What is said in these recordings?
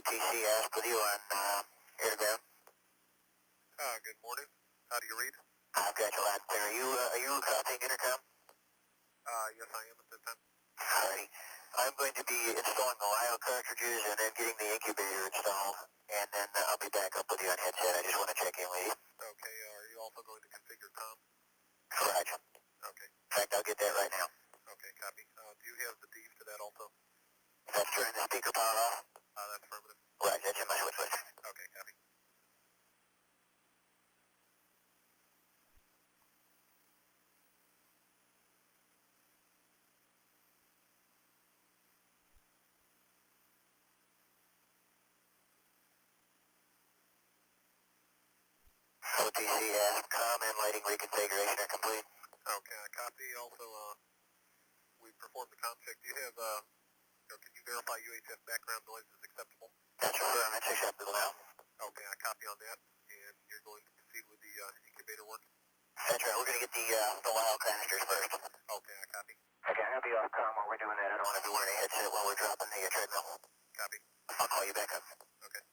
OTC asked with you on airground. Good morning. How do you read? I've got you loud and clear. Are you copying intercom? Yes, I am at this time. Alrighty. I'm going to be installing the LIO cartridges and then getting the incubator installed, and then I'll be back up with you on headset. I just want to check in with you. Okay, are you also going to configure COM? Roger. Okay. In fact, I'll get that right now. Okay, copy. Do you have the D's to that also? That's turning the speaker power off? That's affirmative. Roger, that's in my switch list. Okay, copy. OTC asked COM and lighting reconfiguration are complete. Okay, copy. Also, we performed the COM check. Do you have, can you verify UHF background noise is acceptable? That's affirmed. That's acceptable now. Okay, I copy on that, and you're going to proceed with the incubator work? That's right. We're going to get the LIO canisters first. Okay, I copy. Okay, I'm going to be off COM while we're doing that. I don't want to be wearing a headset while we're dropping the treadmill. Copy. I'll call you back up. Okay.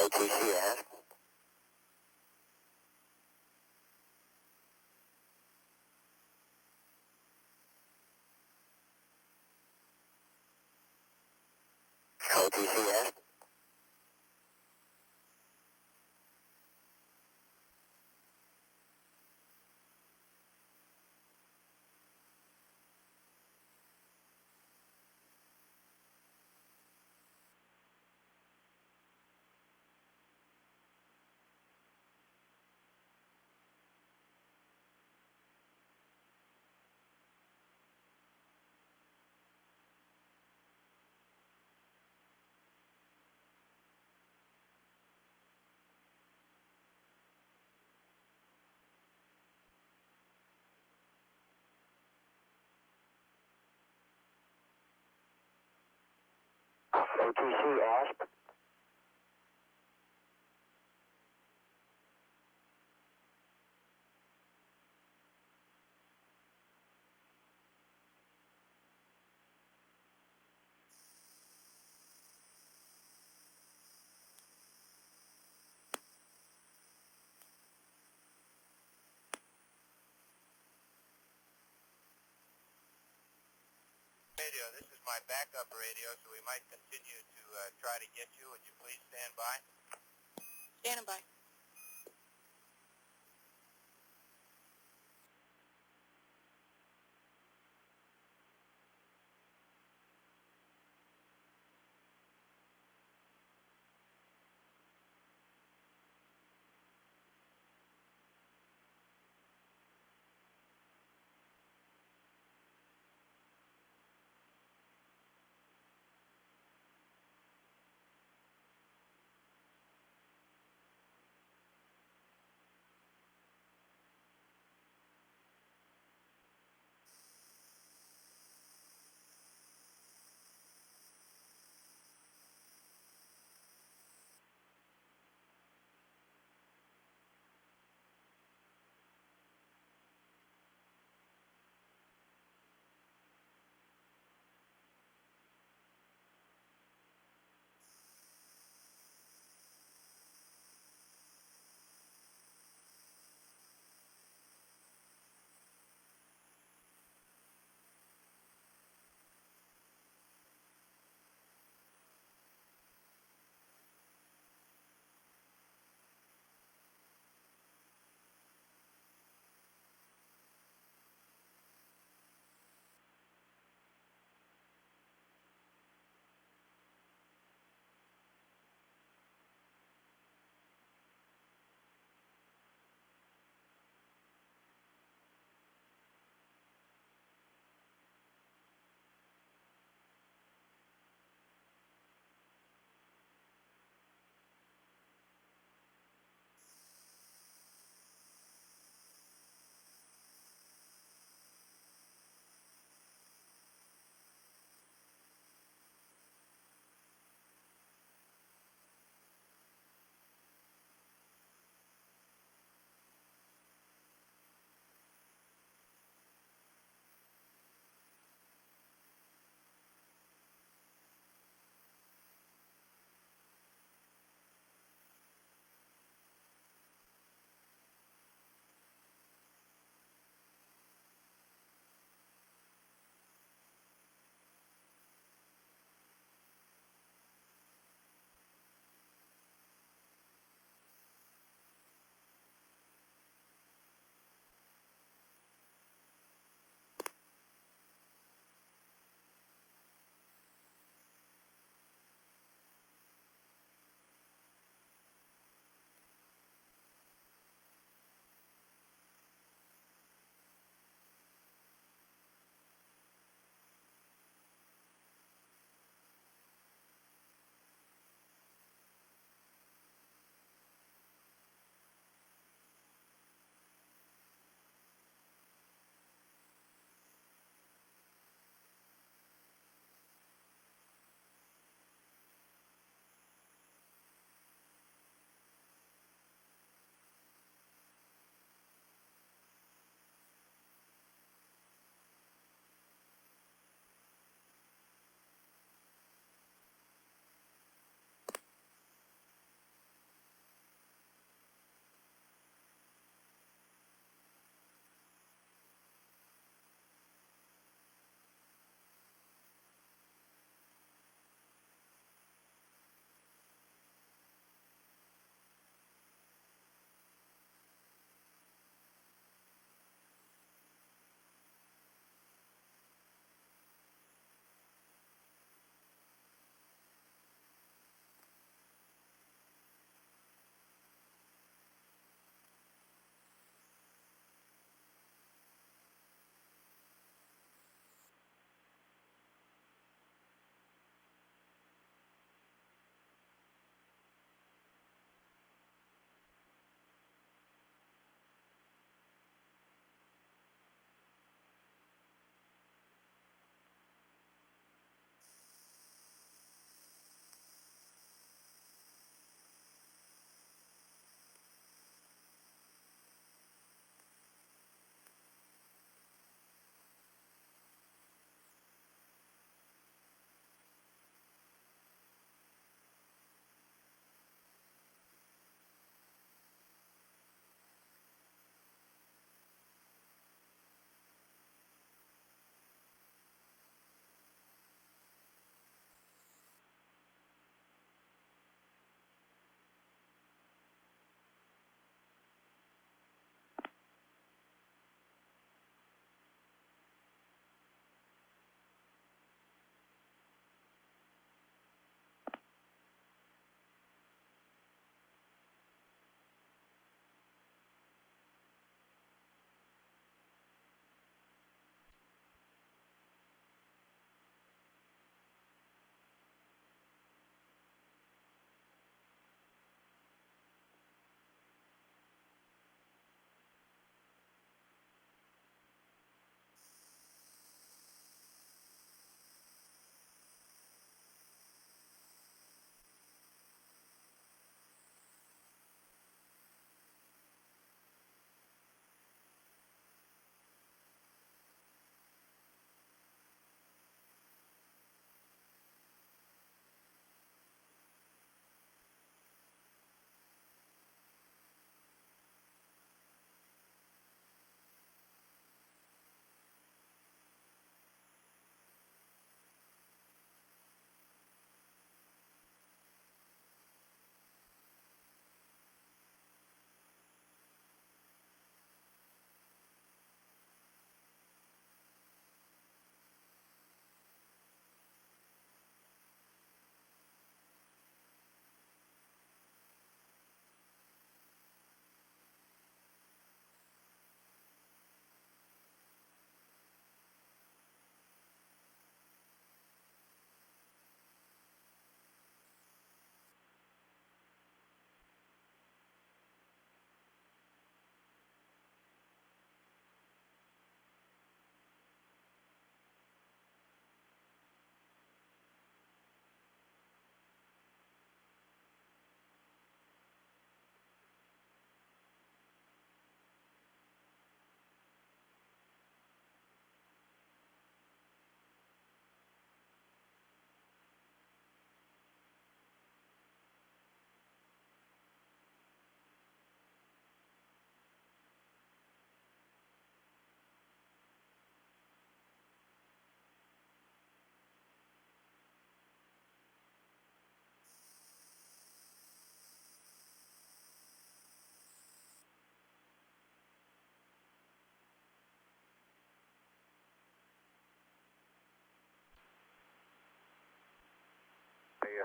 OTC ask. OTC ask. OTC ask. Radio, this is my backup radio, so we might continue to try to get you. Would you please stand by? Standing by.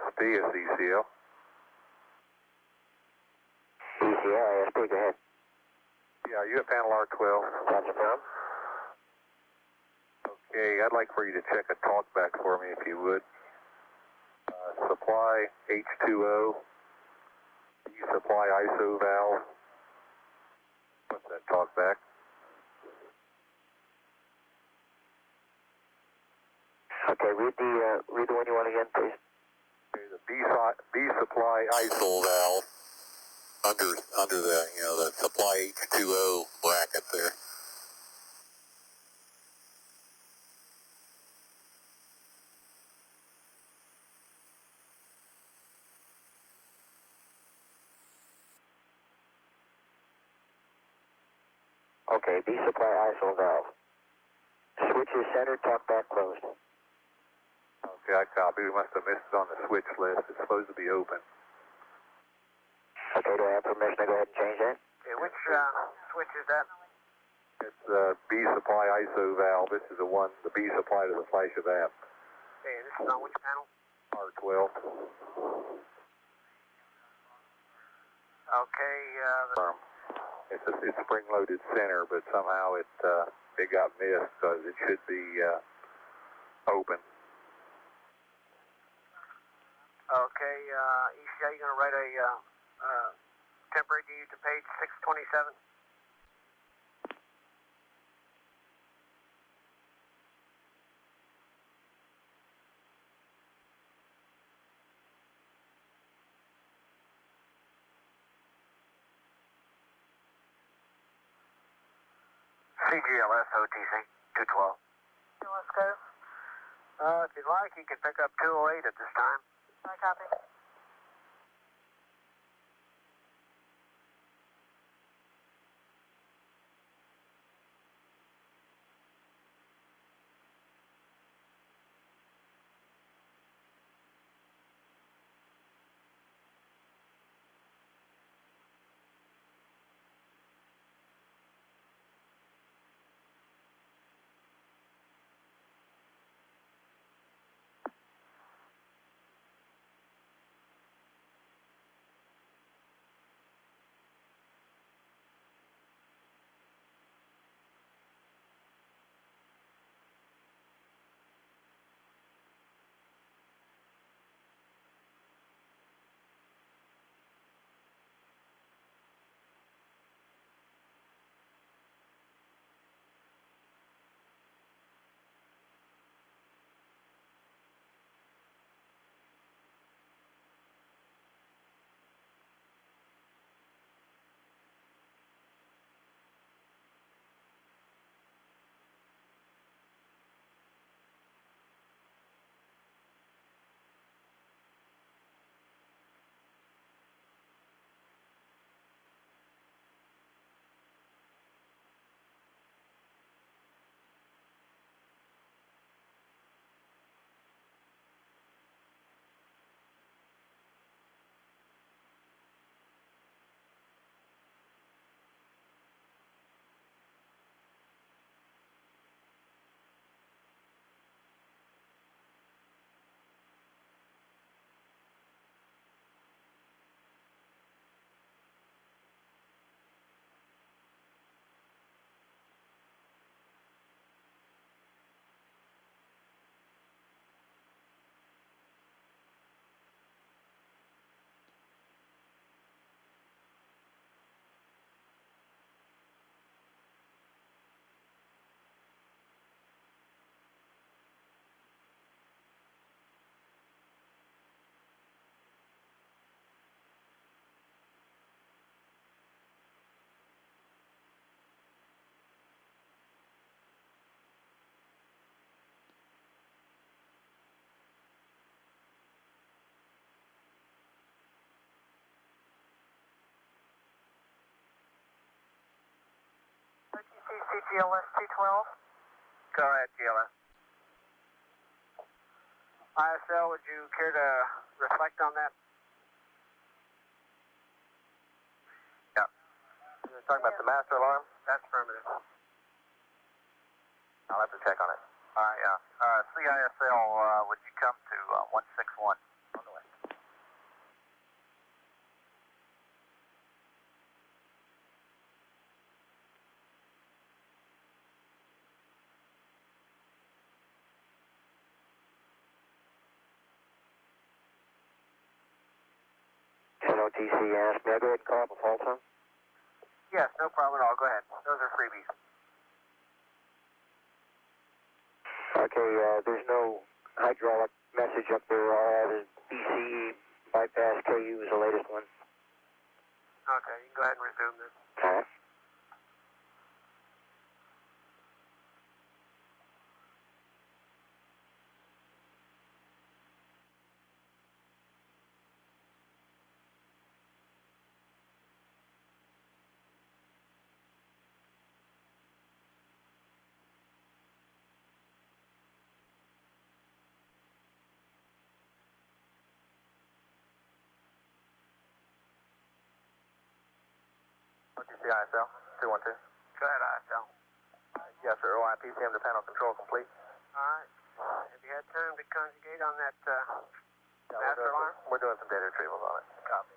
STS ECL. ECL, ISP, go ahead. Yeah, you at panel R12? Roger, Tom. Okay, I'd like for you to check a talkback for me if you would. Supply H2O, supply ISO valve. What's that talkback? Okay, read the one you want again, please. Okay, the B supply ISO valve under the the supply H2O bracket there. Okay, B supply ISO valve. Switch is centered, talkback closed. Okay, I copy. We must have missed it on the switch list. It's supposed to be open. Okay, do I have permission to go ahead and change that? Okay, which switch is that? It's the B supply ISO valve. This is the one, the B supply to the flash of app. Okay, this is on which panel? R12. Okay, It's a spring-loaded center, but somehow it got missed because it should be open. okay, ECL, you going to write a temporary deed to page 627? CGLS OTC 212. Let's go. If you'd like, you can pick up 208 at this time. I copy. CGLS 212. Go ahead, GLS. ISL, would you care to reflect on that? Yeah. You're talking about the master alarm? That's affirmative. I'll have to check on it. All right, yeah. CISL, would you come to 161 on the way? OTC asked. May I go ahead and call up a fault zone? Yes, no problem at all. Go ahead. Those are freebies. Okay, there's no hydraulic message up there. All I have is BCE bypass KU is the latest one. Okay, you can go ahead and resume this. All right. OTC ISL, 212. Go ahead, ISL. Yes, sir. OI PCM to panel control complete. All right. Have you had time to conjugate on that master alarm? We're doing some data retrievals on it. Copy.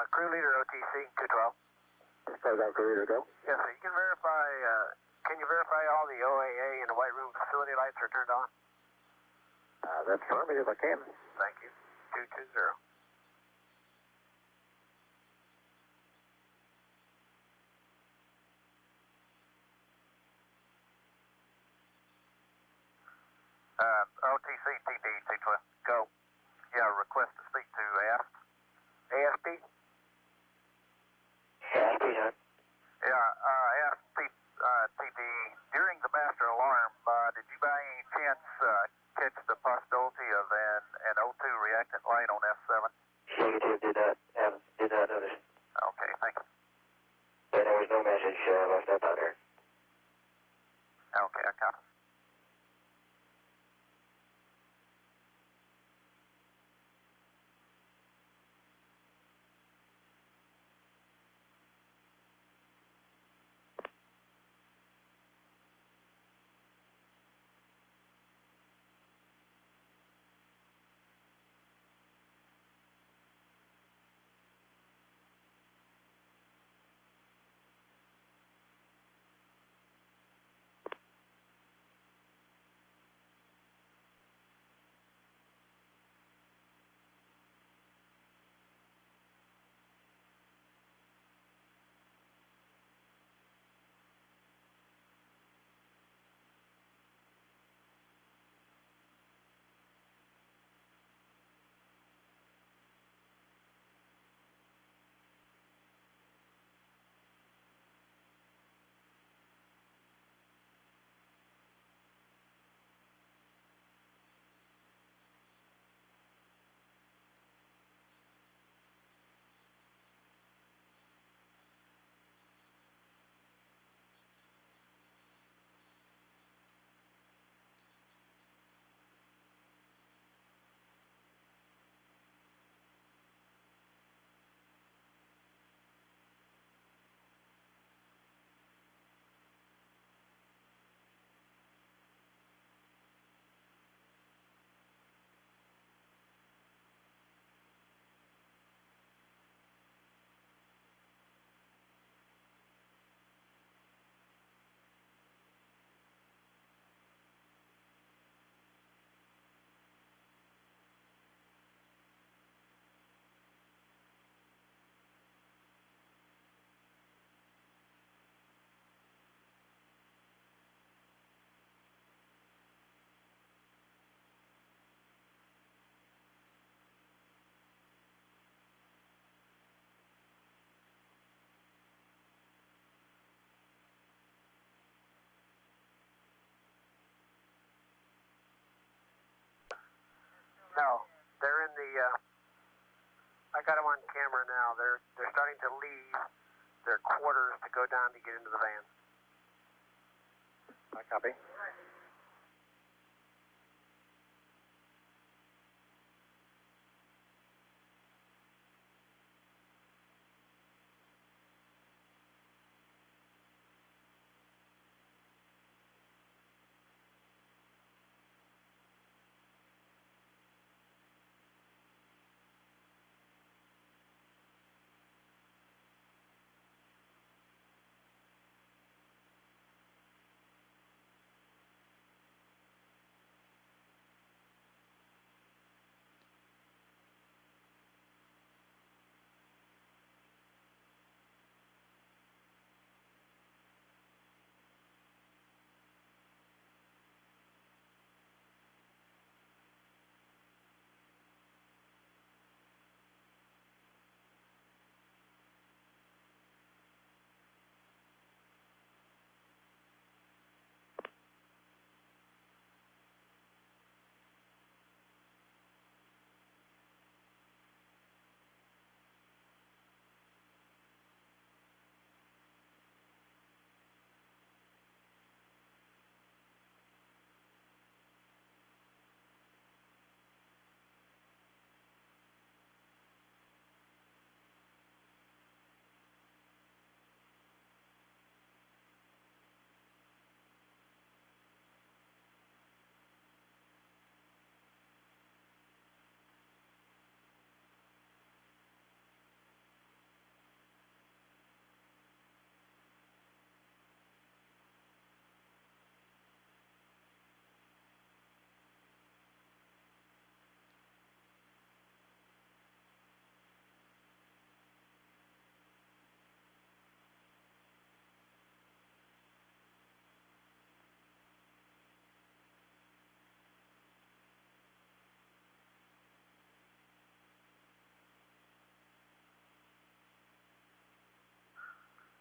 Crew leader OTC 212. As far as our crew leader go? Yes, sir. You can verify. Can you verify all the OAA and the White Room facility lights are turned on? That's affirmative, I can. Thank you. 220. OTC TP 212. Go. Yeah, request to speak to ASP. ASP? ASP, huh? Yeah, ASP TP. During the master alarm, did you by any chance catch the possibility of an O2 reactant light on S7? Negative, did not notice. Okay, thank you. Yeah, there was no message left up out there. Okay, I copy. No, they're in the, I got them on camera now. They're starting to leave their quarters to go down to get into the van. I copy.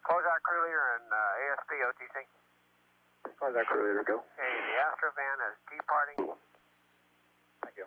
Close out crew leader and ASP OTC. Close out crew leader, go. Okay, the Astrovan is departing. Thank you.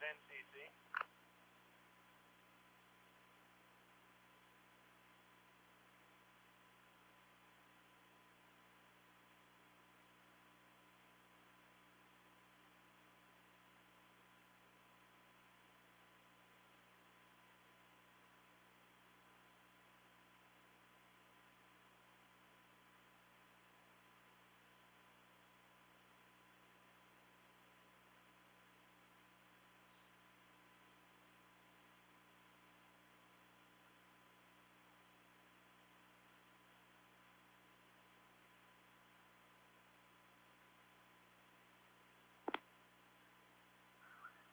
NCC.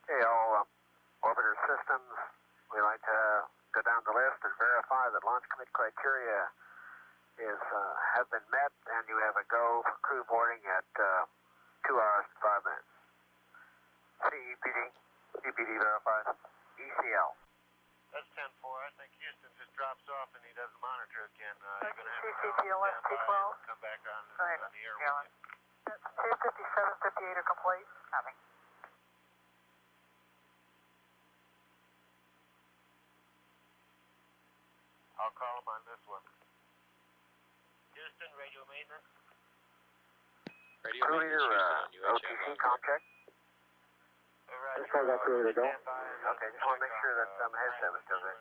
Okay, all orbiter systems, we like to go down the list and verify that launch commit criteria have been met, and you have a go for crew boarding at 2 hours and 5 minutes. CPD verified. ECL. That's 10-4. I think Houston just drops off and he doesn't monitor again. You're going to have to come back on the air with you. 257, 58 are complete. Copy. I'll call him on this one. Houston, radio maintenance. Radio maintenance, Houston on UHF. OTC, com check. Let's call that crew to go. Okay, just want to make sure that headset was still there.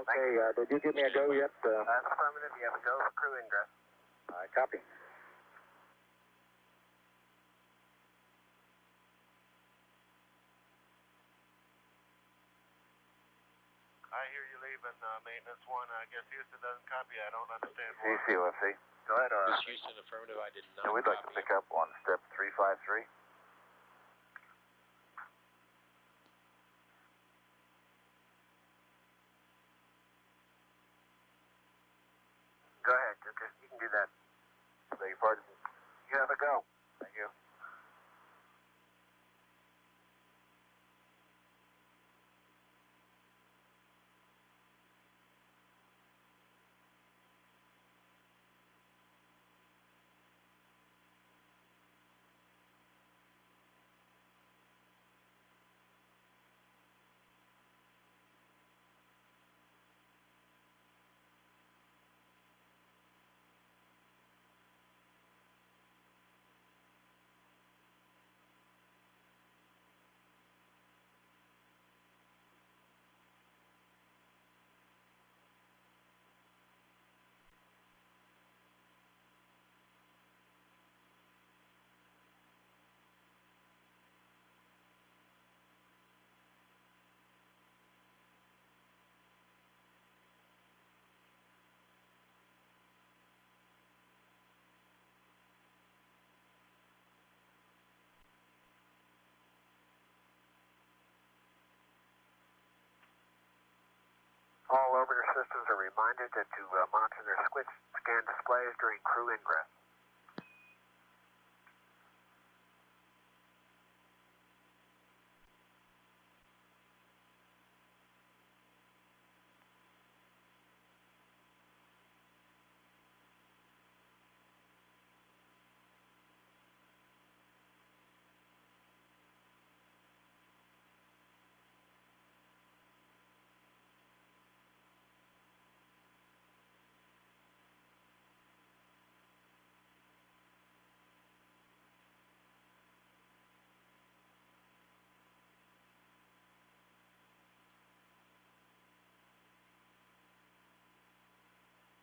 Okay, did you give me a go yet? That's affirmative. You have a go for crew ingress. All right, copy. I hear you leaving maintenance 1. I guess Houston doesn't copy. I don't understand why. CCOFC. Go ahead, This Houston affirmative, I did not We'd like to copy. pick up on step 353. Go ahead. You can do that. Beg your pardon? You have a go. Thank you. All orbiter systems are reminded to monitor their switch scan displays during crew ingress.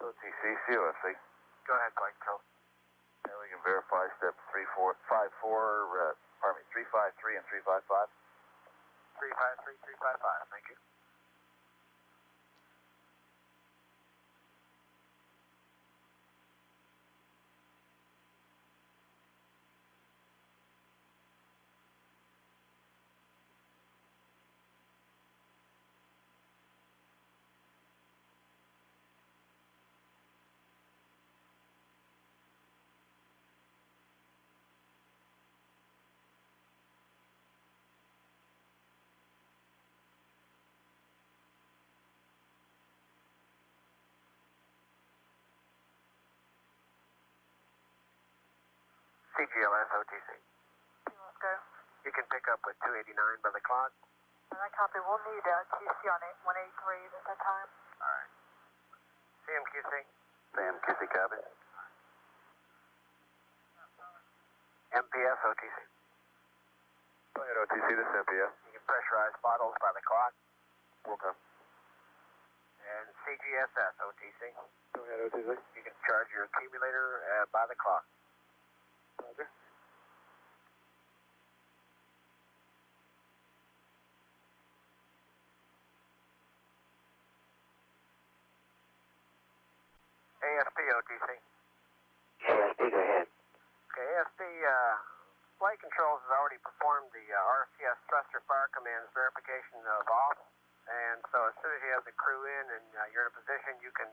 OTC, COFC. Go ahead, Mike. Tell. And we can verify step 353 and 355. 353, 355. Thank you. CGLS OTC. Let's go. You can pick up with 289 by the clock. I copy. We'll need TC on 183 at that time. Alright. CMQC. CMQC copy. MPS OTC. Go ahead, OTC, this is MPS. You can pressurize bottles by the clock. Okay. And CGSS OTC. Go ahead, OTC. You can charge your accumulator by the clock. Roger. AFP OTC. ASP, go ahead. Okay, AFP, flight controls has already performed the RCS thruster fire commands verification of off, and so as soon as you have the crew in and you're in a position, you can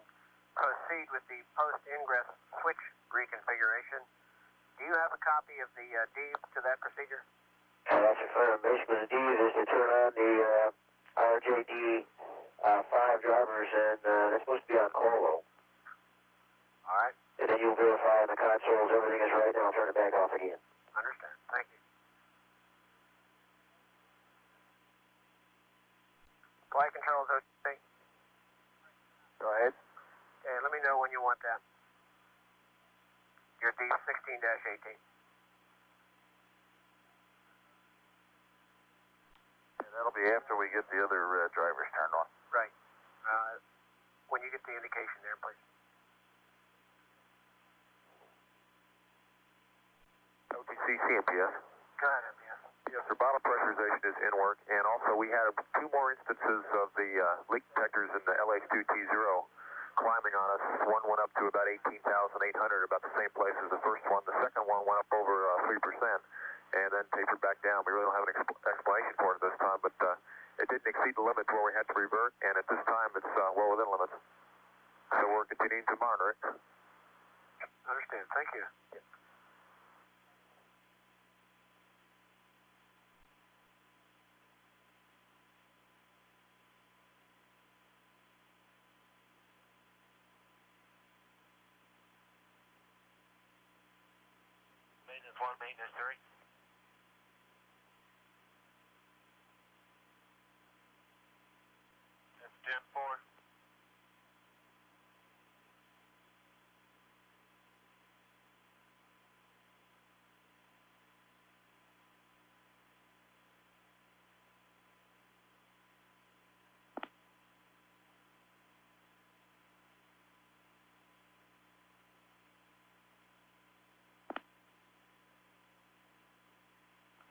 proceed with the post-ingress switch reconfiguration. Do you have a copy of the deed to that procedure? That's your final. Basically, the deed is to turn on the RJD 5 drivers, and they're supposed to be on colo. All right. And then you'll verify in the consoles everything is right, then I'll turn it back off again. Understand. Thank you. Flight controls OTC. Go ahead. Okay, let me know when you want that. Your D16-18. And that'll be after we get the other drivers turned on. Right. When you get the indication there, please. OTC, CMPS. Go ahead, MPS. Yes, sir. Bottom pressurization is in work, and also we had 2 more instances of the leak detectors in the LH2T0 climbing on us. One went up to about 18,800, about the same place as the first one. The second one went up over 3%, and then tapered back down. We really don't have an explanation for it this time, but it didn't exceed the limit to where we had to revert, and at this time it's well within limits. So we're continuing to monitor it. Understand. Thank you. Maintenance 1, maintenance 3. That's 10-4.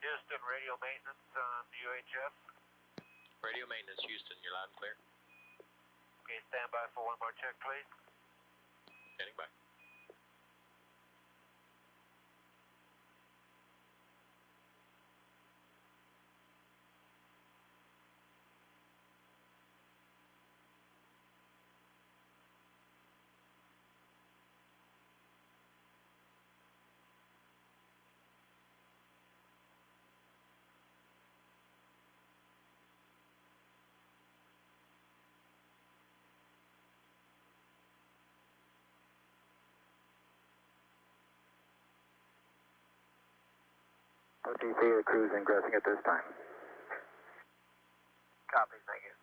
Houston, radio maintenance on UHF. Radio maintenance, Houston, you're loud and clear. Okay, stand by for one more check, please. Standing by. OTC, the crew's ingressing at this time. Copy. Thank you.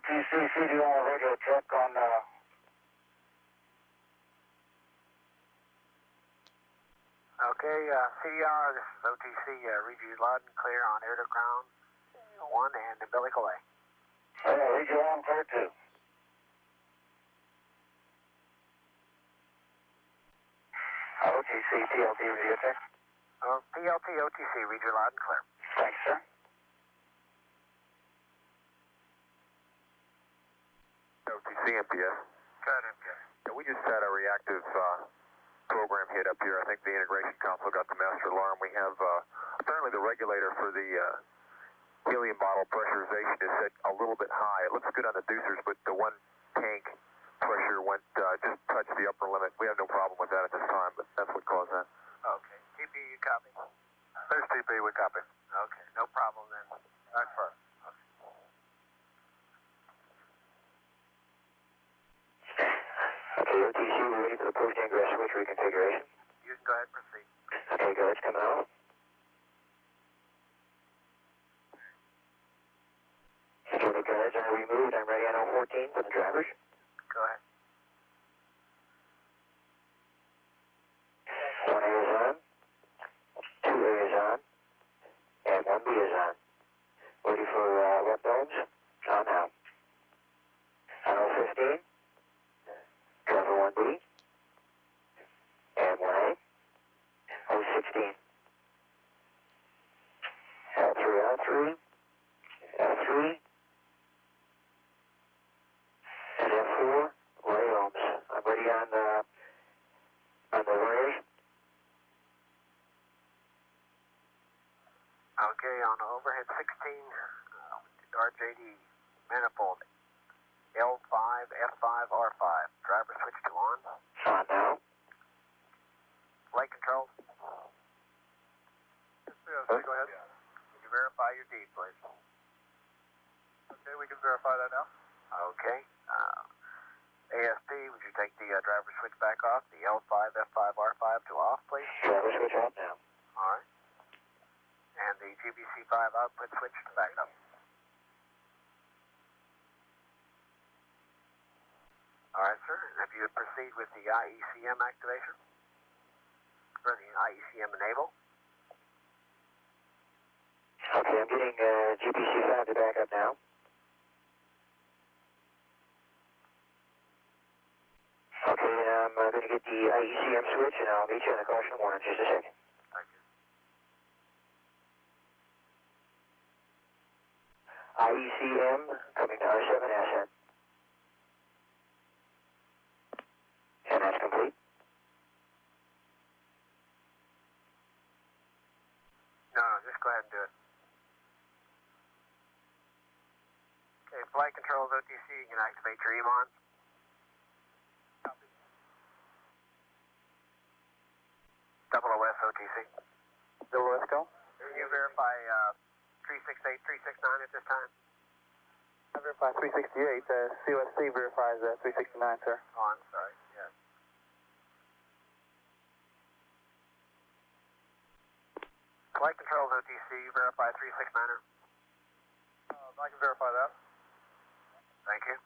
OTC, CDR radio check on Okay, CDR, this is OTC, read you loud and clear on air to ground 1 and umbilical A. Read you on clear 2. OTC, PLT radio check. PLT, OTC, read you loud and clear. Thanks, sir. OTC, MPS. Good, MPS. Yeah, we just had a reactive program hit up here. I think the integration console got the master alarm. We have apparently the regulator for the helium bottle pressurization is set a little bit high. It looks good on the deucers, but the one tank pressure went just touched the upper limit. We have no problem with that at this time, but that's what caused that. Okay. TP, you copy? There's TP, we copy. Okay, no problem then. That's first. Okay, OTC, we're ready for the post-ingress switch reconfiguration. You can go ahead and proceed. Okay, good. It's coming out. Okay, the guards are removed. I'm ready on 014 for the drivers. Go ahead. 1A is on, 2A is on, and 1B is on. Ready for left domes? On now. On 015. Driver 1B, and 1A, 016, L3, L3, L3, and F4, Ray ohms. I'm ready on the wires. Okay, on the overhead 16, RJD, manifold. L5, F5, R5. Driver switch to on. On now. Flight control. Go ahead. Can you verify your deed, please? Okay, we can verify that now. Okay. ASP, would you take the driver switch back off? The L5, F5, R5 to off, please? Driver switch off now. All right. And the GBC5 output switch to back up. All right, sir. And if you would proceed with the IECM activation, or the IECM enable. Okay, I'm getting GPC5 to back up now. Okay, I'm going to get the IECM switch, and I'll meet you in the caution warning in just a second. Thank you. IECM coming to R7 Ascent. And that's complete. No, just go ahead and do it. Okay, flight controls OTC, you can activate your EMON. Copy. Double OS OTC. Double OS go. Can you verify 368, 369 at this time? I verify 368. COSC verifies 369, sir. Oh, I'm sorry. Yes. Flight controls OTC, verify 369er. I can verify that. Thank you.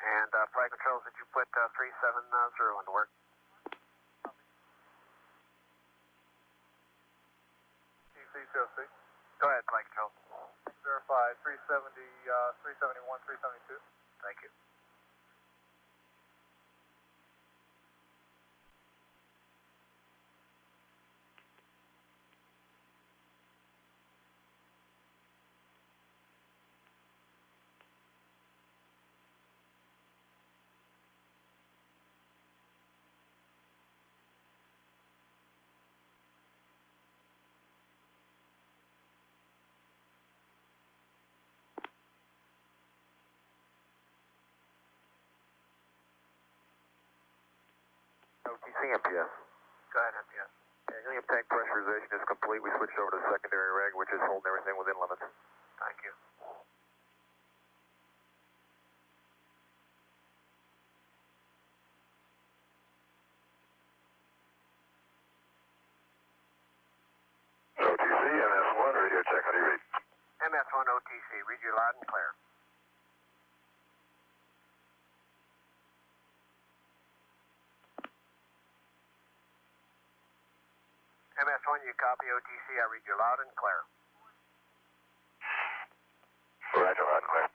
And flight controls, did you put 370 into work? COC. Go ahead, flight control. Verify 370, 371, 372. Thank you. OTC, MPS. Go ahead, MPS. Helium tank pressurization is complete. We switched over to the secondary reg, which is holding everything within limits. Thank you. OTC, MS1, radio check, how do you read? MS1 OTC, read you loud and clear. PS1, you copy OTC, I read you loud and clear. Roger, loud and clear.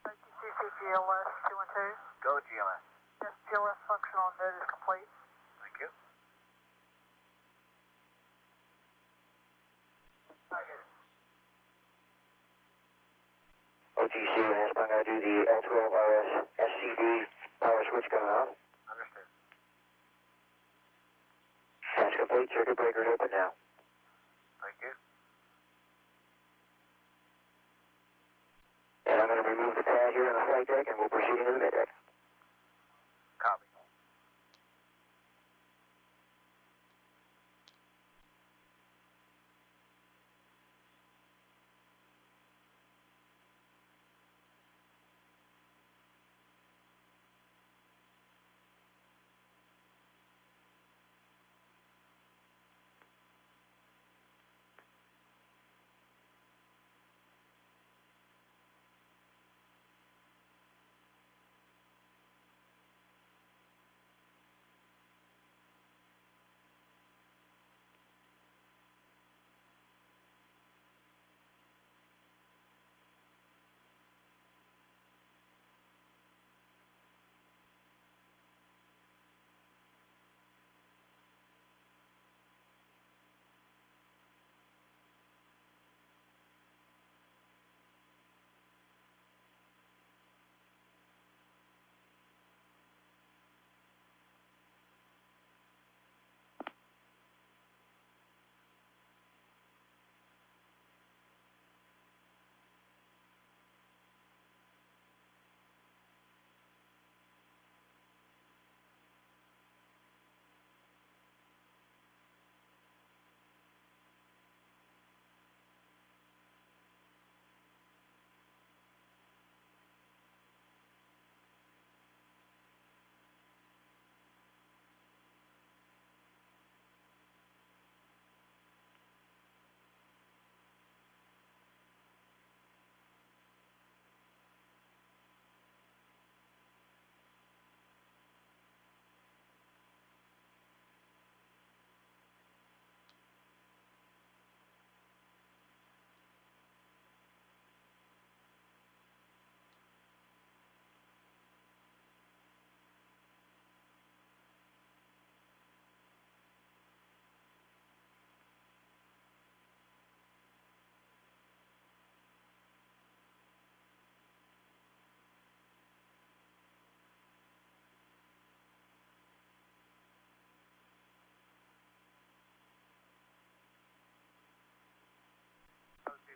OTC GLS 212. Go GLS. Yes, GLS functional node is complete. Thank you. OTC, last time I do the L12RS SCD power switch coming on. Understood. That's complete, circuit breaker open now. Thank you. And I'm going to remove the pad here on the flight deck and we'll proceed into the mid deck. Copy.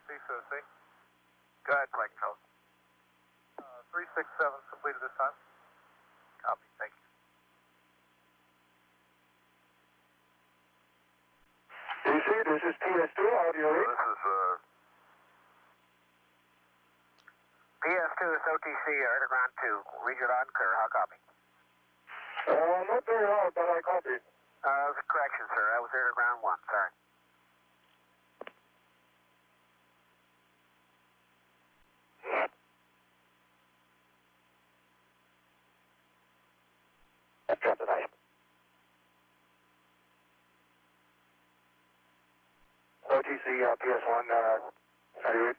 C606. Go ahead, flight control. 367 completed this time. Copy, thank you. DC, this is PS2, audio read. This is, PS2 is OTC, air to ground 2. Read you loud and clear, how copy? Not very loud, but I copy. That was a correction, sir. That was air to ground 1, sorry. Drop the knife. OTC, PS1, how do you read?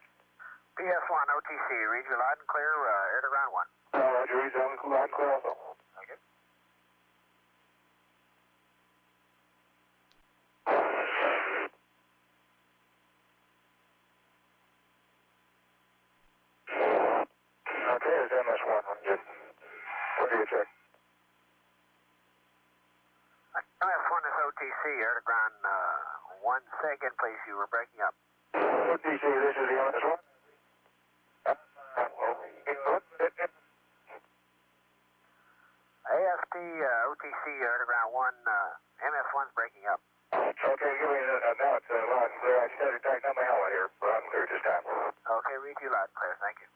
PS1, OTC, read you loud and clear, air to ground 1. Roger, read loud and clear also. Okay. Okay, it's MS1, I'm good. What do you check? MS1 is OTC, air to ground 1 second, please. You were breaking up. OTC, this is the MS1. AFT, OTC, air to ground 1, MS1's breaking up. Okay, give me now it's loud and clear. I started talking down my helmet here. Loud and clear this time. Okay, read you loud and clear, thank you.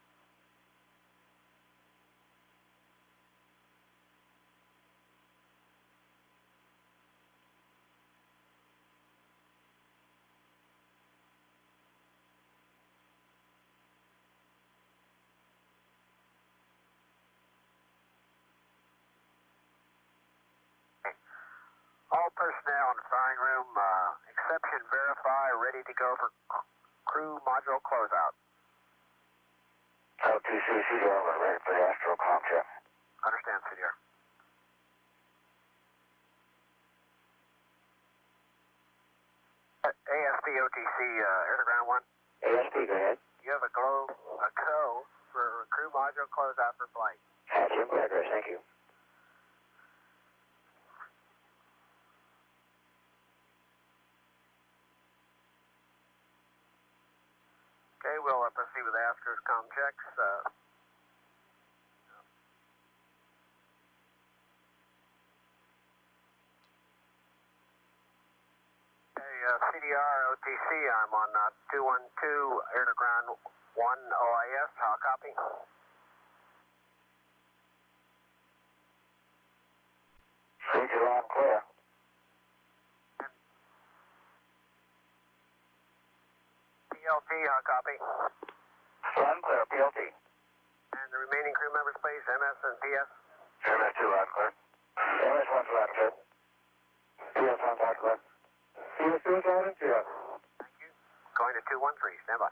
All personnel in the flying room, exception verify, ready to go for crew module closeout. LTC, CDR, we're ready for the astral comm check. Understand, CDR. ASP OTC, air to ground 1. ASP, go ahead. You have a go for crew module closeout for flight. That's in progress, thank you. Okay, we'll proceed with Astro's comm checks. CDR OTC, I'm on 212 air to ground 1 OIS. How copy? Read you loud and clear. PLT, how copy? Loud and clear, PLT. And the remaining crew members, please, MS and PS. MS2 loud and clear. MS1's loud and clear. PS1's loud and clear. PS2's loud and clear. Thank you. Going to 213, stand by.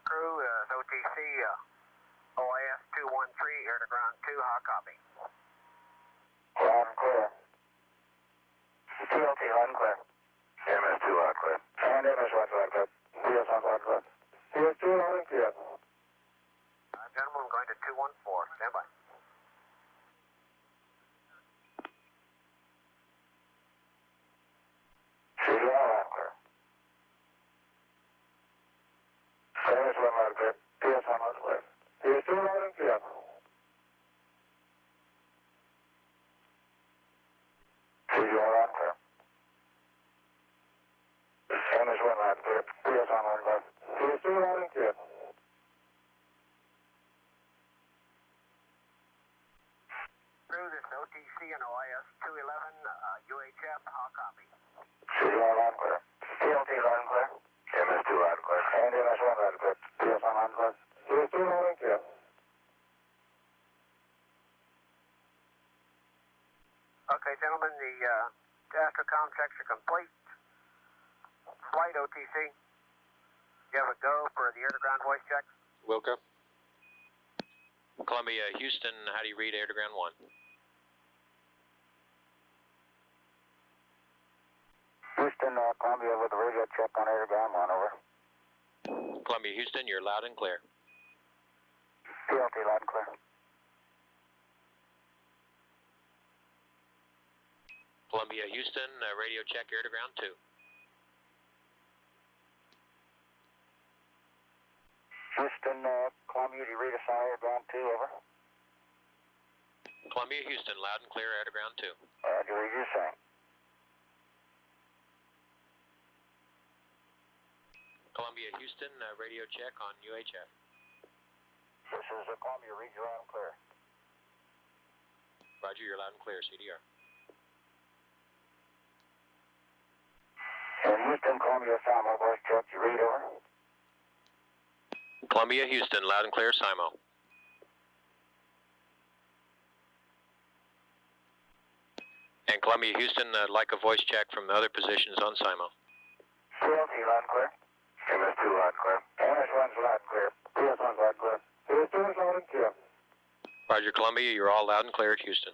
Crew is OTC, OIS 213, air to ground 2, how copy? Loud and clear. PLT loud and clear. MS2 loud and clear. And MS1's loud and clear. PS1's loud and clear. PS2 loud and clear. Gentlemen, going to 214, stand by. CDR loud and clear. MS1 loud and clear. PS1 loud and clear. PS2 loud and clear. CDR loud and clear. MS1 loud and clear. PS1 loud and clear. PS2 loud and clear. Crew, this is OTC and OIS 211, UHF, how copy? CDR loud and clear. PLT loud and clear. MS2 loud and clear. And MS1 loud and clear. PS1 loud and clear. PS2 loud and clear. Okay, gentlemen, the astrocom checks are complete. Flight OTC. You have a go for the air-to-ground voice check? Wilco. Columbia, Houston, how do you read air to ground 1? Houston, Columbia with a radio check on air to ground 1, over. Columbia, Houston, you're loud and clear. PLT loud and clear. Columbia, Houston, radio check air to ground 2. Houston, Columbia, do you read us on air to ground 2, over. Columbia, Houston, loud and clear air to ground 2. Do read you saying? Columbia, Houston, radio check on UHF. This is Columbia, read you loud and clear. Roger, you're loud and clear, CDR. And Houston, Columbia, Samo, voice check, you read, over. Columbia, Houston, loud and clear, SIMO. And Columbia, Houston, like a voice check from the other positions on SIMO. PLT loud and clear. MS2 loud and clear. MS1's loud and clear. PS1's loud and clear. PS2's loud and clear. Roger, Columbia, you're all loud and clear at Houston.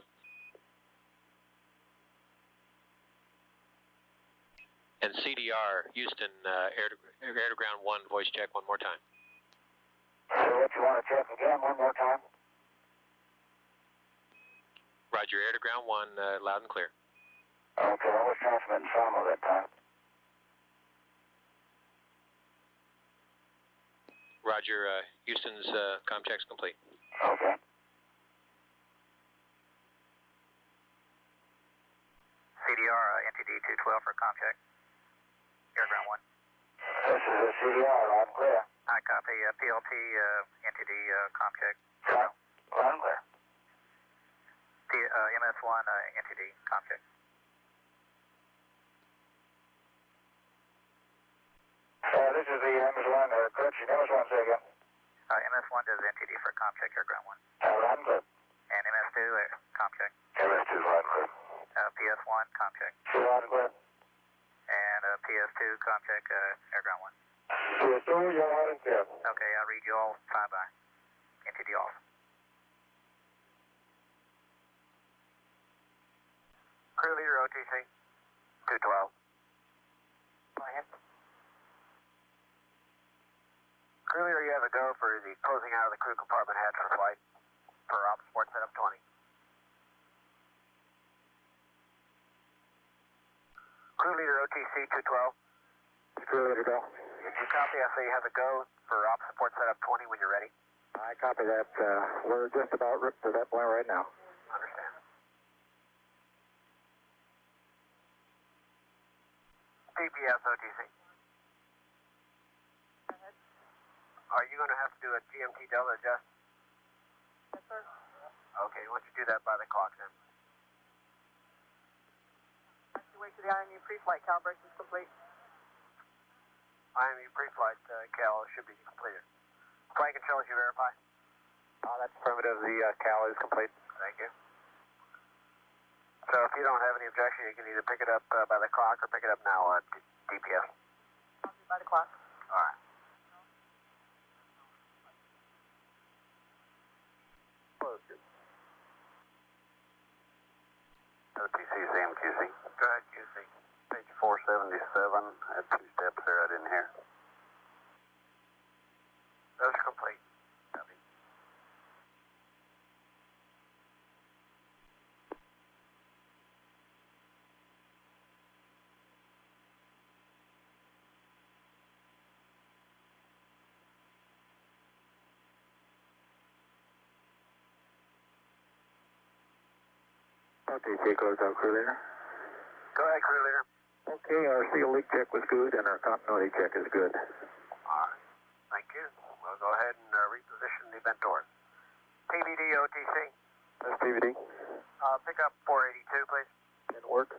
And CDR, Houston, air to ground 1, voice check one more time. So what, you want to check again one more time? Roger, air to ground 1, loud and clear. Okay, I was transmitting Samo that time. Roger, Houston's comm check's complete. Okay. CDR, NTD 212 for comm check. Airground 1. This is a CDR, loud and clear. I copy. PLT, NTD comm check. Loud and clear. MS1, NTD comm check. This is the MS1, correction, MS1, say again. MS1 does NTD for com check, airground 1. I'm good. And MS2, com check. MS2 loud and clear. PS1, com check. Loud and clear. And PS2, com check, airground 1. PS2, you're loud and clear. Okay, I'll read you all. Bye-bye. NTD off. Crew leader OTC. 212. Go ahead. Crew leader, you have a go for the closing out of the crew compartment hatch for flight for op support setup 20. Crew leader OTC 212. Crew leader, go. Did you copy? I say you have a go for op support setup 20 when you're ready. I copy that. We're just about ripped to that point right now. Understand. DPS OTC. Are you going to have to do a GMT delta adjust? Yes, sir. Okay, why don't you do that by the clock then? Actually, wait till the IMU pre-flight calibration is complete. IMU pre-flight cal should be completed. Flight controls, you verify? That's affirmative. The cal is complete. Thank you. So if you don't have any objection, you can either pick it up by the clock or pick it up now at DPS. I'll do by the clock. All right. OTC, CMQC. Go ahead, QC. Page 477. I had 2 steps there I didn't hear. Those are complete. Copy. OTC, close out, crew leader. Go ahead, crew leader. Okay, our seal leak check was good and our continuity check is good. All right. Thank you. We'll go ahead and reposition the vent doors. TVD OTC. That's DVD. Pick up 482, please. Didn't work.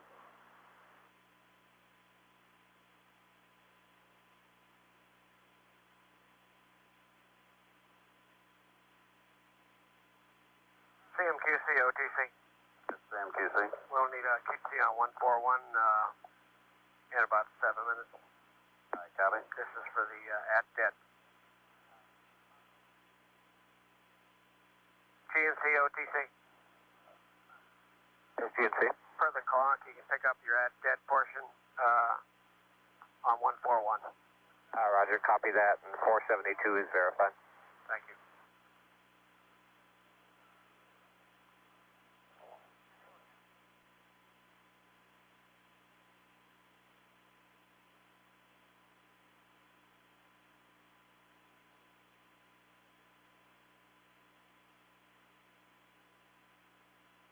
CMQC OTC. CMQC. We'll need a QC on 141 in about 7 minutes. All right, copy. This is for the at-debt. GNC OTC. GNC. Per the clock, you can pick up your at-debt portion on 141. Roger, copy that, and 472 is verified. Thank you.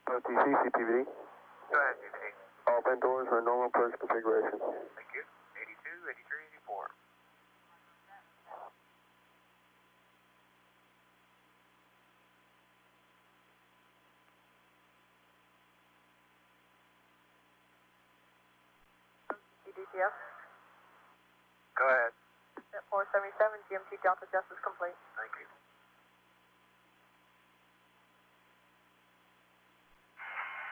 OTC, CPVD. Go ahead, DVD. All vent doors are normal purge configuration. Thank you. 82, 83, 84. DTF. Go ahead. At 477, GMT delta adjust is complete. Thank you.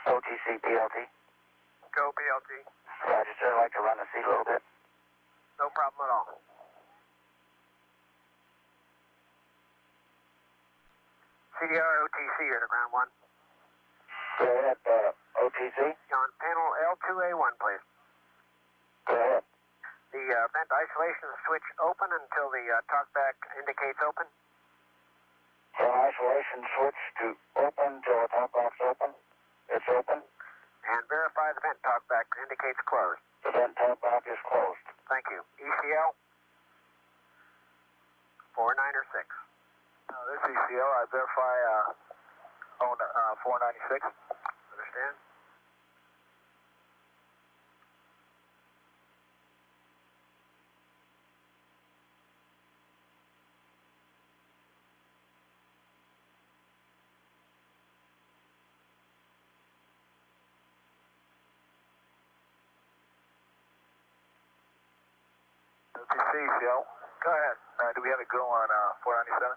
OTC, PLT. Go PLT. Roger, sir. I'd like to run the seat a little bit. No problem at all. CDR OTC here to ground 1. Go ahead, OTC. On panel L2A1, please. Go ahead. The vent isolation switch open until the talkback indicates open. So isolation switch to open till the top box open. It's open. And verify the vent talkback indicates closed. The vent top back is closed. Thank you. ECL 496. This ECL, I verify 496. Understand? OTC, ECL. Go ahead. Do we have a go on 497?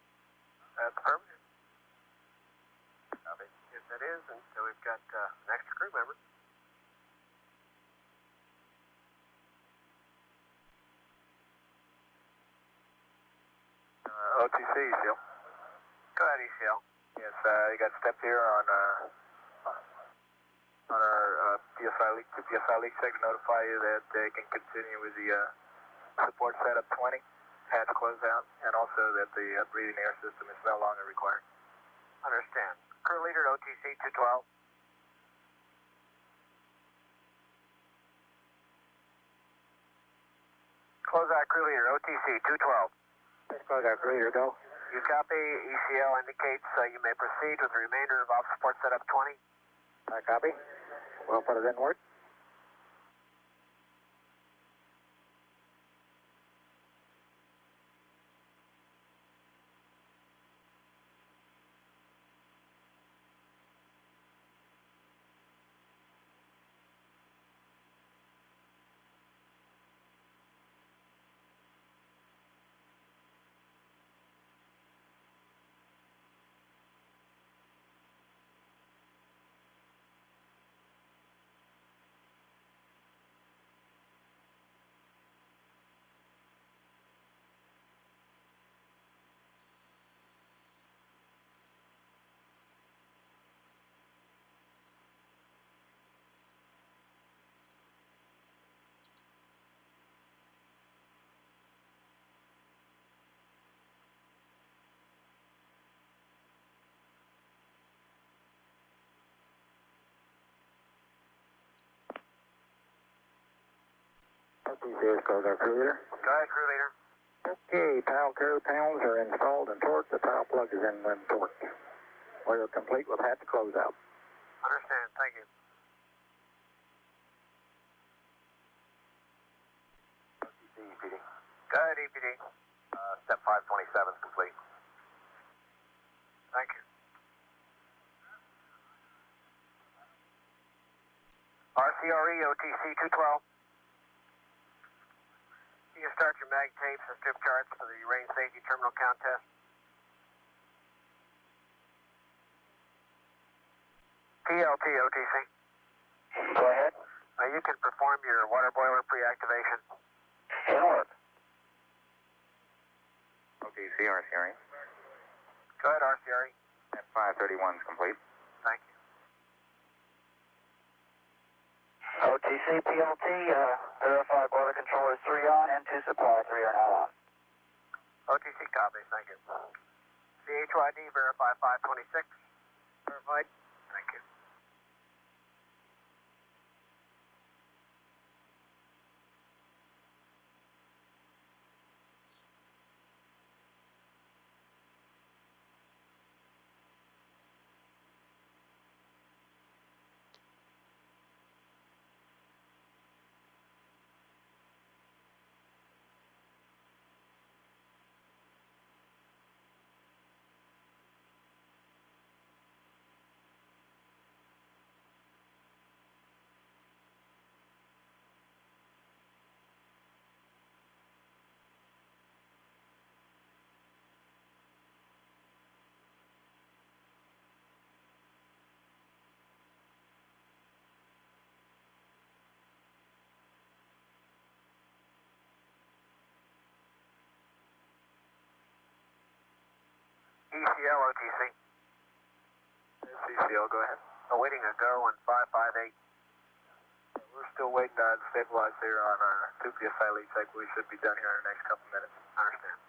OTC, ECL. Go ahead, ECL. Yes, you got stepped here on our PSI leak, 2 PSI leak check to notify you that they can continue with the support setup 20, hatch closeout, and also that the breathing air system is no longer required. Understand. Crew leader OTC 212. Closeout crew leader OTC 212. Closeout crew leader, go. You copy. ECL indicates you may proceed with the remainder of off support setup 20. I copy. We'll put it in work. OTC, Closeout crew leader. Go ahead, crew leader. Okay, PAL carrier panels are installed and torqued. The PAL plug is in and torqued. We are complete with hatch closeout. Understand, thank you. OTC, EPD. Go ahead, EPD. Step 527 is complete. Thank you. RCRE, OTC 212. You can start your mag tapes and strip charts for the range safety terminal count test. TLT, OTC. Go ahead. You can perform your water boiler pre-activation. In work. OTC, RCRE. Go ahead, RCRE. At 531 is complete. Thank you. OTC, PLT, verify boiler controllers 3 on and 2 supply 3 are now on. OTC copies, thank you. CHYD, verify 526. Verified. Thank you. ECL, OTC. CCL, go ahead. Awaiting a go on 558. We're still waiting to stabilize here on our 2 PSI lead check. We should be done here in the next couple minutes. Understand.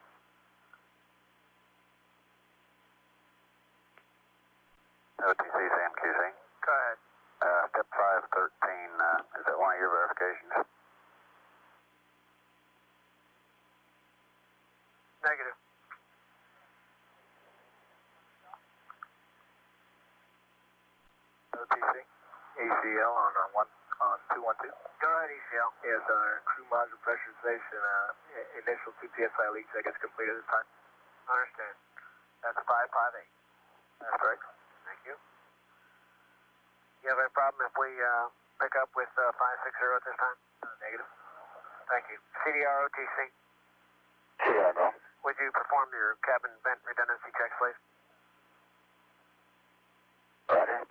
OTC, SAMQC. Go ahead. Step 513, is that one of your verifications? Negative. OTC, ECL on 212. Go ahead, ECL. Yes, our crew module pressurization initial 2 PSI leak check is complete at this time. Understand. That's 558. That's right. Thank you. You have any problem if we pick up with 560 at this time? Negative. Thank you. CDR, OTC. CDR, go. Would you perform your cabin vent redundancy checks, please? Roger.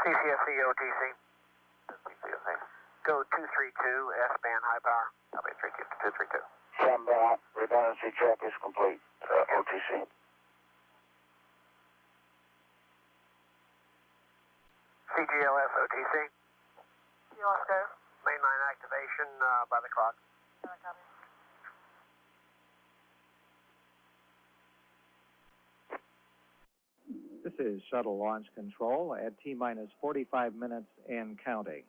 CCSC, OTC. CCSC. Go 232, S-band high power. Copy, 232. Stand by. Redundancy check is complete. OTC. CGLS OTC. CGLS go. Mainline activation by the clock. Copy. This is Shuttle Launch Control at T-minus 45 minutes and counting.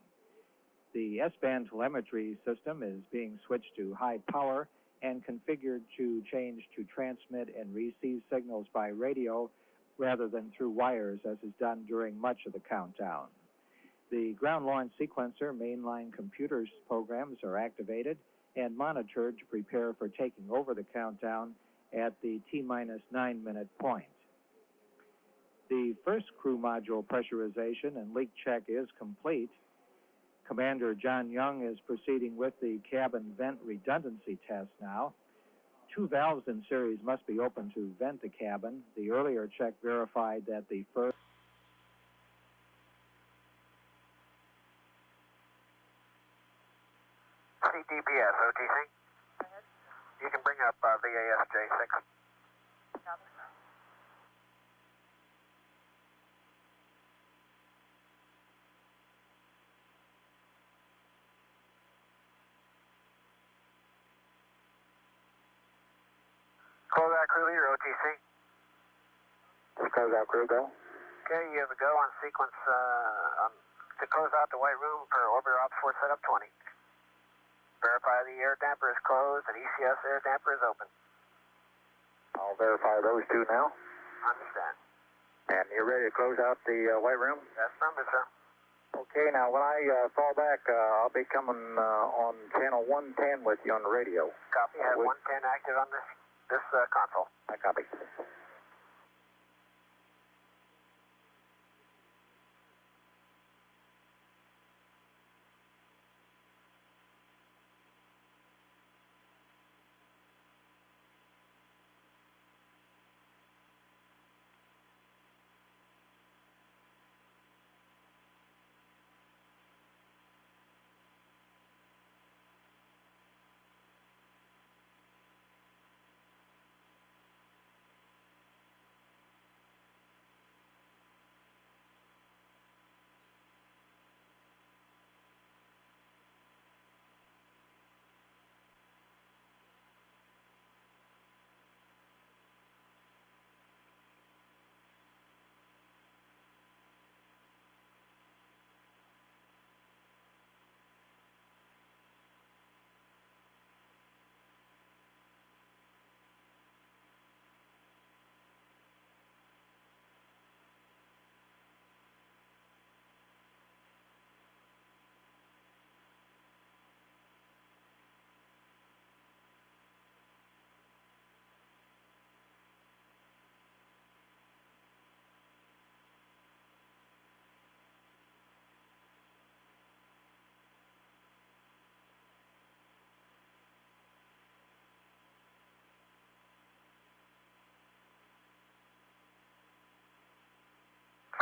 The S-band telemetry system is being switched to high power and configured to change to transmit and receive signals by radio rather than through wires, as is done during much of the countdown. The ground launch sequencer mainline computers programs are activated and monitored to prepare for taking over the countdown at the T-minus 9-minute point. The first crew module pressurization and leak check is complete. Commander John Young is proceeding with the cabin vent redundancy test now. 2 valves in series must be open to vent the cabin. The earlier check verified that the first CDPS OTC. You can bring up VAS J6. Copy. Close out crew leader OTC. Close out crew, go. Okay, you have a go on sequence to close out the white room for Orbital Ops 4 setup 20. Verify the air damper is closed and ECS air damper is open. I'll verify those two now. Understand. And you're ready to close out the white room? That's number, sir. Okay, now when I fall back, I'll be coming on channel 110 with you on the radio. Copy. Have 110 active on this console. I copy.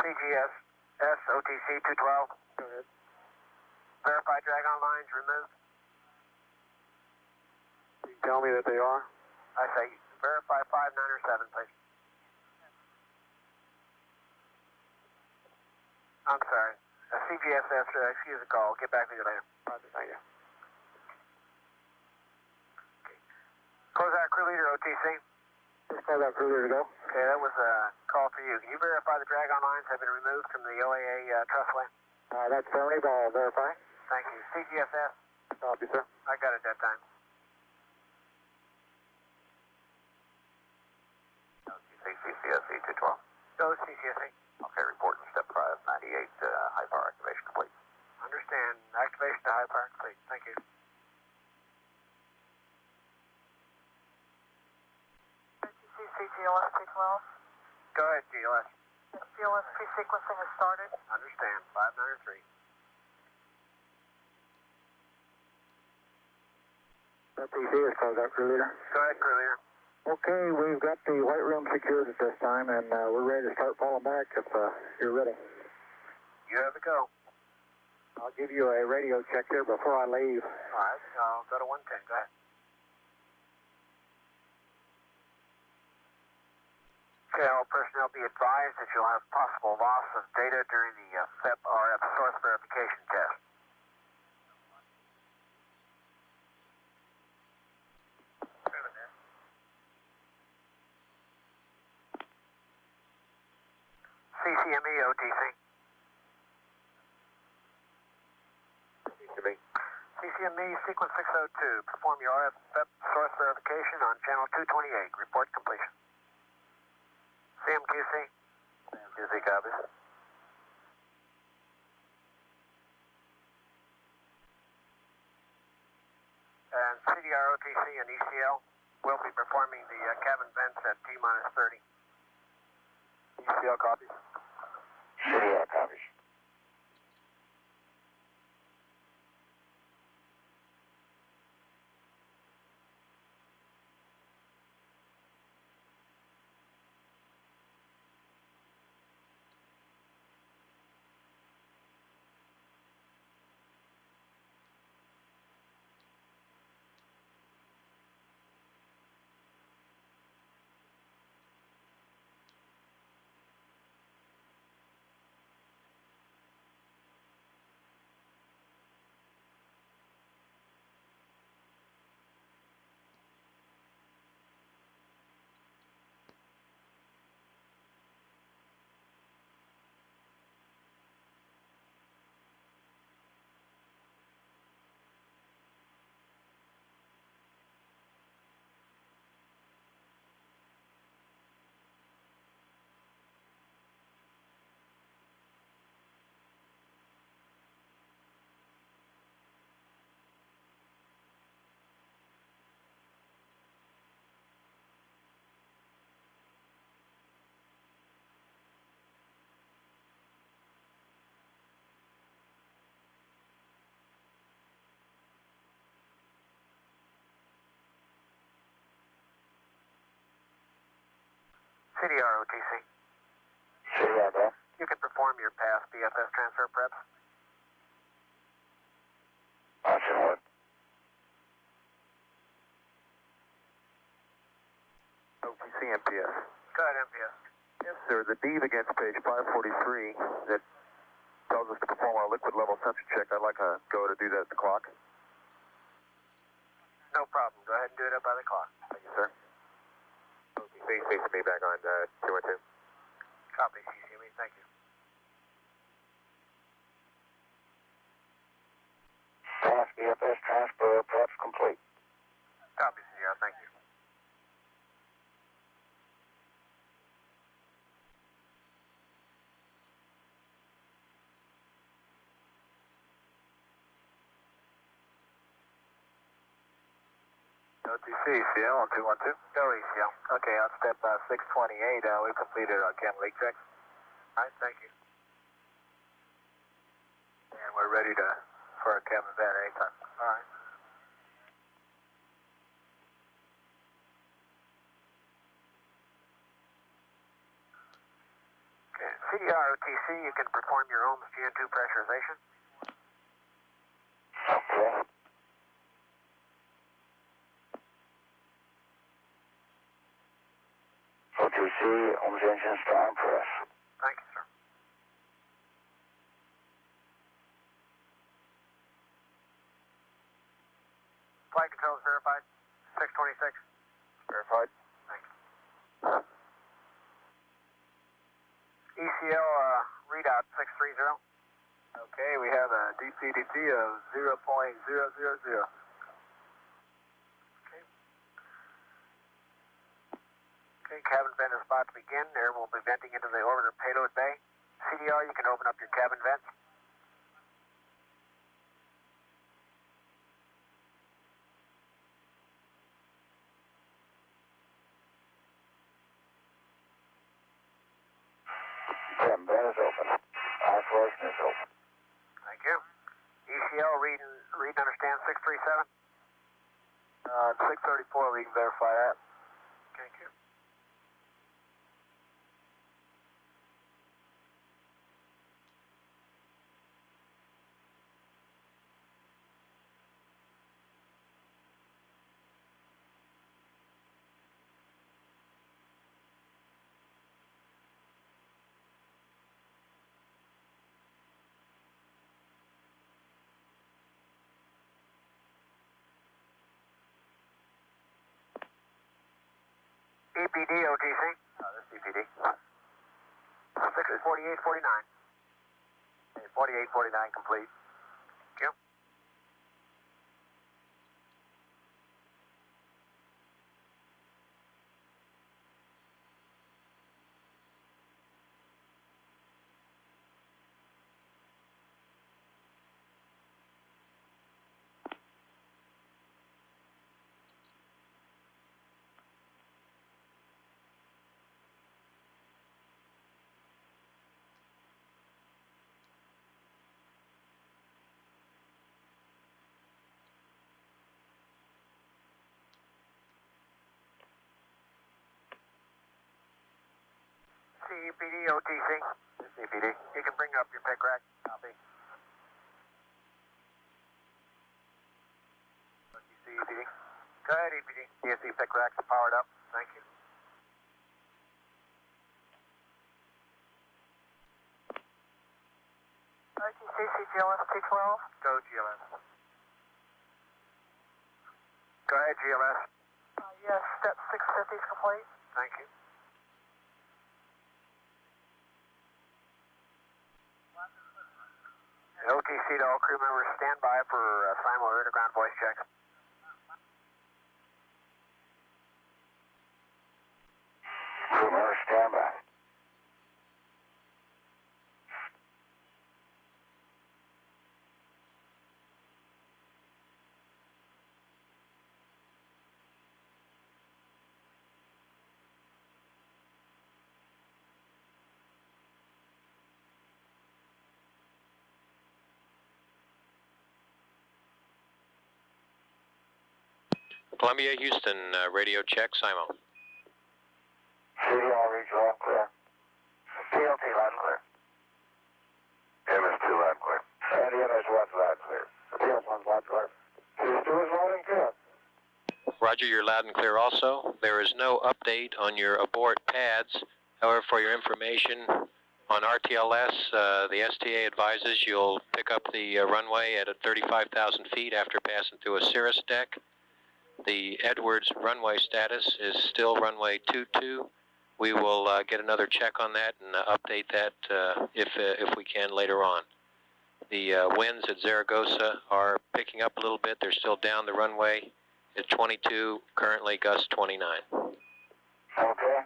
CGS SOTC 212. Go ahead. Verify drag on lines removed. Can you tell me that they are? I say verify 5, 9, or 7, please. I'm sorry. CGSS, excuse the call. Get back to you later. Thank you. Okay. Close out crew leader OTC. Just close out crew leader to go. Okay, that was a call for you. Can you verify the drag on lines have been removed from the OAA trussway? That's affirmative. I'll verify. Thank you. CGSS. Copy, sir. I got it that time. CCSE 212. Go CCSE. Okay, reporting step 5, 98, high power activation complete. Understand. Activation to high power complete. Thank you. CGLS 212. Go ahead, GLS. GLS pre-sequencing has started. Understand. 5, 9, or 3. TC is close out crew leader. Go ahead, crew leader. Okay, we've got the white room secured at this time, and we're ready to start falling back if you're ready. You have the go. I'll give you a radio check here before I leave. All right, I'll go to 110. Go ahead. Okay, all personnel be advised that you'll have possible loss of data during the FEP-RF source verification test. CCME OTC. CCME sequence 602. Perform your RF FEP source verification on channel 228. Report completion. CMQC. CMQC copies. And CDR OTC and ECL will be performing the cabin vents at T-minus 30. ECL copies. CDR copies. CDR OTC. CDR, bro. You can perform your past BFS transfer preps. Option 1. OTC MPS. Go ahead, MPS. Yes, sir. The deed against page 543 that tells us to perform our liquid level sensor check. I'd like to go to do that at the clock. No problem. Go ahead and do it up by the clock. Thank you, sir. OTC facing me back on 212. Copy, CCME. Thank you. Fast BFS transfer preps complete. Copy, CDR. Thank you. OTC, ECL on 212. Go ECL. Okay, on step 628, we completed our chem leak check. All right, thank you. And we're ready for a chem event anytime. All right. Okay, CDR OTC, you can perform your ohms GN2 pressurization. Okay. OTC, ohms engine strong press. Thank you, sir. Flight controls verified. 626. Verified. Thank you. ECL readout 630. Okay, we have a DPDT of 0.000. Okay, cabin vent is about to begin. Air will be venting into the orbiter payload bay. CDR, you can open up your cabin vents. Cabin vent is open. Isolation is open. Thank you. ECL, read and understand 637. 634, we can verify that. Thank you. CPD, OTC. This is CPD. 6 is 4849. Okay, 4849 complete. Thank you. CPD, OTC. CPD. You can bring up your pick rack. Copy. OTC, EPD. Go ahead, EPD. DSC pick racks are powered up. Thank you. OTC, CGLS 212. Go, GLS. Go ahead, GLS. Yes, step 650 is complete. Thank you. OTC to all crew members, stand by for simul underground voice check. Crew members, stand by. Columbia, Houston, radio check, Simo. CDR, reach loud clear. TLT loud clear. MS2 loud clear. And MS1 loud clear. TS1 loud clear. TS2 is loud and clear. Roger, you're loud and clear also. There is no update on your abort pads. However, for your information, on RTLS, the STA advises you'll pick up the runway at 35,000 feet after passing through a cirrus deck. The Edwards runway status is still runway 22. We will get another check on that and update that if we can later on. The winds at Zaragoza are picking up a little bit. They're still down the runway at 22, currently gust 29. Okay.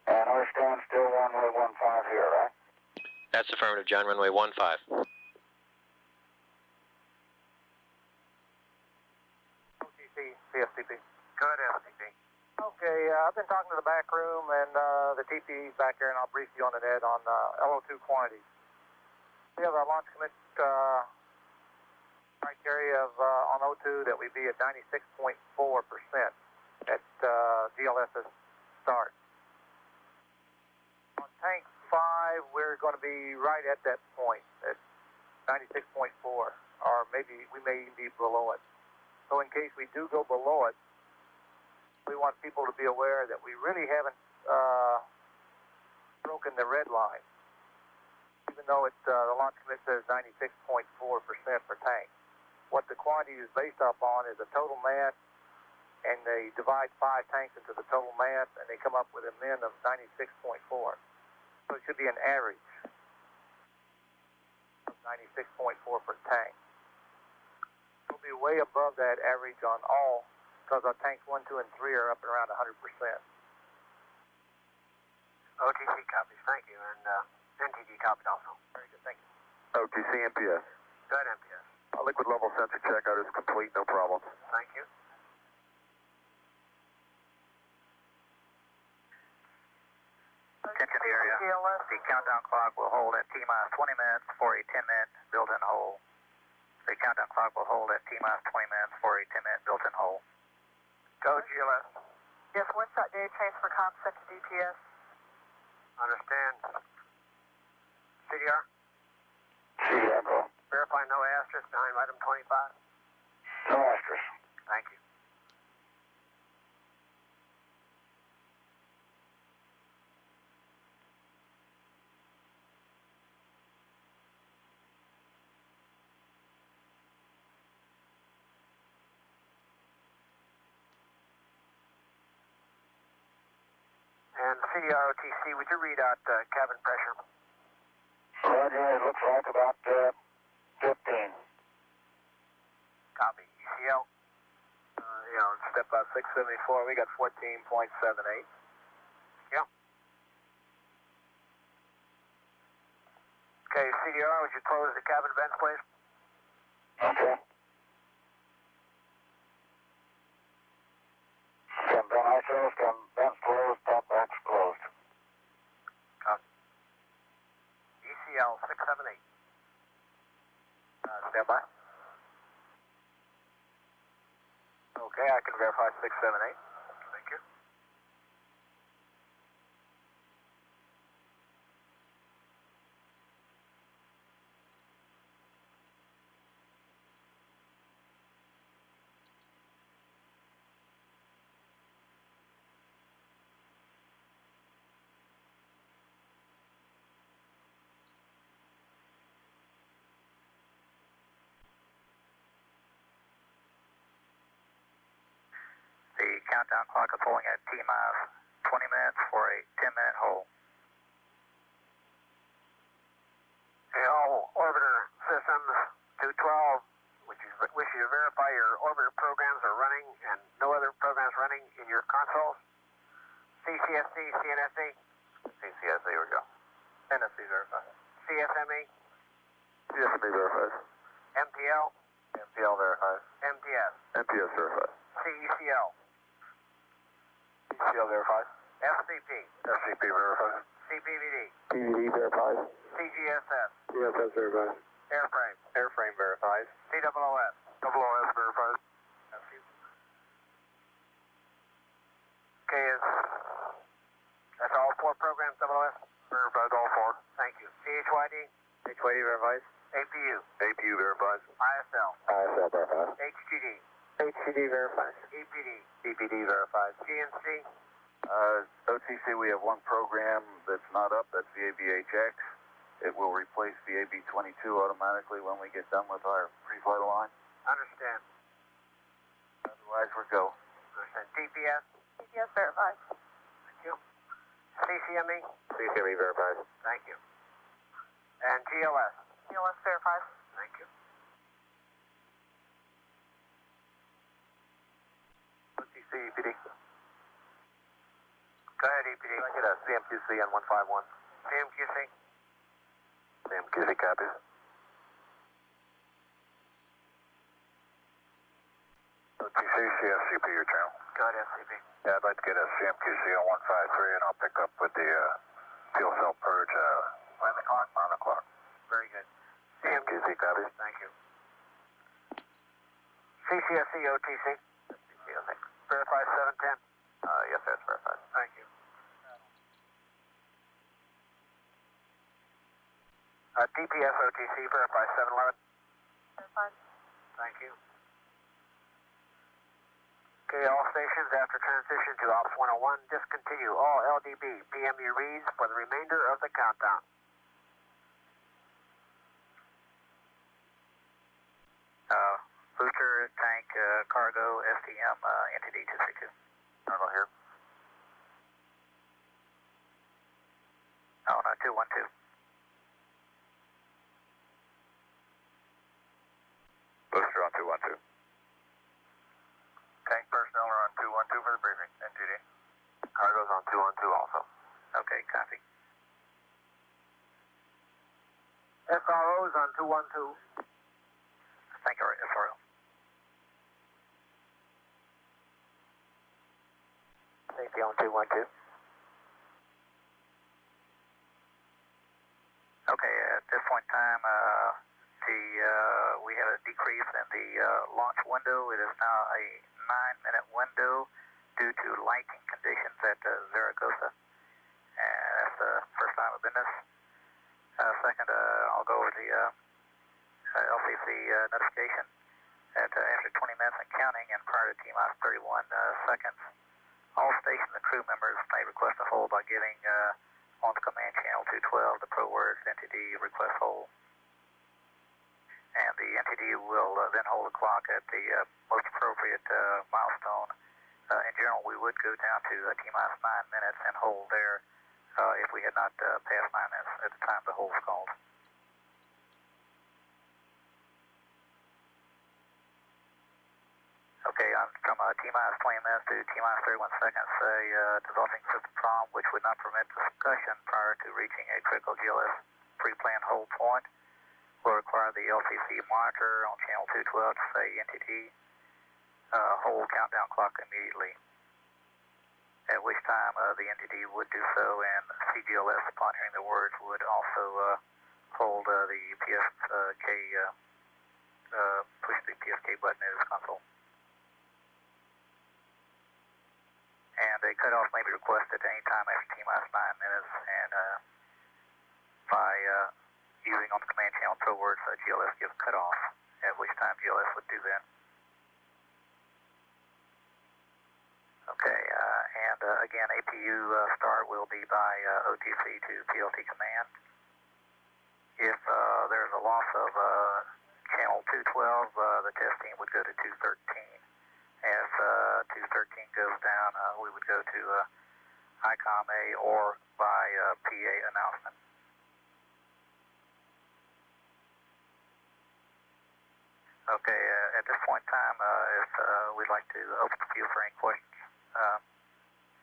And our stand still runway 15 here, right? That's affirmative, John, runway 15. OTC, CFTP. Go ahead, FTP. Okay, I've been talking to the back room and the TPE's back there, and I'll brief you on the net on LO2 quantities. We have our launch commit criteria of on O2 that we be at 96.4% at GLS's start. On tank 5, we're going to be right at that point, at 96.4, or maybe we may even be below it. So in case we do go below it, we want people to be aware that we really haven't broken the red line, even though the launch commit says 96.4% per tank. What the quantity is based upon is a total mass, and they divide 5 tanks into the total mass, and they come up with a min of 96.4. So it should be an average of 96.4 per tank. We'll be way above that average on all, because our tanks 1, 2, and 3 are up at around 100%. OTC copies, thank you, and NTD copied also. Very good, thank you. OTC MPS. Go ahead, MPS. Liquid level sensor checkout is complete, no problem. Thank you. Attention to the area. The countdown clock will hold at T-minus 20 minutes for a 10-minute built-in hole. The countdown clock will hold at T-minus 20 minutes for a 10-minute built-in hole. Go, GLS. Yes, Windshot data transfer comp sent to DPS. Understand. CDR? CDR, go. Verify no asterisk behind item 25. No asterisk. Thank you. And CDR-OTC, would you read out cabin pressure? Roger, it looks like about 15. Copy. ECL? Step out 674, we got 14.78. Yeah. Okay, CDR, would you close the cabin vents, please? Okay. Can vent ISOs, can vents closed, top box closed. Copy. ECL 678. Stand by. Okay, I can verify 678. Thank you. The countdown clock is pulling at T-minus 20 minutes for a 10-minute hold. Hey, all orbiter systems 212, wish you to verify your orbiter programs are running and no other programs running in your consoles. CCSC, CNSE? CCSE, here we go. NSE verified. CSME? CSME verified. MPL? MPL verified. MTS? MPS verified. CECL? CL verified. FCP? FCP verified. CPVD? PVD verified. CGSS? CSS verified. Airframe? Airframe verified. COOS? OOS verified. Okay, that's all 4 programs, OOS? Verified all 4. Thank you. CHYD? HYD verified. APU? APU verified. ISL? ISL verified. HGD? HGD verified. EPD? EPD verified. GNC? OTC, we have one program that's not up. That's VABHX. It will replace VAB22 automatically when we get done with our pre-flight align. Understand. Otherwise, we're go. Understand. DPS? DPS verified. Thank you. CCME? CCME verified. Thank you. And GLS? GLS verified. Thank you. OTC, EPD. Go ahead, EPD. Can I get a CMQC on 151? CMQC? CMQC copies. OTC, CSCP, your channel. Go ahead, SCP. Yeah, I'd like to get a CMQC on 153, and I'll pick up with the fuel cell purge 9 o'clock. 9 o'clock. Very good. CMQC copies. Thank you. CCSC, OTC? CCSC. Verify 710? Yes, that's verified. Thank you. DPS, OTC, verify 711? Verified. Thank you. Okay, all stations after transition to Ops 101, discontinue all LDB PMU reads for the remainder of the countdown. Booster, tank, cargo, STM, NTD 232. Cargo here. Oh, no, 212. Booster on 212. Tank personnel are on 212 for the briefing. NTD. Cargo's on 212 also. Okay, copy. SRO's on 212. Thank you, SRO. Safety on 212. Okay, at this point in time, we had a decrease in the launch window. It is now a 9-minute window due to lighting conditions at Zaragoza. And that's the first time of business. Second, I'll go over the LCC notification at after 20 minutes and counting and prior to T-minus 31 seconds. All station and crew members may request a hold by giving on the command channel 212 the pro words NTD request hold. And the NTD will then hold the clock at the most appropriate milestone In general, we would go down to T-minus 9 minutes and hold there if we had not passed 9 minutes at the time the hold was called. Okay, from T-minus 20 minutes to T-minus 31 seconds, developing system problem which would not permit discussion prior to reaching a critical GLS pre-planned hold point will require the LCC monitor on channel 212 to say NTT hold countdown clock immediately, at which time the NTT would do so, and CGLS upon hearing the words would also hold the PSK, push the PSK button in its console. And a cutoff may be requested at any time after T-minus 9 minutes, and by using on the command channel pro words, GLS give cutoff, at which time GLS would do that. Okay, and again, APU start will be by OTC to PLT command. If there's a loss of channel 212, the test team would go to 213. As 213 goes down, we would go to ICOM A or by PA announcement. Okay, at this point in time, if we'd like to open the field for any questions.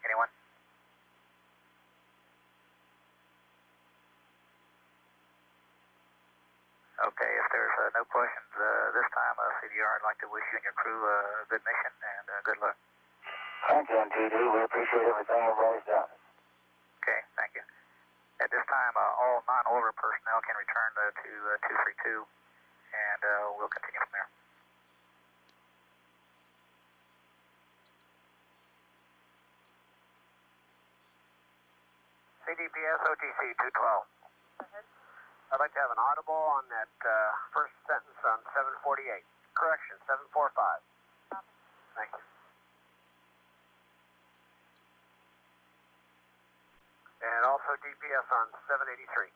Anyone? Okay, if there's no questions this time, CDR, I'd like to wish you and your crew a good mission and good luck. Thank you, NTD. We appreciate everything everybody's done. Okay, thank you. At this time, all non-order personnel can return to 232, and we'll continue from there. CDPS OTC 212. I'd like to have an audible on that first sentence on 748. Correction, 745. Thank you. And also DPS on 783.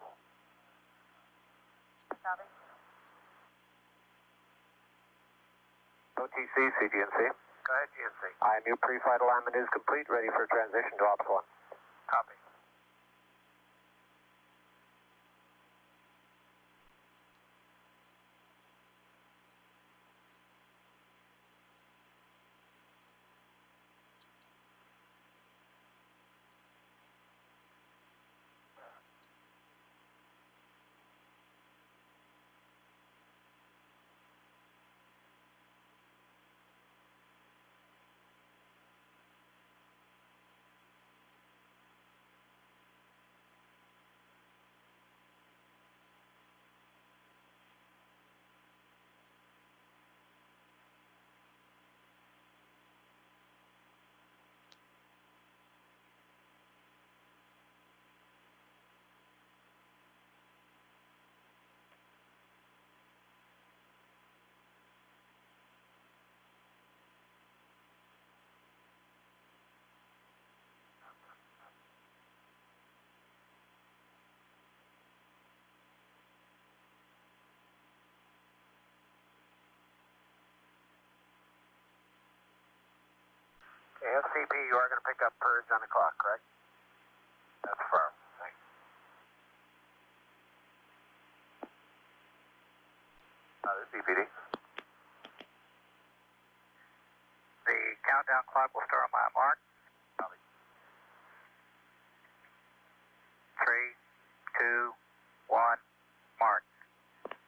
Copy. OTC, CGNC. Go ahead, GNC. IMU pre-flight alignment is complete, ready for transition to Ops 1. Copy. Okay, SCP, you are going to pick up purge on the clock, correct? That's firm. Thanks. This is EPD. The countdown clock will start on my mark. 3, 2, 1, mark.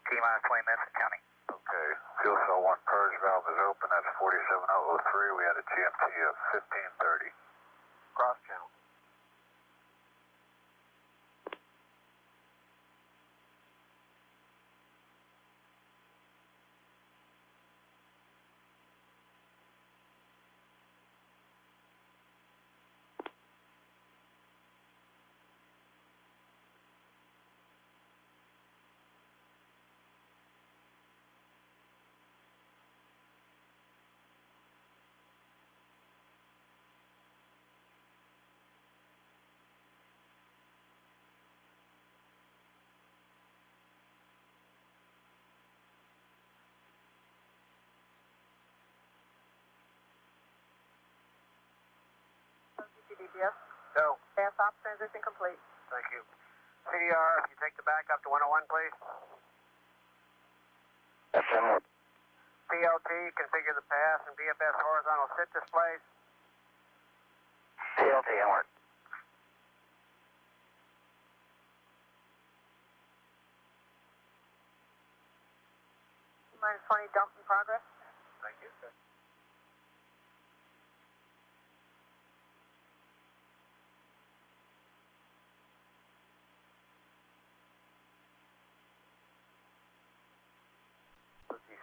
T-minus 20 minutes and counting. Okay, fuel cell 1 purge valve is open. That's 47003. We had a GMT of 1530. Cross channel. DPS. Go. Pass off, transition complete. Thank you. CDR, if you take the back up to 101, please. Ascent. PLT, configure the pass and BFS horizontal sit displays. PLT inward. Minus 20, dump in progress. Thank you, sir.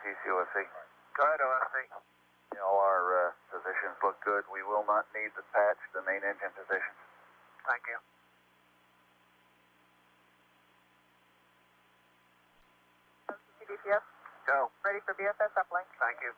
COSC. Go ahead, OSC. All our positions look good. We will not need to patch the main engine positions. Thank you. DPS. Go. Ready for BFS uplink. Thank you.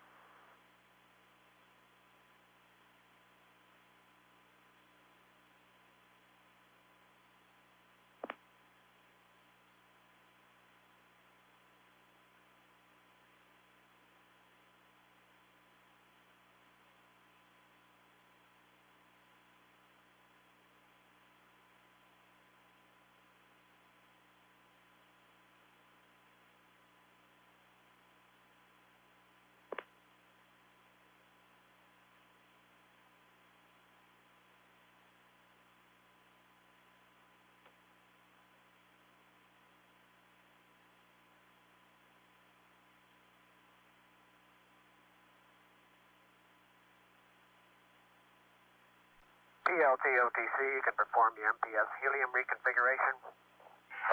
PLT OTC, you can perform the MPS helium reconfiguration.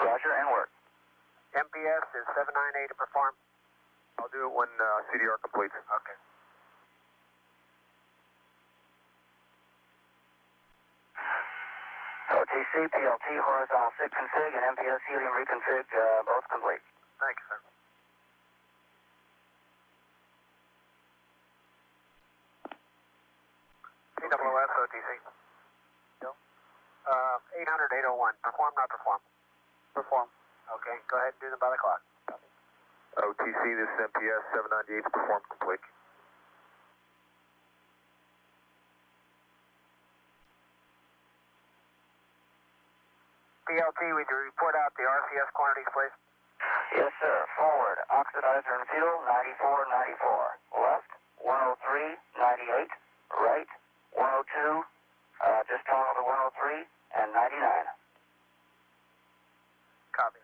Roger, and work. MPS is 798 to perform. I'll do it when CDR completes. Okay. OTC, PLT, horizontal sit config, and MPS helium reconfig, both complete. Thank you, sir. CWS OTC. No. 800-801. Perform, not perform. Perform. Okay, go ahead and do them by the clock. OTC, this is MPS 798 performed complete. PLT, would you report out the RCS quantities, please? Yes, sir. Forward, oxidizer and fuel, 94, 94. Left, 103, 98. Right, 102, just turn over 103, and 99. Copy.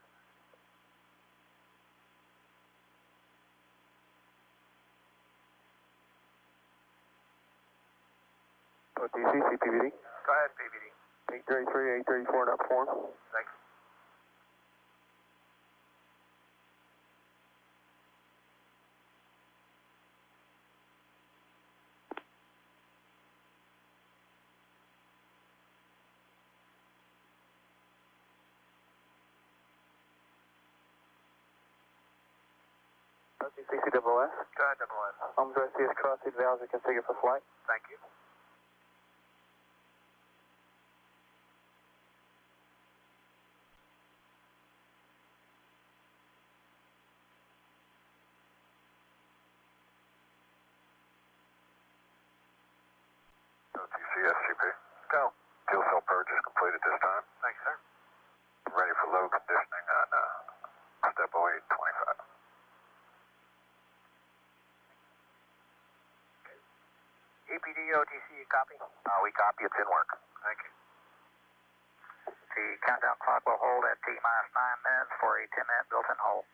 OTC, CPVD. Go ahead, PVD. 833, 834, not performed. Thanks. OTC, CWS. Go ahead, WS. Arms STS cross-seat valves are configured for flight. Thank you. OTC, SGP. Go. Fuel cell purge is complete at this time. Thanks, sir. Ready for load conditioning on step 0825. EPD OTC, copy? We copy, it's in work. Thank you. The countdown clock will hold at T-minus 9 minutes for a 10-minute built-in hold.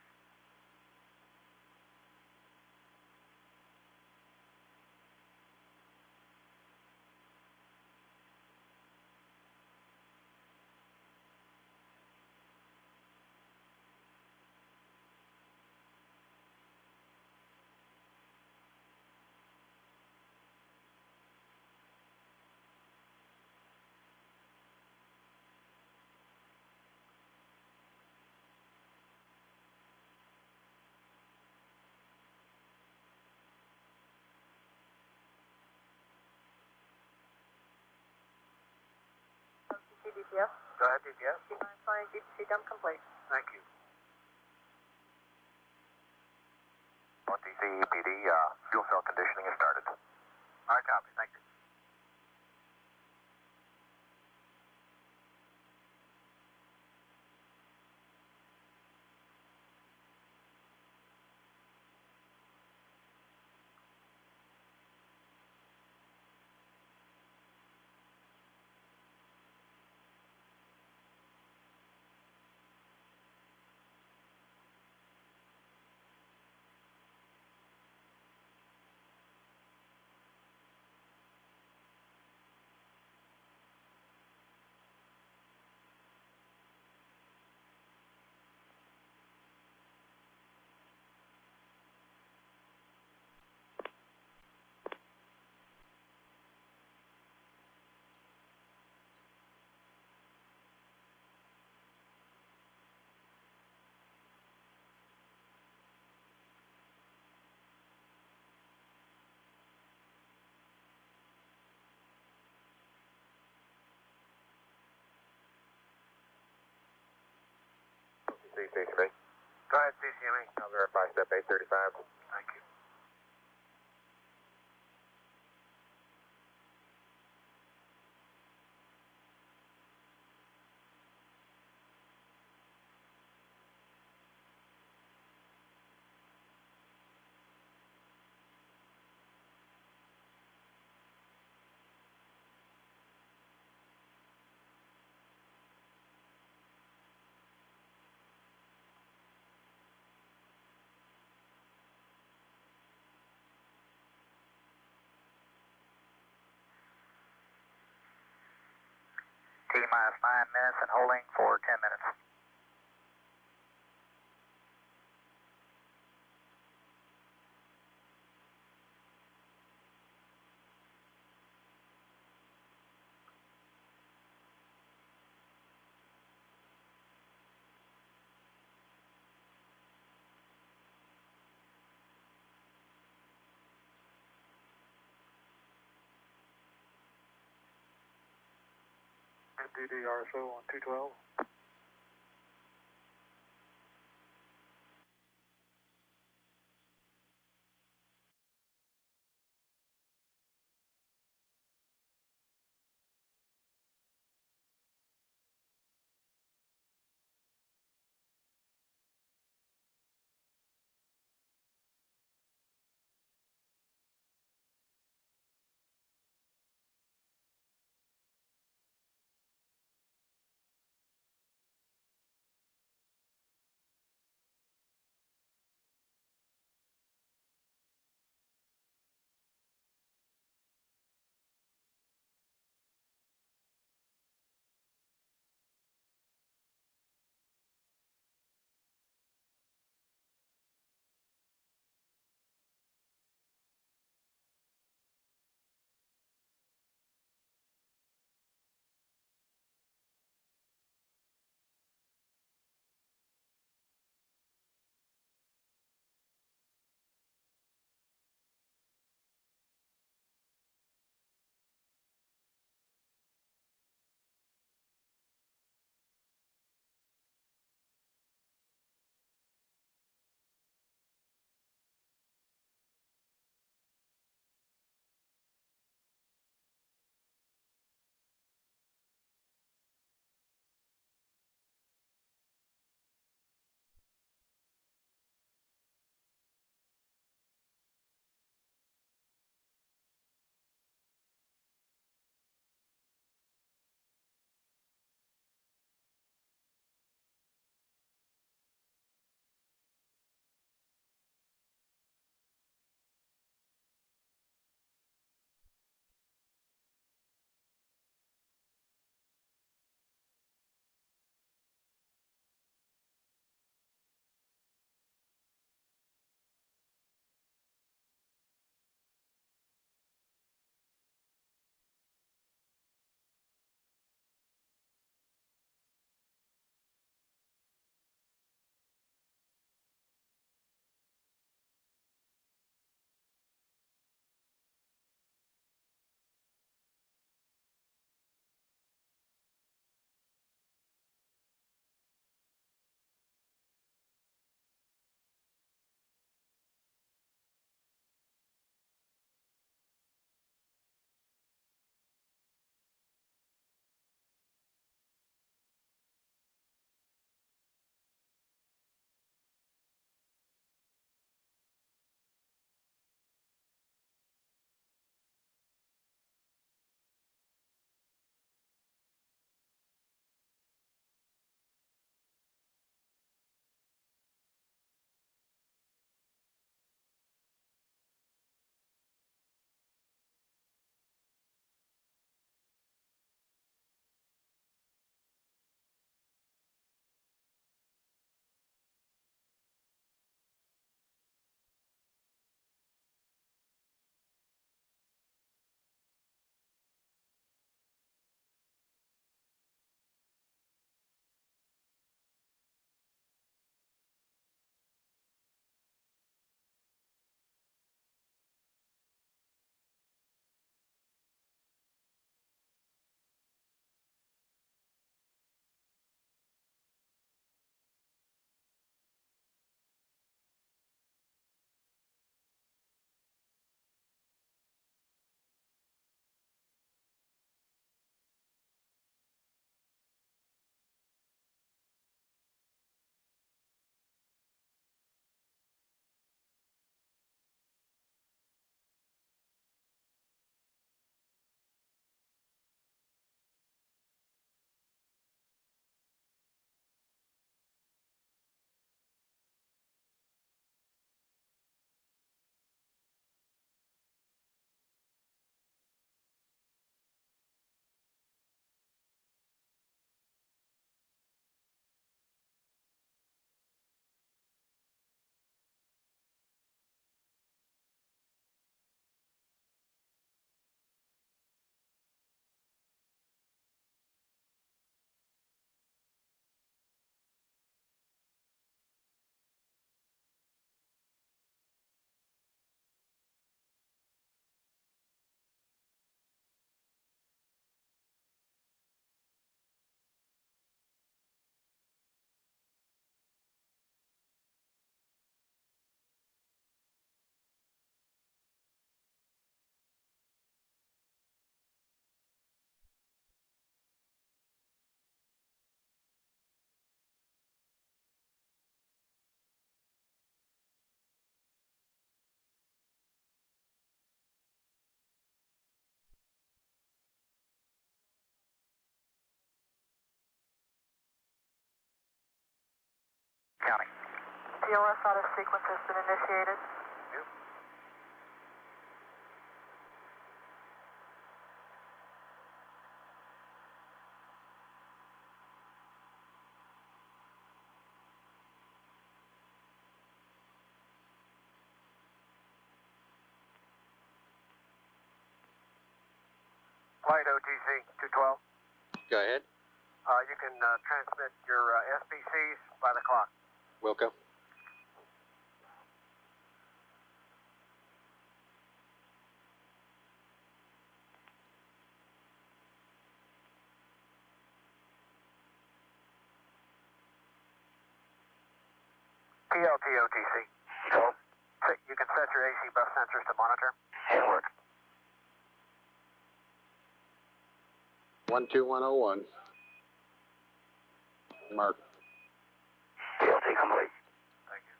DPS. Go ahead, DPS. T-minus 20, DPC dump complete. Thank you. OTC, EPD, fuel cell conditioning has started. All right, copy. Thank you. City Station 8. Go ahead, CCME. I'll verify step 835. Thank you. T-minus 9 minutes and holding for 10 minutes. DDRSO on 212. Counting. TLS out of sequence has been initiated. Yep. Flight OTC 212. Go ahead. You can transmit your SBCs by the clock. Wilco. PLT OTC. Go. You can set your AC bus sensors to monitor. In work. 12101. Mark. PLT complete. Thank you.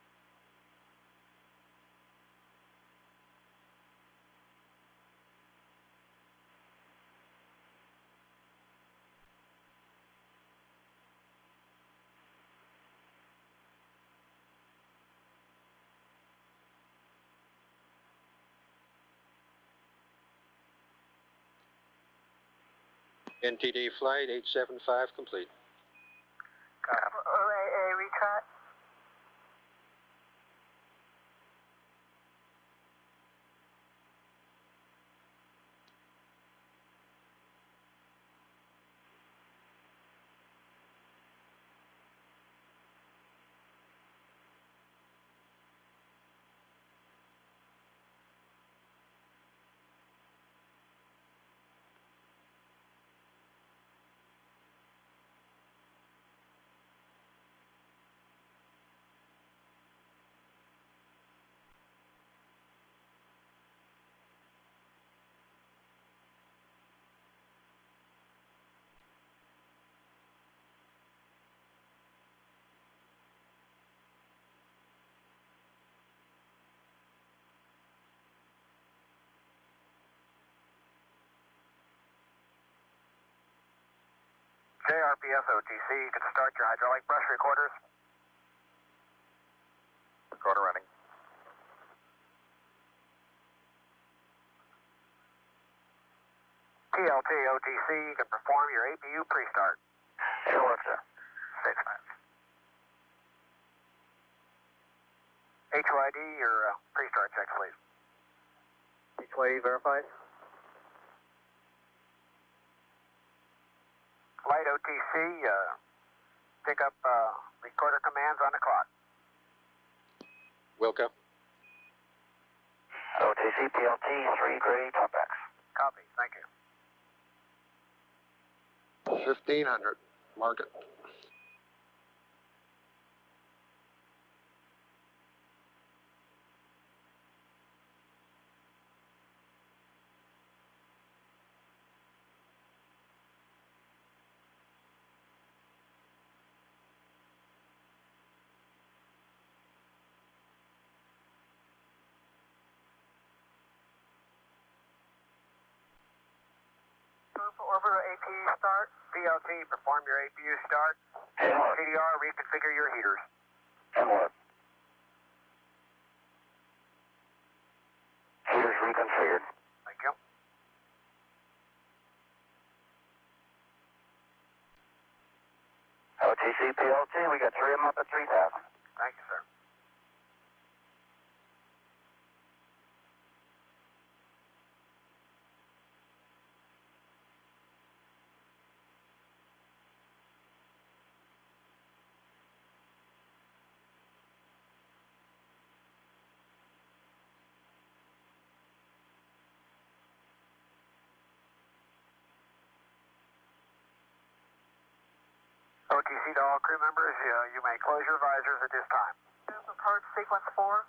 NTD flight 875 complete. OAA retract. JRPS OTC, you can start your hydraulic brush recorders. Recorder running. TLT OTC, you can perform your APU pre-start. In work, sir. 6 minutes. HYD, your pre-start checks, please. HYE verified. Flight OTC, pick up recorder commands on the clock. Wilco. OTC PLT 3 grade talkbacks. Copy, thank you. 1500. Mark it. Orbital APU start. PLT, perform your APU start. In work. CDR, reconfigure your heaters. In work. Heaters reconfigured. Thank you. OTC PLT, we got 3 of them up at 3,000. Thank you, sir. OTC to all crew members, you may close your visors at this time. Approach sequence 4.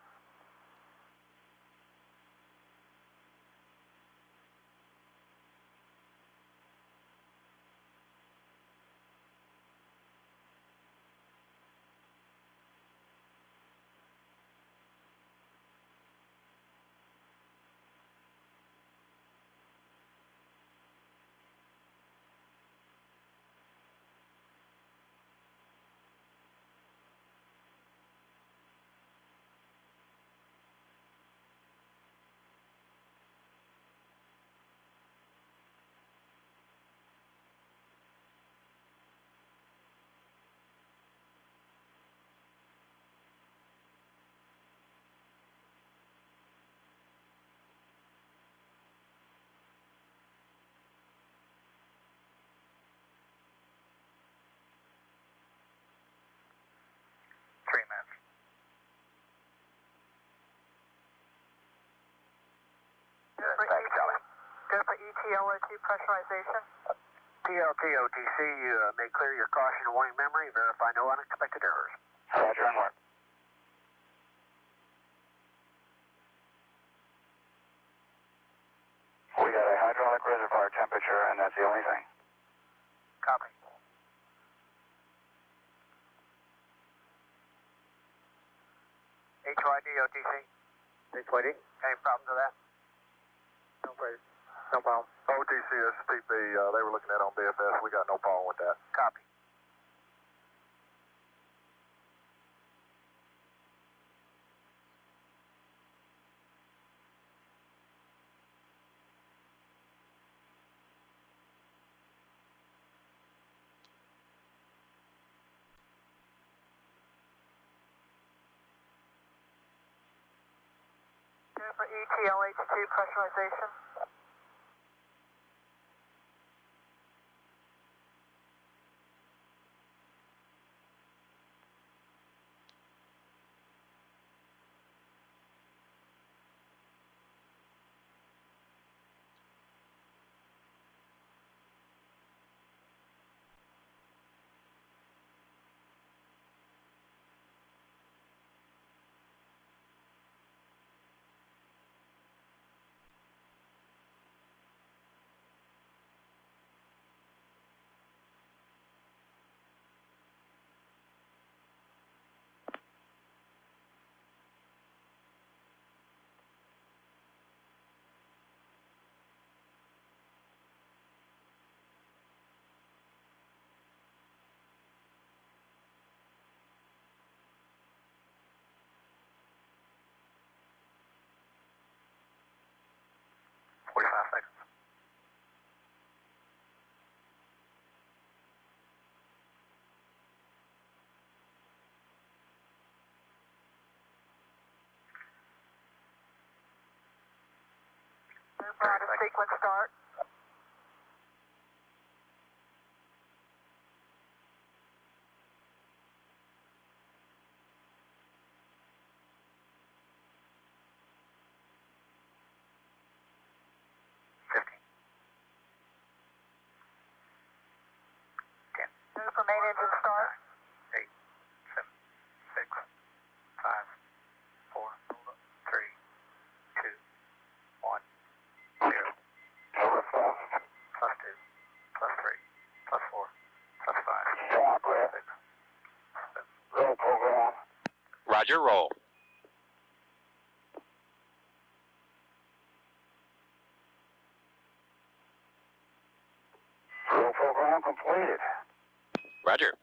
ETLO2 pressurization. PLTOTC, you may clear your caution and warning memory. Verify no unexpected errors. Roger, onward. We got a hydraulic reservoir temperature, and that's the only thing. Copy. HYD, OTC. HYD. Any problems with that? No problem. No problem. OTC, STP, they were looking at on BFS. We got no problem with that. Copy. Go for ETLH2 pressurization. Sequence start. Go for main engine start. 8, 7, 6, 5, 4, 3, 2, 1, 0. Plus 2, plus 3, plus 4, plus 5, 6, 7. Roll program. Roger, roll. Roll program completed. Roger.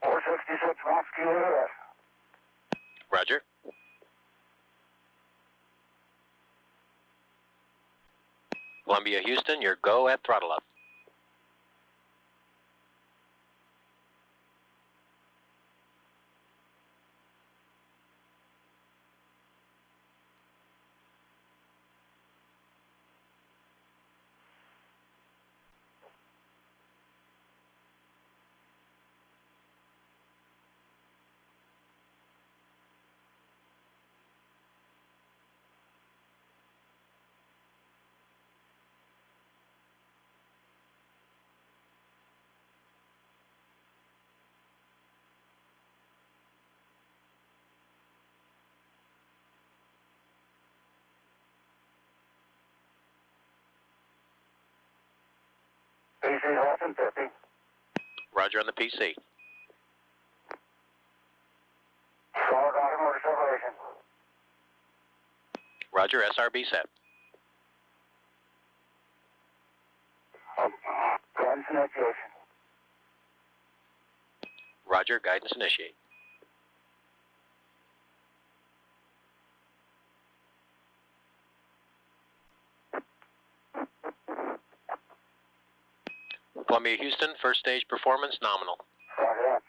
Four 66 Fox Kilo. Roger. Columbia, Houston, your go at throttle up. PC less than 50. Roger on the PC. Solid automotive separation. Roger, SRB set. Guidance initiation. Roger, guidance initiate. Columbia Houston, first stage performance nominal. Roger that.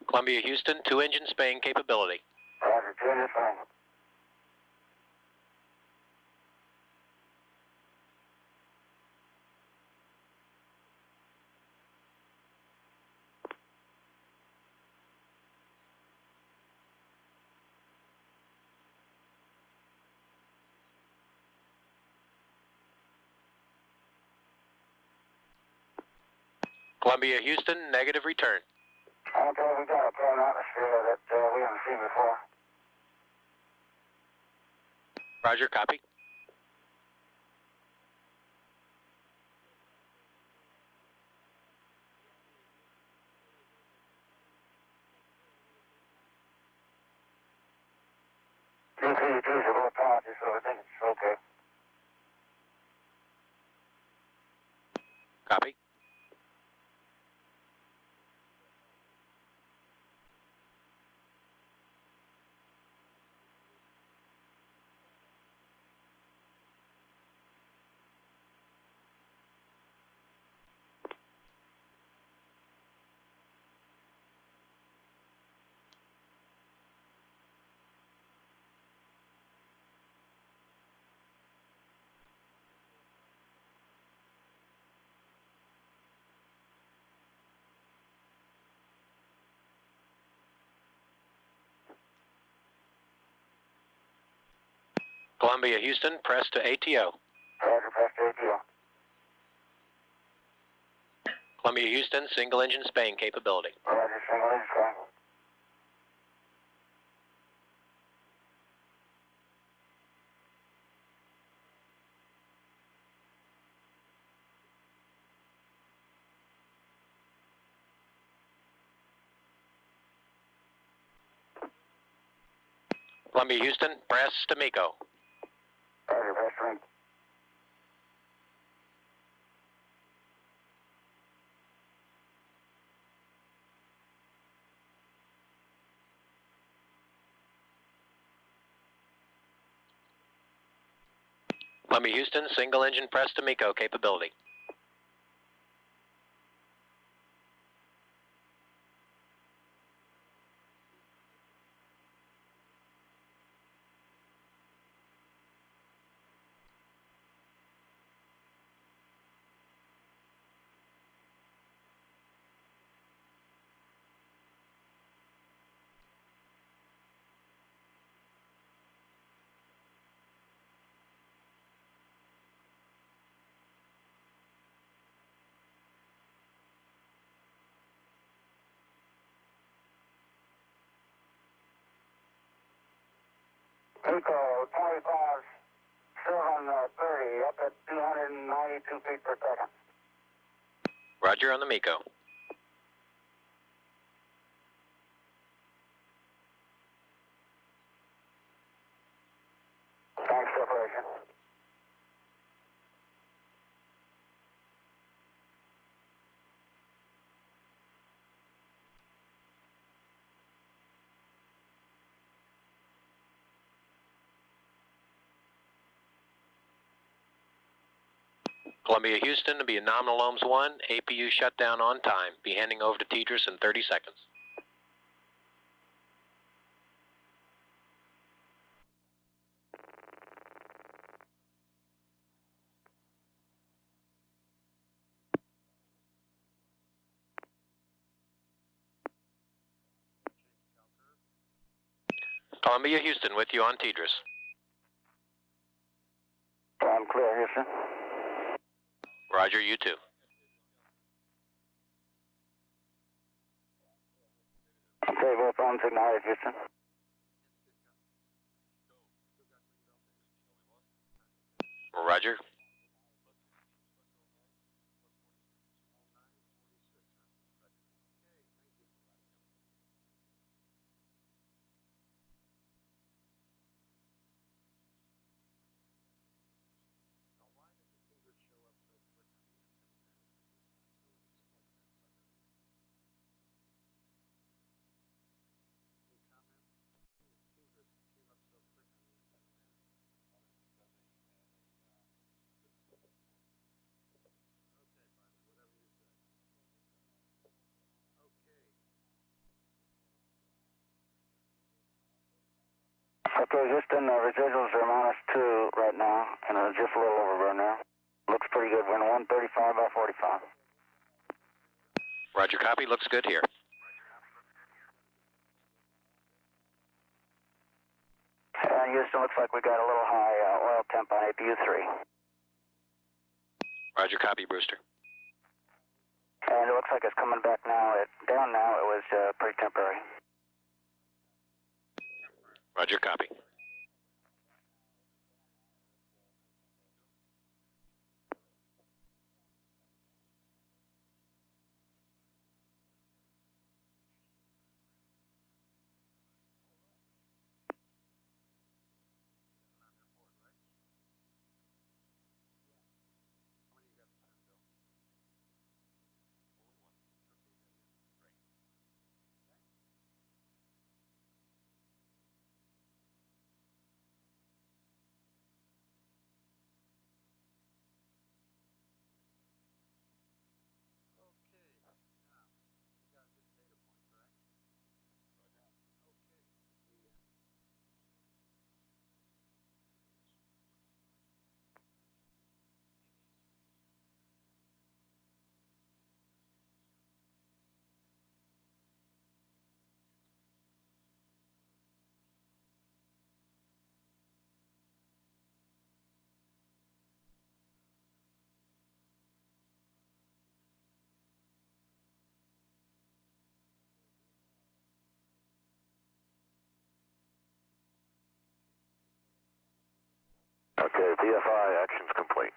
Columbia Houston, 2-engine Spain capability. Roger, 2 engine Spain. Columbia Houston, negative return. Okay, we got a current atmosphere that we haven't seen before. Roger, copy. DPDs are low penalty, so I think it's okay. Copy. Columbia Houston, press to ATO. Roger, press to ATO. Columbia Houston, single engine Spain capability. Roger, single engine Spain. Columbia Houston, press to MECO. Roger, press to MECO. Columbia Houston, single engine press to MECO capability. MECO 25-730 up at 292 feet per second. Roger on the MECO. Tank separation. Columbia Houston to be a nominal ohms 1, APU shutdown on time. Be handing over to Tidris in 30 seconds. Columbia Houston with you on Tidris. I'm clear, Houston. Roger, you too. Okay, both on signal, Houston. Roger. Okay, Houston, residuals are -2 right now, and just a little overburn there. Looks pretty good. We're in 135 by 45. Roger, copy. Looks good here. And Houston, looks like we got a little high oil temp on APU-3. Roger, copy, Brewster. And it looks like it's coming back now. Down now. It was pretty temporary. Roger, copy. Okay, VFI action's complete.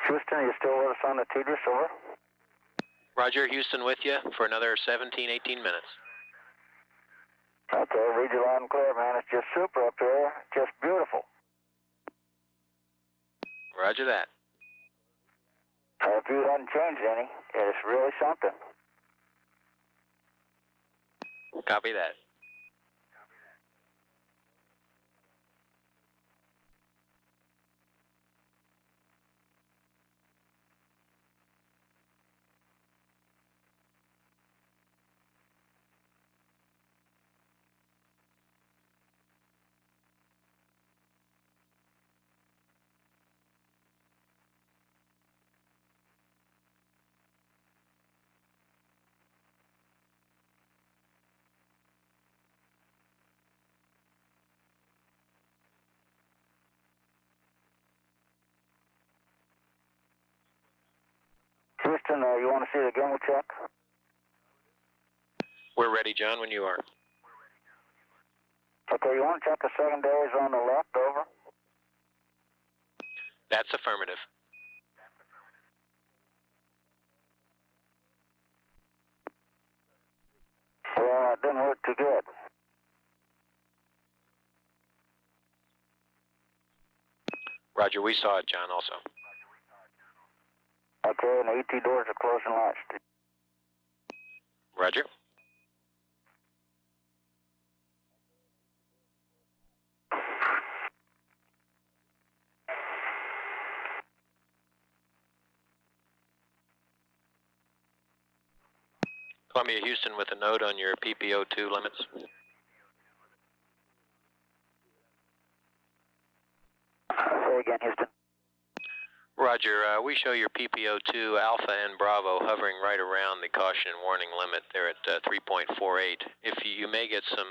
Houston, are you still with us on the TDRS, over? Roger, Houston with you for another 17, 18 minutes. Okay, read you loud and clear, man. It's just super up there. Just beautiful. Roger that. If you hadn't changed any, it's really something. Copy that. Houston, you want to see the gimbal check? We're ready, John, when you are. Okay, you want to check the secondaries on the left, over? That's affirmative. Well, it didn't work too good. Roger, we saw it, John, also. Okay, and the ET doors are closed and latched. Roger. Columbia, Houston with a note on your PPO2 limits. Say again, Houston. Roger, we show your PPO2 Alpha and Bravo hovering right around the caution and warning limit there at 3.48. If you may get some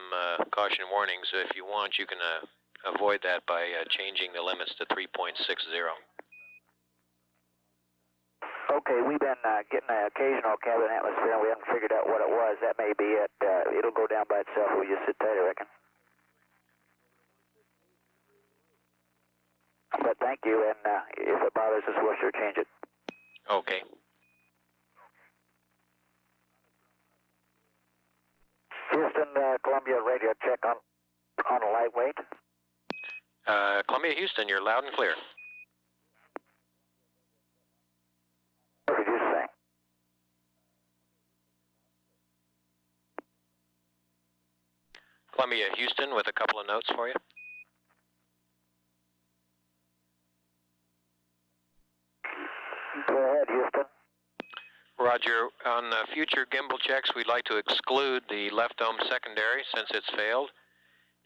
caution warnings, if you want, you can avoid that by changing the limits to 3.60. Okay, we've been getting an occasional cabin atmosphere, and we haven't figured out what it was. That may be it. It'll go down by itself. We'll just sit tight, I reckon. set, thank you, and if it bothers us, we'll sure change it. Okay. Houston, Columbia radio check on a lightweight. Columbia, Houston, you're loud and clear. What did you say? Columbia, Houston, with a couple of notes for you. Go ahead, Houston. Roger. On future gimbal checks, we'd like to exclude the left ohm secondary since it's failed.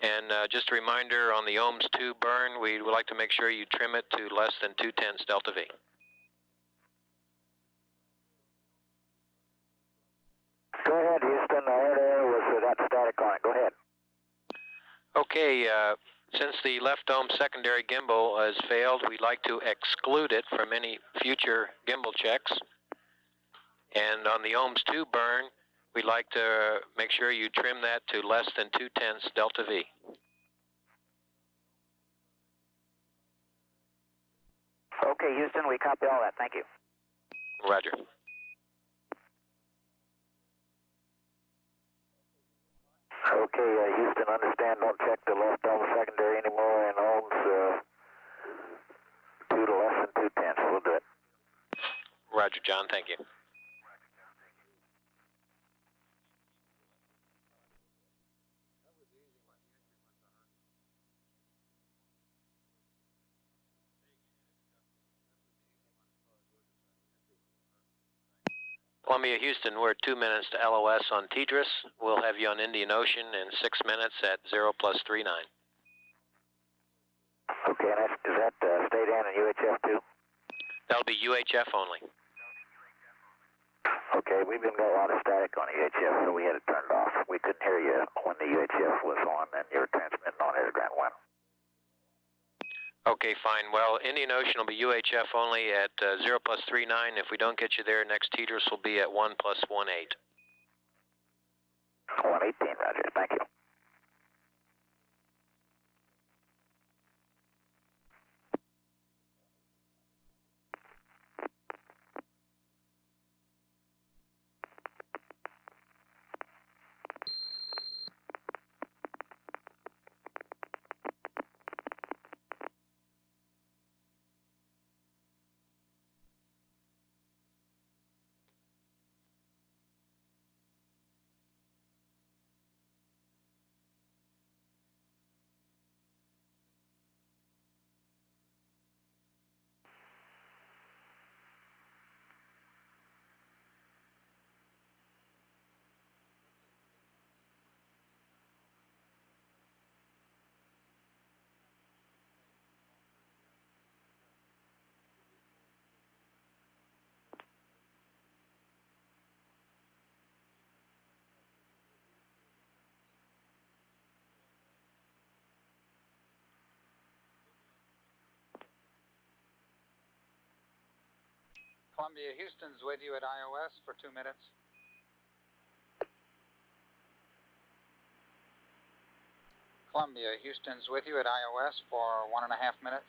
And just a reminder, on the ohms 2 burn, we would like to make sure you trim it to less than 2/10 delta V. Go ahead, Houston. There was that static on it. Go ahead. Okay, since the left ohm secondary gimbal has failed, we'd like to exclude it from any future gimbal checks. And on the ohms 2 burn, we'd like to make sure you trim that to less than 2/10 delta V. Okay, Houston, we copy all that. Thank you. Roger. Okay, Houston, understand, don't check the left ohm secondary anymore, and ohms 2 to less than 2/10. We'll do it. Roger, John, thank you. Columbia, Houston, we're 2 minutes to LOS on TDRS. We'll have you on Indian Ocean in 6 minutes at 0+39. Okay, and is that state N and UHF too? That'll be UHF only. Okay, we've been got a lot of static on UHF, so we had it turned off. We couldn't hear you when the UHF was on, and you were transmitting on Airground 1. Okay, fine. Well, Indian Ocean will be UHF only at 0+39. If we don't get you there, next TDRS will be at 1+18. 118, Roger. Thank you. Columbia, Houston's with you at IOS for 2 minutes. Columbia, Houston's with you at IOS for 1.5 minutes.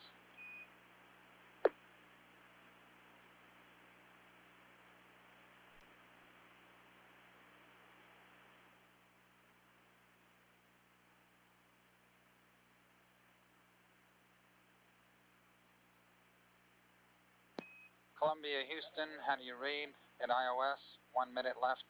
Columbia, Houston, how do you read at IOS? 1 minute left.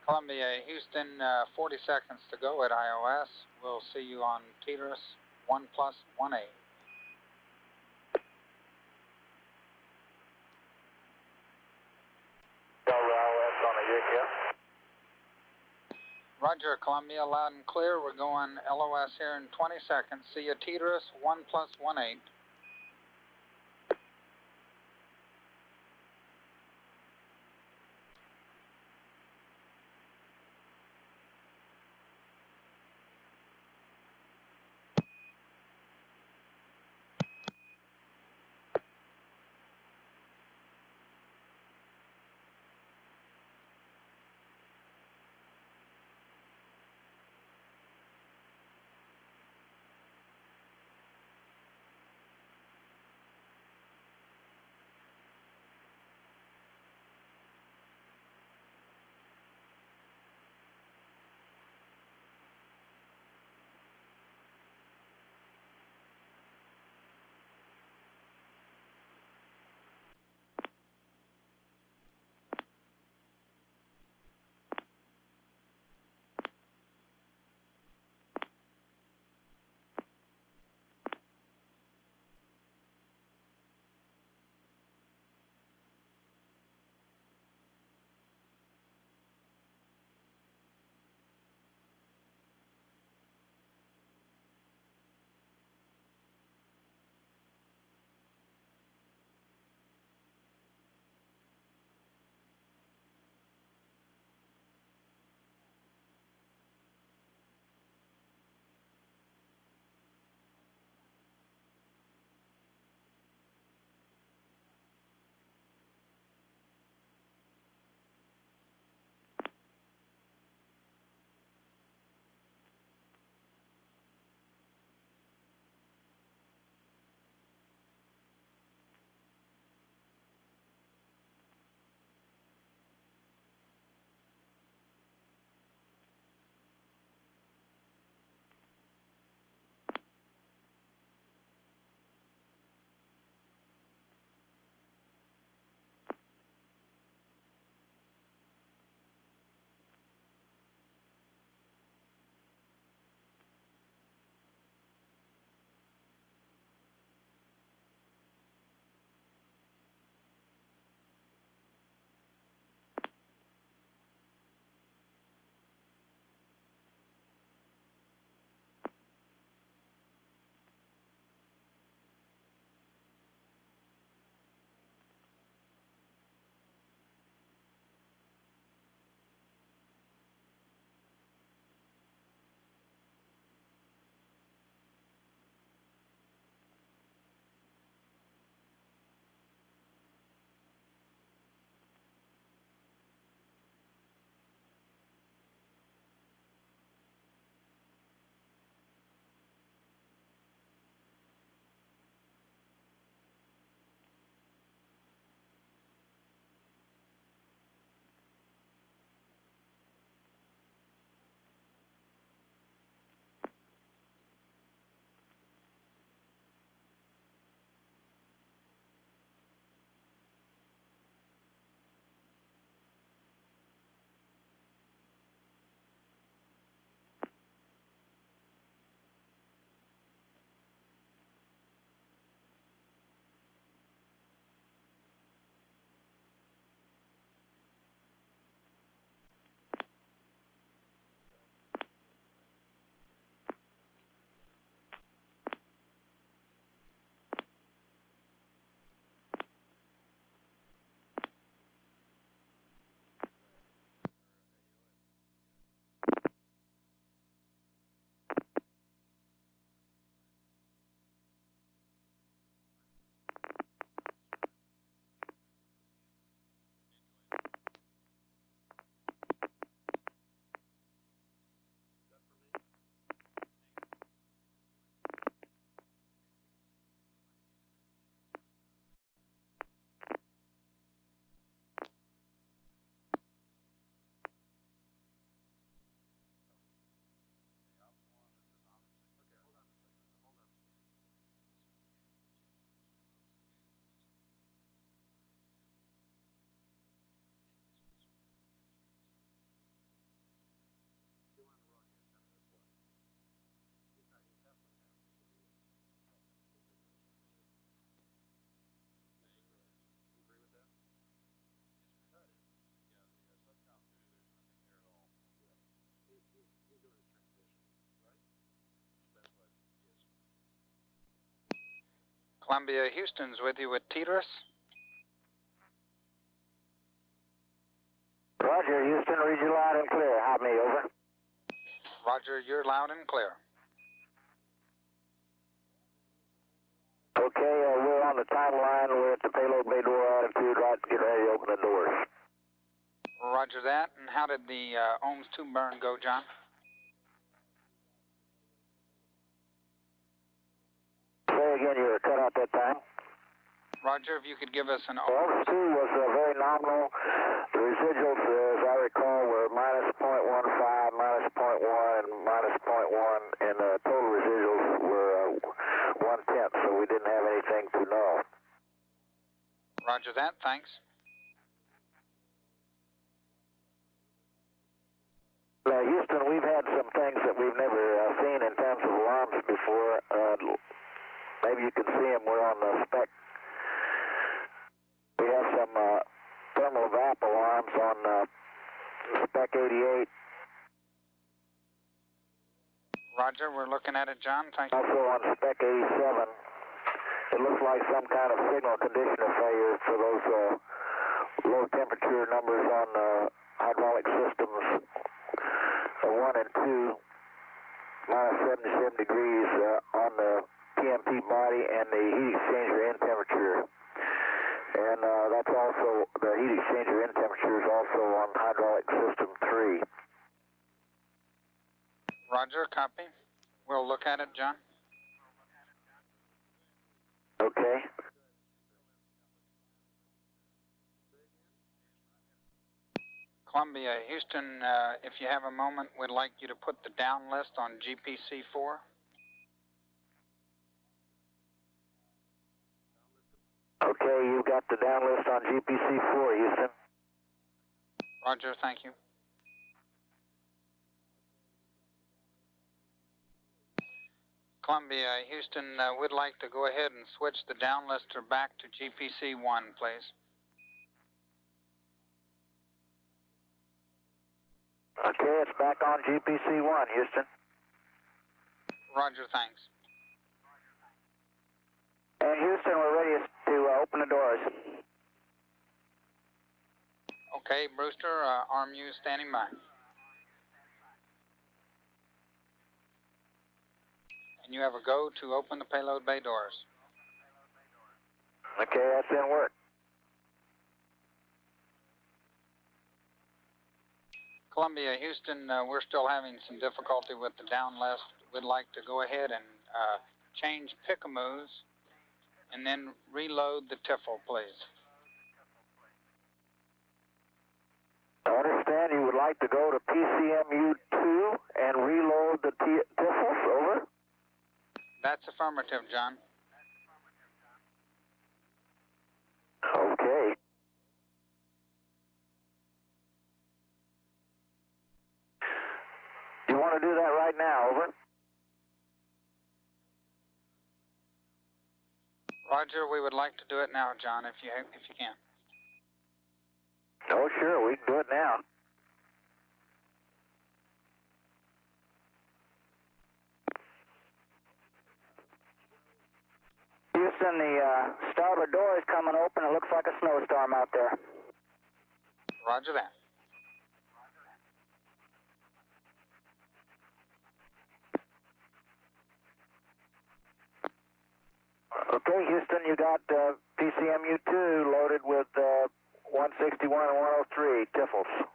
Columbia, Houston, 40 seconds to go at IOS. We'll see you on TDRS 1+18. Roger, Columbia, loud and clear. We're going LOS here in 20 seconds. See you TDRS 1+18. Columbia, Houston's with you with Tetris. Roger, Houston, read you loud and clear. Hop me, over. Roger, you're loud and clear. Okay, we're on the timeline. We're at the payload bay door altitude, right, get ready to open the doors. Roger that. And how did the ohms 2 burn go, John? Say again, you were cut out that time. Roger, if you could give us an ohms 2 was very nominal. The residuals, as I recall, were minus 0.15, minus 0.1, and minus 0.1, and the total residuals were 1/10, so we didn't have anything to know. Roger that, thanks. Houston, we've had some things that we've never seen in terms of alarms before. Maybe you can see them. We're on the spec. We have some thermal evap alarms on spec 88. Roger, we're looking at it, John. Thank you. Also on spec 87. It looks like some kind of signal conditioner failure for those low temperature numbers on hydraulic systems 1 and 2, minus 77 degrees on the PMP body and the heat exchanger end temperature. And that's also, the heat exchanger end temperature is also on hydraulic system 3. Roger, copy. We'll look at it, John. Okay. Columbia, Houston, if you have a moment, we'd like you to put the down list on GPC-4. Okay, you've got the down list on GPC-4, Houston. Roger, thank you. Columbia, Houston, we'd like to go ahead and switch the downlister back to GPC-1, please. Okay, it's back on GPC-1, Houston. Roger, thanks. And Houston, we're ready to open the doors. Okay, Brewster, RMU standing by. And you have a go to open the payload bay doors. Okay, that's in work. Columbia, Houston, we're still having some difficulty with the down list. We'd like to go ahead and change picamoos and then reload the TIFL, please. I understand you would like to go to PCMU2 and reload the TIFLs, over? That's affirmative, John. Okay. You want to do that right now, over? Roger, we would like to do it now, John, if you can. Oh, sure, we can do it now. Houston, the starboard door is coming open. It looks like a snowstorm out there. Roger that. Okay, Houston, you got PCMU2 loaded with 161 and 103 TIFLs.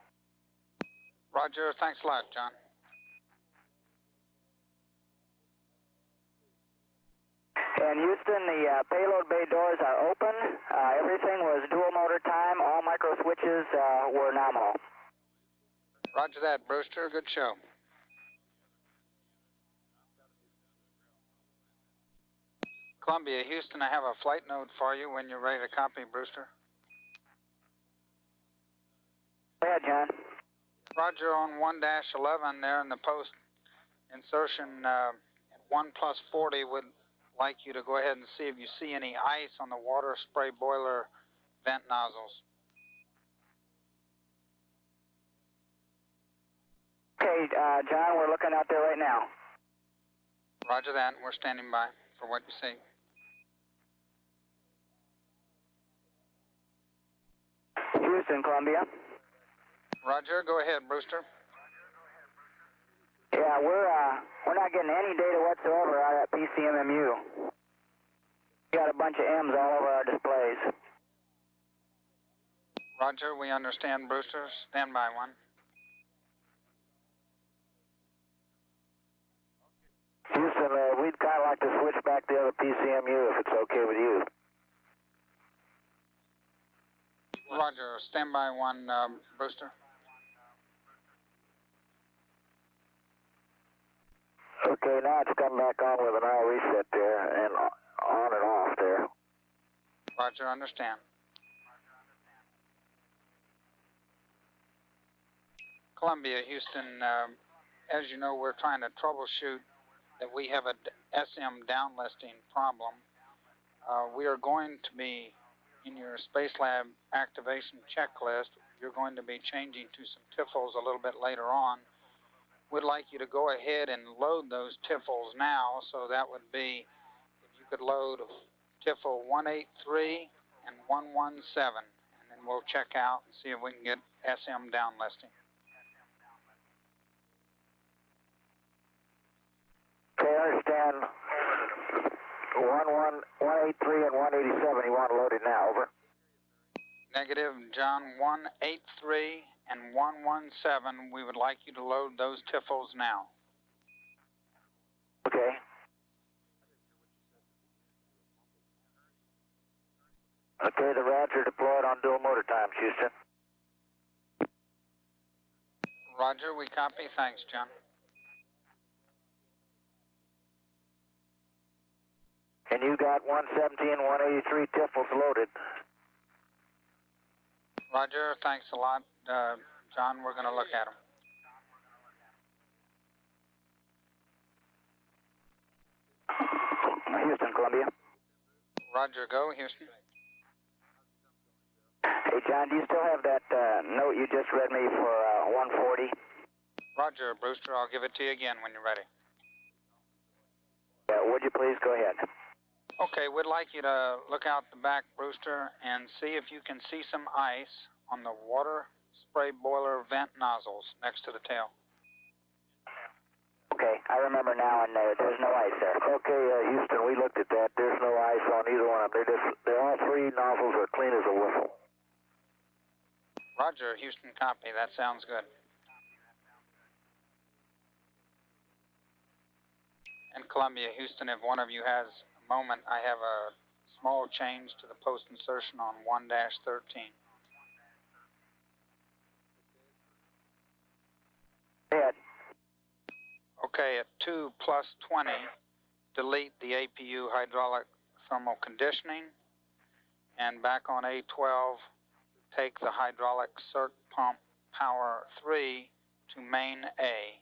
Roger, thanks a lot, John. And Houston, the payload bay doors are open. Everything was dual motor time. All micro switches were nominal. Roger that, Brewster. Good show. Columbia, Houston, I have a flight note for you when you're ready to copy, Brewster. Go ahead, John. Roger, on 1-11 there in the post-insertion 1+40 would like you to go ahead and see if you see any ice on the water spray boiler vent nozzles. Okay, John, we're looking out there right now. Roger that. We're standing by for what you see. Houston, Columbia. Roger, go ahead, Brewster. Yeah, we're not getting any data whatsoever out of that PCMMU. We got a bunch of M's all over our displays. Roger, we understand, Brewster. Stand by one. Houston, we'd kind of like to switch back the other PCMU if it's okay with you. Roger, stand by one, Brewster. Okay, now it's come back on with an eye reset there, and on and off there. Roger, understand. Columbia, Houston, as you know, we're trying to troubleshoot that we have a SM downlisting problem. We are going to be, in your Spacelab activation checklist, you're going to be changing to some TIFLs a little bit later on. We'd like you to go ahead and load those TIFLs now, so that would be, if you could load TIFL 183 and 117, and then we'll check out and see if we can get SM downlisting. Okay, I understand. 183 and 187, you want to load it now, over. Negative, John, 183 and 117, we would like you to load those TIFLs now. Okay. Okay, the rods are deployed on dual motor times, Houston. Roger, we copy. Thanks, John. And you got 117 and 183 TIFLs loaded. Roger, thanks a lot, John. We're going to look at them. Houston, Columbia. Roger, go, Houston. Hey, John, do you still have that note you just read me for 140? Roger, Brewster. I'll give it to you again when you're ready. Yeah, would you please go ahead? Okay, we'd like you to look out the back, Brewster, and see if you can see some ice on the water spray boiler vent nozzles next to the tail. Okay, I remember now, and there's no ice there. Okay, Houston, we looked at that. There's no ice on either one of them. They're all three nozzles are clean as a whistle. Roger, Houston, copy. That sounds good. And Columbia, Houston, if one of you has a moment, I have a small change to the post insertion on 1-13. Ed. Okay, at 2 plus 20, delete the APU hydraulic thermal conditioning, and back on A12, take the hydraulic circ pump power 3 to main A,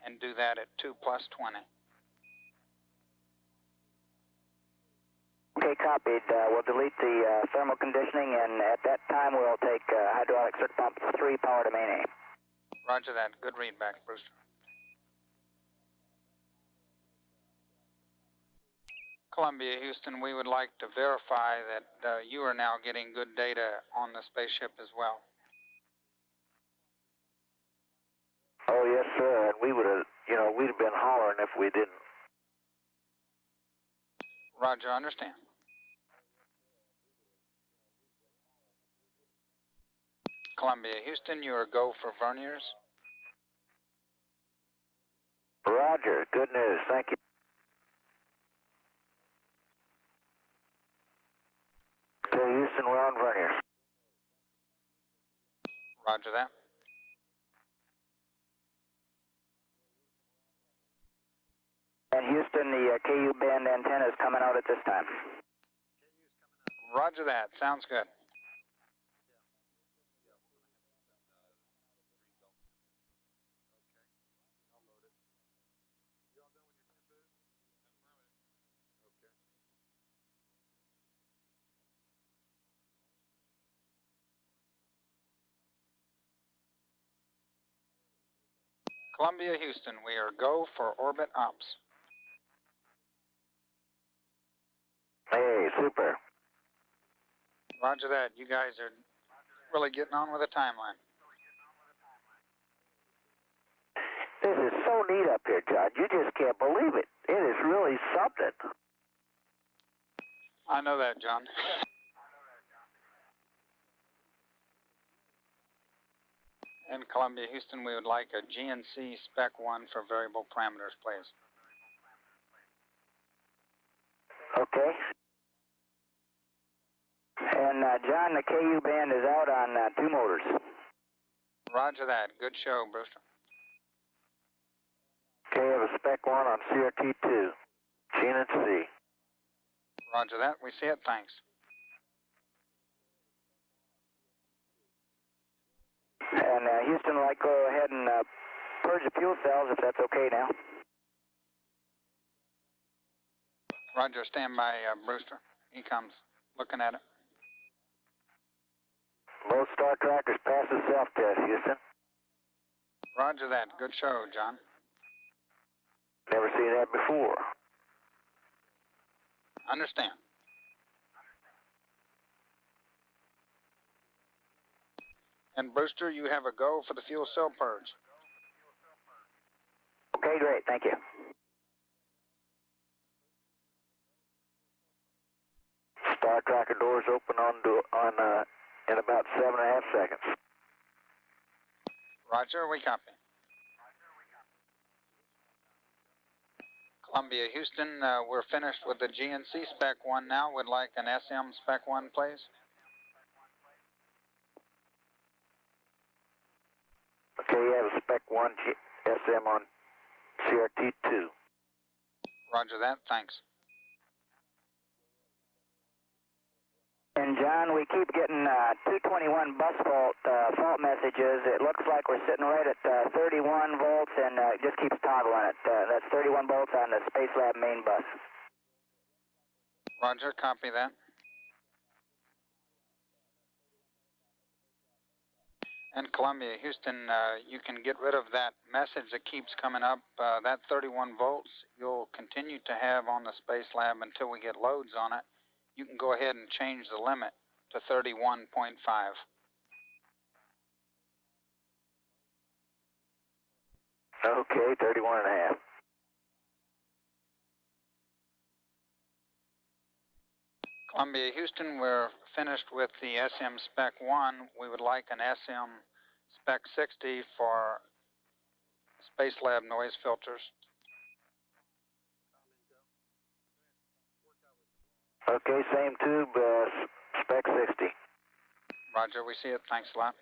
and do that at 2 plus 20. Okay, copied. We'll delete the thermal conditioning, and at that time we'll take hydraulic circ pump 3 power to main A. Roger that. Good read back, Brewster. Columbia, Houston, we would like to verify that you are now getting good data on the spaceship as well. Oh, yes, sir, and we would have, we'd have been hollering if we didn't. Roger, understand. Columbia, Houston, you are go for verniers. Roger, good news, thank you. Okay, Houston, we're on verniers. Roger that. And Houston, the KU band antenna is coming out at this time. Roger that. Sounds good. Columbia, Houston, we are go for orbit ops. Hey, super. Roger that. You guys are really getting on with the timeline. This is so neat up here, John. You just can't believe it. It is really something. I know that, John. In Columbia, Houston, we would like a GNC Spec 1 for variable parameters, please. Okay. And John, the KU band is out on 2 motors. Roger that. Good show, Brewster. Okay, I have a Spec 1 on CRT2. GNC. Roger that. We see it. Thanks. And Houston, I'd like go ahead and purge the fuel cells if that's okay now. Roger, stand by, Brewster. He comes looking at it. Both Star Trackers pass the self-test, Houston. Roger that. Good show, John. Never seen that before. Understand. And Brewster, you have a go for the fuel cell purge. Okay, great. Thank you. Star Tracker doors open in about 7.5 seconds. Roger, we copy. Columbia, Houston, we're finished with the GNC Spec 1 now. We'd like an SM Spec 1, please. Okay, you have a Spec 1 SM on CRT2. Roger that, thanks. And John, we keep getting 221 bus fault messages. It looks like we're sitting right at 31 volts and it just keeps toggling it. That's 31 volts on the Spacelab main bus. Roger, copy that. And Columbia, Houston, you can get rid of that message that keeps coming up. That 31 volts you'll continue to have on the Spacelab until we get loads on it. You can go ahead and change the limit to 31.5. Okay, 31.5. Columbia, Houston, we're finished with the SM Spec 1. We would like an SM Spec 60 for Spacelab noise filters. Okay, same tube, Spec 60. Roger, we see it. Thanks a lot.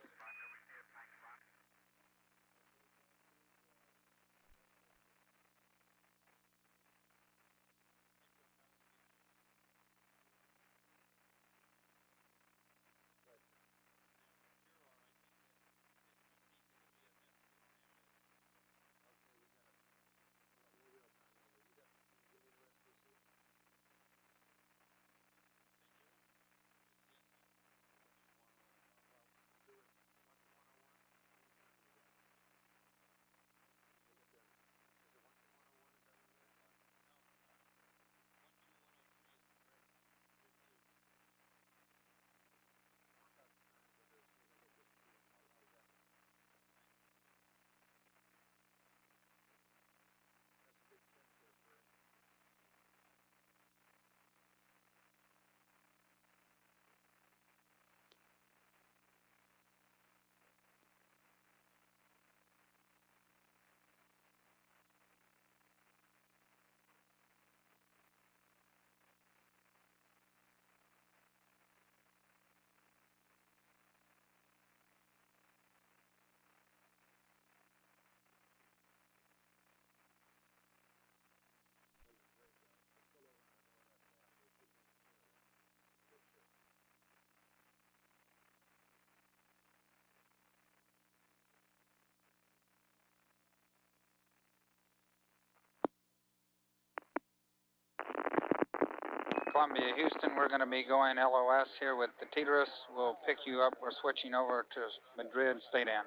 Columbia, Houston, we're going to be going LOS here with the Tetris. We'll pick you up. We're switching over to Madrid, stay down.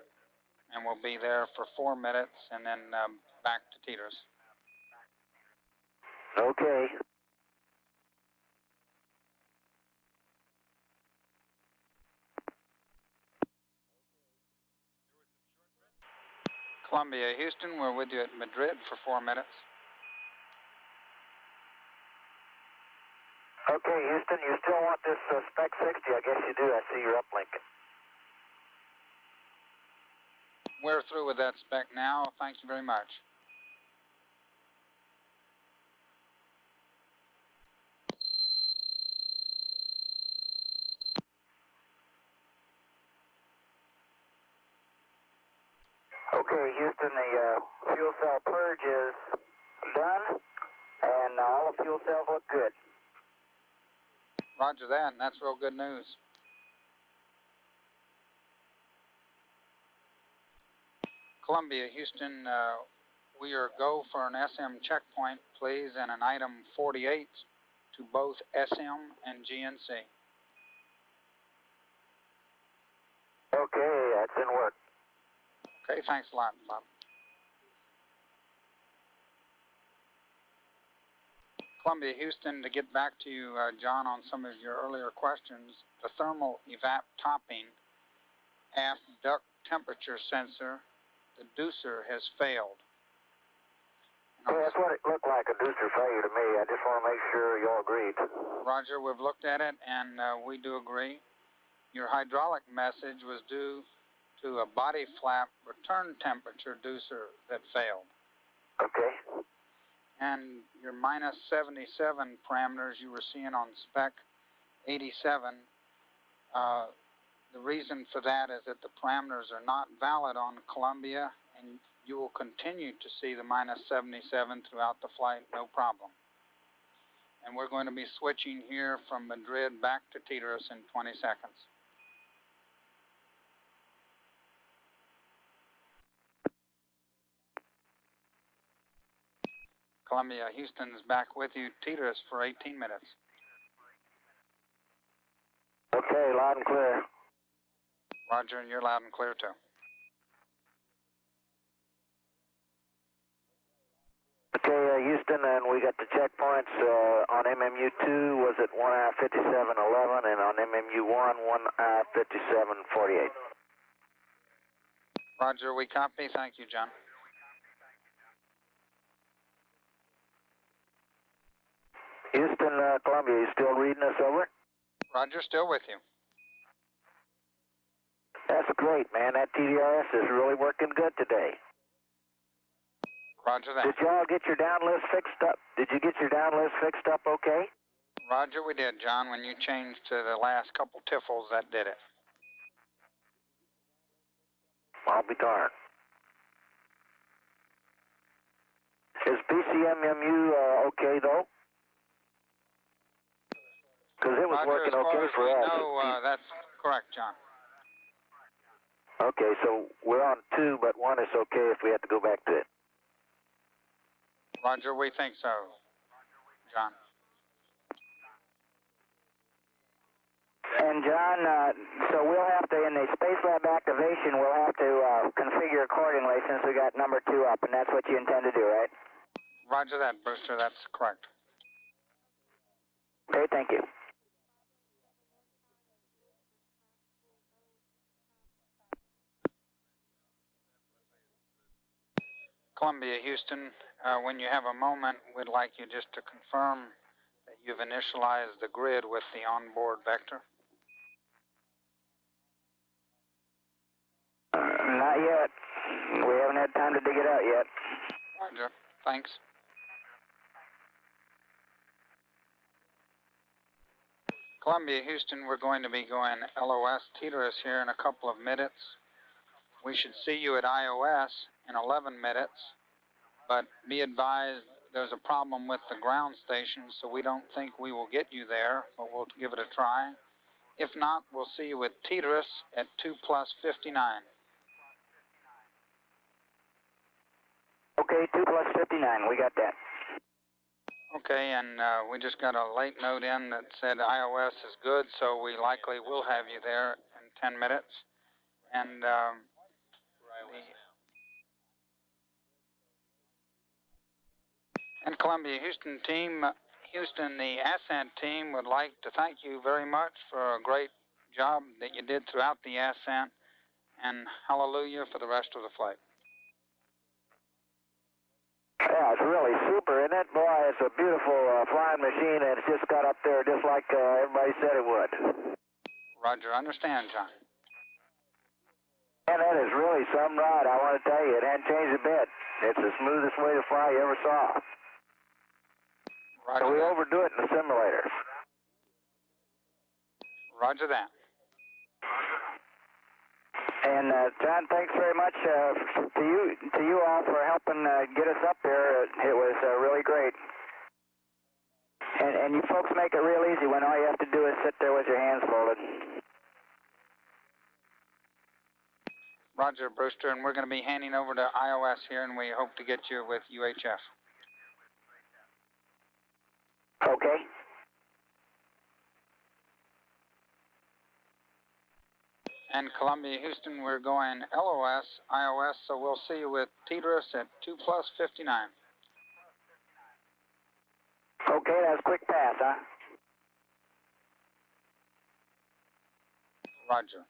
And we'll be there for 4 minutes and then back to Tetris. Okay. Columbia, Houston, we're with you at Madrid for 4 minutes. Okay, Houston, you still want this Spec 60? I guess you do. I see your uplink. We're through with that spec now. Thank you very much. Okay, Houston, the fuel cell purge is done, and all the fuel cells look good. Roger that, and that's real good news. Columbia, Houston, we are go for an SM checkpoint, please, and an item 48 to both SM and GNC. Okay, that's in work. Okay, thanks a lot, Bob. Columbia, Houston, to get back to you, John, on some of your earlier questions, the thermal evap topping aft duct temperature sensor, the deucer, has failed. Yeah, that's what it looked like, a deucer failure to me. I just want to make sure you all agreed. Roger, we've looked at it, and we do agree. Your hydraulic message was due to a body flap return temperature deucer that failed. Okay. And your minus 77 parameters you were seeing on spec 87, the reason for that is that the parameters are not valid on Columbia, and you will continue to see the minus 77 throughout the flight, no problem. And we're going to be switching here from Madrid back to Tetris in 20 seconds. Columbia, Houston is back with you, Tetris, for 18 minutes. Okay, loud and clear. Roger, and you're loud and clear, too. Okay, Houston, and we got the checkpoints on MMU2 was at 1I5711, and on MMU1, 1I5748. Roger, we copy. Thank you, John. Houston, Columbia, you still reading us over? Roger, still with you. That's great, man. That TDRS is really working good today. Roger that. Did y'all get your down list fixed up? Did you get your down list fixed up okay? Roger, we did, John. When you changed to the last couple tiffles, that did it. I'll be darned. Is PCMMU okay, though? Because it was Roger, working okay for us. No, that's correct, John. Okay, so we're on 2, but 1 is okay if we have to go back to it. Roger, we think so, John. And John, so we'll have to, in the Spacelab activation, we'll have to configure accordingly since we got number 2 up, and that's what you intend to do, right? Roger that, Brewster, that's correct. Okay, thank you. Columbia, Houston, when you have a moment, we'd like you just to confirm that you've initialized the grid with the onboard vector. Not yet. We haven't had time to dig it out yet. Roger, thanks. Columbia, Houston, we're going to be going LOS Tetris here in a couple of minutes. We should see you at IOS in 11 minutes, but be advised there's a problem with the ground station, so we don't think we will get you there, but we'll give it a try. If not, we'll see you at Tetris at 2+59. Okay, 2+59, we got that. Okay, and we just got a late note in that said iOS is good, so we likely will have you there in 10 minutes. And Columbia, Houston team, Houston, the Ascent team would like to thank you very much for a great job that you did throughout the Ascent, and hallelujah for the rest of the flight. it's really super, isn't it? Boy, it's a beautiful flying machine, and it's just got up there just like everybody said it would. Roger, understand, John. And that is really some ride, I want to tell you. It hadn't changed a bit. It's the smoothest way to fly you ever saw. Roger so we that. overdo it in the simulator. Roger that. And John, thanks very much to you all for helping get us up there. It was really great. And you folks make it real easy when all you have to do is sit there with your hands folded. Roger, Brewster, and we're going to be handing over to iOS here, and we hope to get you with UHF. Okay. And Columbia, Houston, we're going LOS, iOS, so we'll see you with Tetris at 2+59. Okay, that's quick pass, huh? Roger.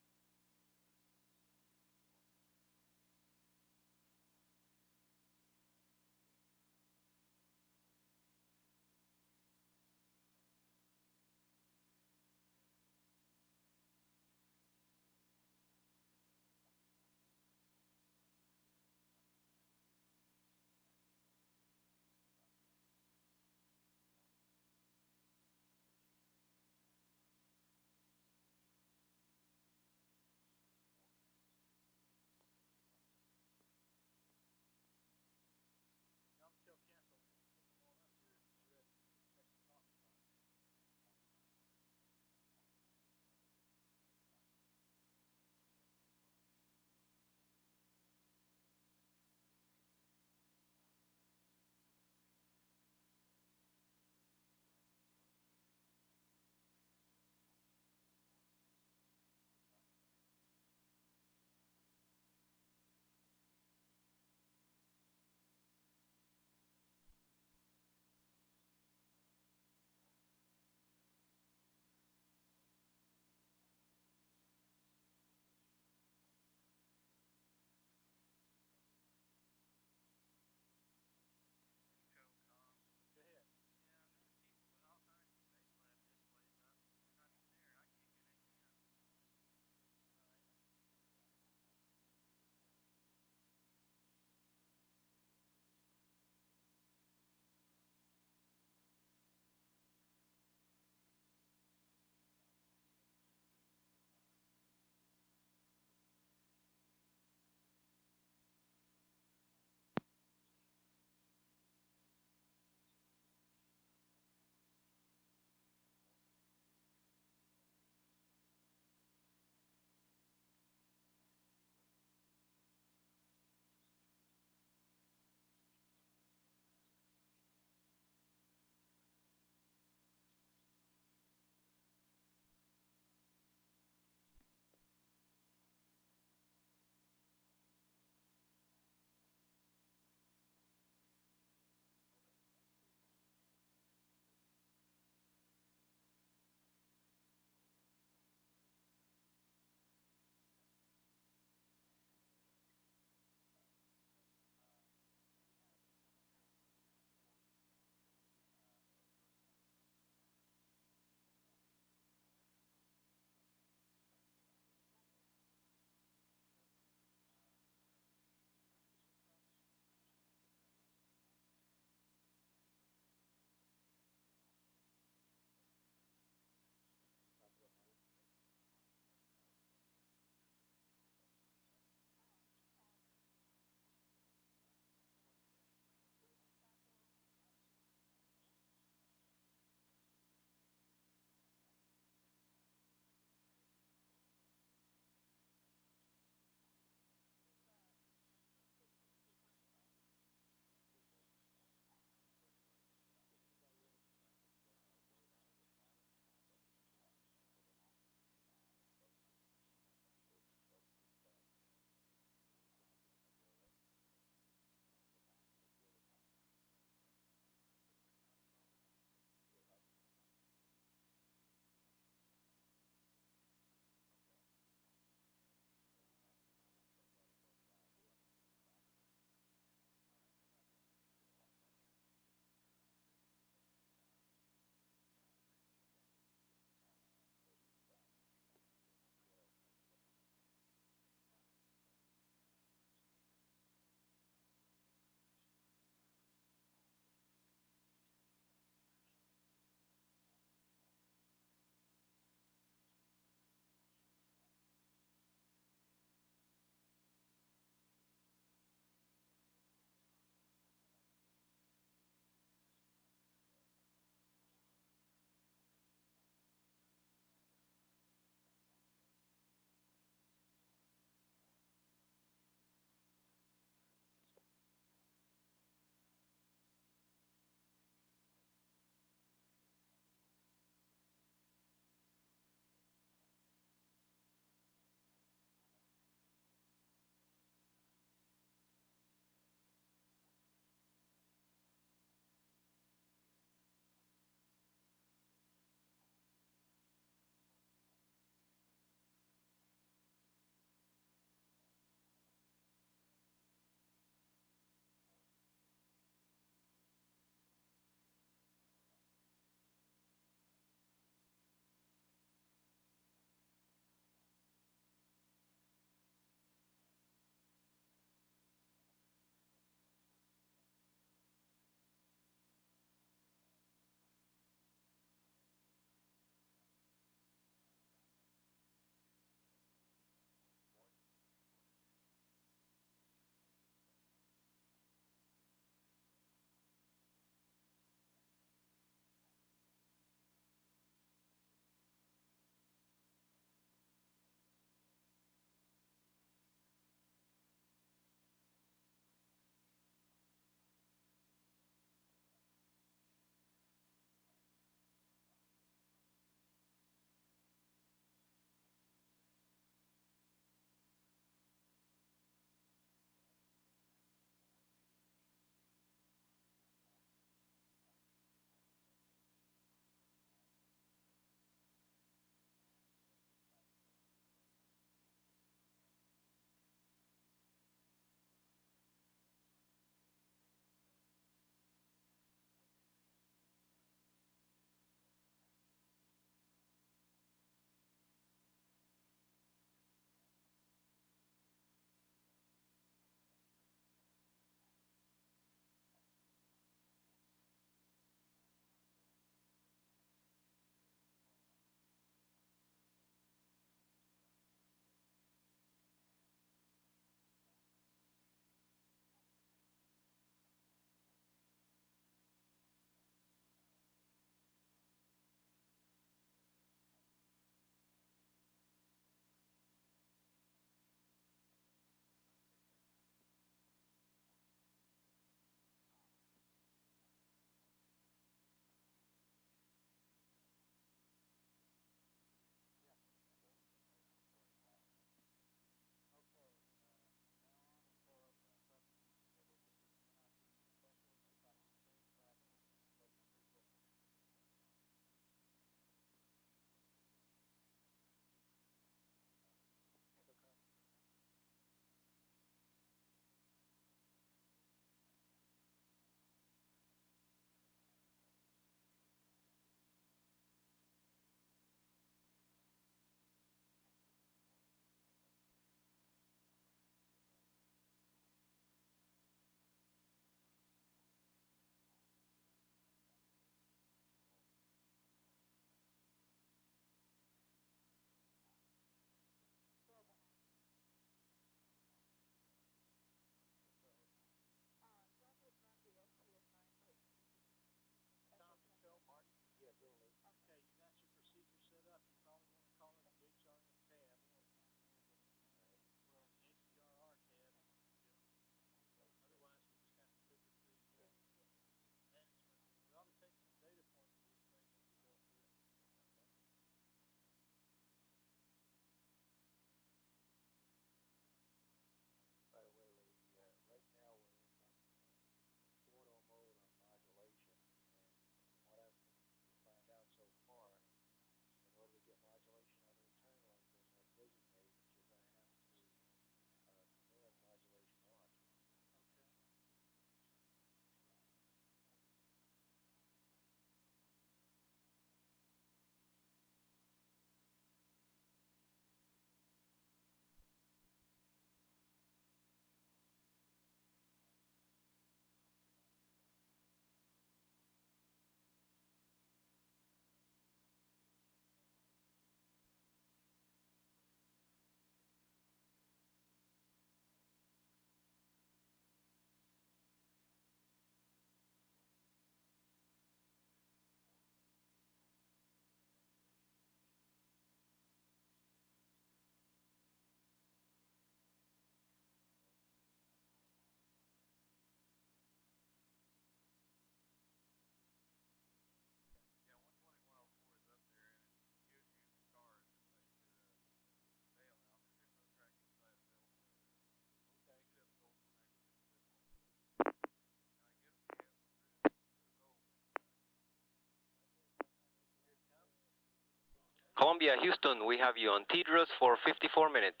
Columbia, Houston, we have you on TDRUS for 54 minutes.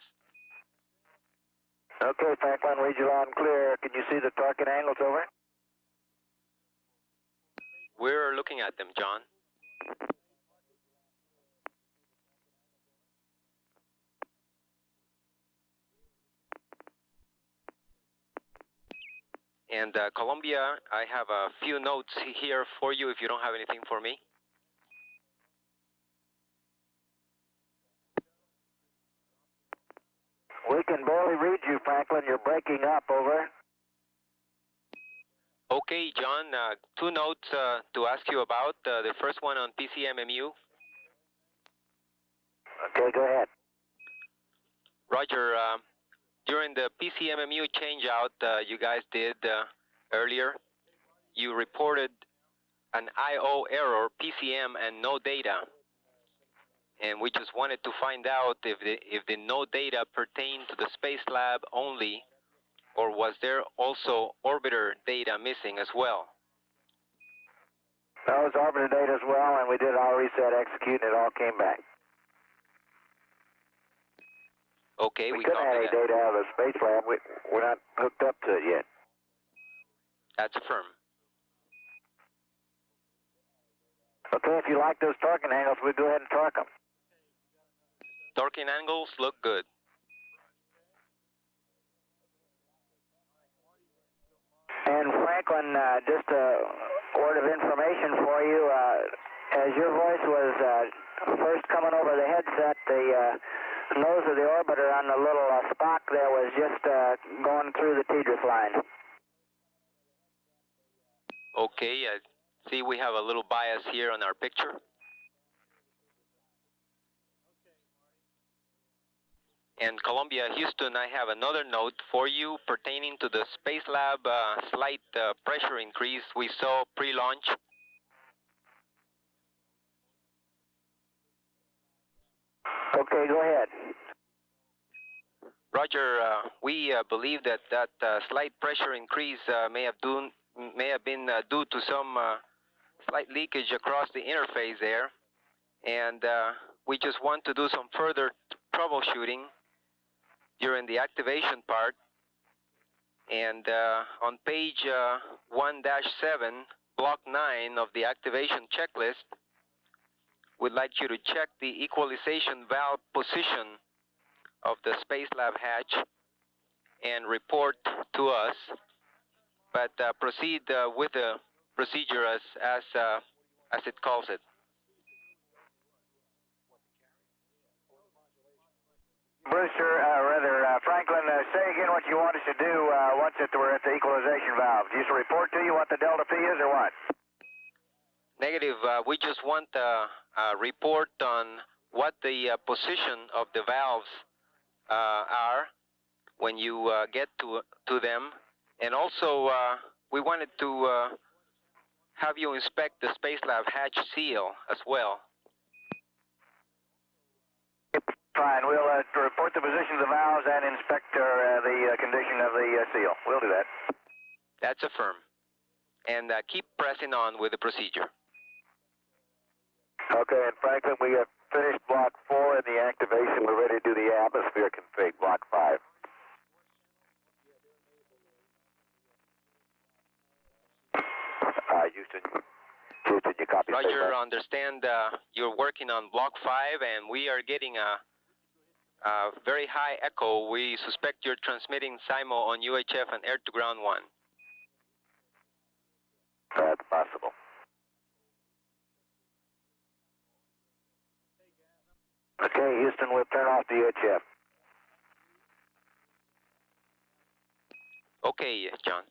Okay, Franklin, read you loud and clear. Can you see the target angles over? We're looking at them, John. And Columbia, I have a few notes here for you if you don't have anything for me. We can barely read you, Franklin. You're breaking up, over. Okay, John, two notes to ask you about. The first one on PCMMU. Okay, go ahead. Roger, during the PCMMU changeout you guys did earlier, you reported an I/O error, PCM, and no data. And we just wanted to find out if the no data pertained to the Spacelab only, or was there also orbiter data missing as well? That was orbiter data as well, and we did our reset execute, and it all came back. Okay, we couldn't have any data out of the Spacelab. We're not hooked up to it yet. That's affirmed. Okay, if you like those torquing angles, we'll go ahead and torque them. Torquing angles look good. And Franklin, just a word of information for you. As your voice was first coming over the headset, the nose of the orbiter on the little spock there was just going through the TDRUS line. Okay, see we have a little bias here on our picture. And Columbia, Houston, I have another note for you pertaining to the Spacelab slight pressure increase we saw pre-launch. Okay, go ahead. Roger, we believe that slight pressure increase may have been due to some slight leakage across the interface there, and we just want to do some further troubleshooting during the activation part. And on page 1-7, block 9 of the activation checklist, we'd like you to check the equalization valve position of the Spacelab hatch and report to us, but proceed with the procedure as it calls it. Brewster, Franklin, say again what you want us to do once we're at the equalization valve. Just report to you what the delta P is or what? Negative. We just want a report on what the position of the valves are when you get to them. And also, we wanted to have you inspect the Spacelab hatch seal as well. Fine, we'll report the position of the valves and inspect the condition of the seal. We'll do that. That's affirmed. And keep pressing on with the procedure. Okay, and Franklin, we have finished block 4 in the activation. We're ready to do the atmosphere config, block 5. Houston, you copy? Roger, understand you're working on block 5, and we are getting a very high echo. We suspect you're transmitting SIMO on UHF and air-to-ground 1. That's possible. Okay, Houston, we'll turn off the UHF. Okay, John.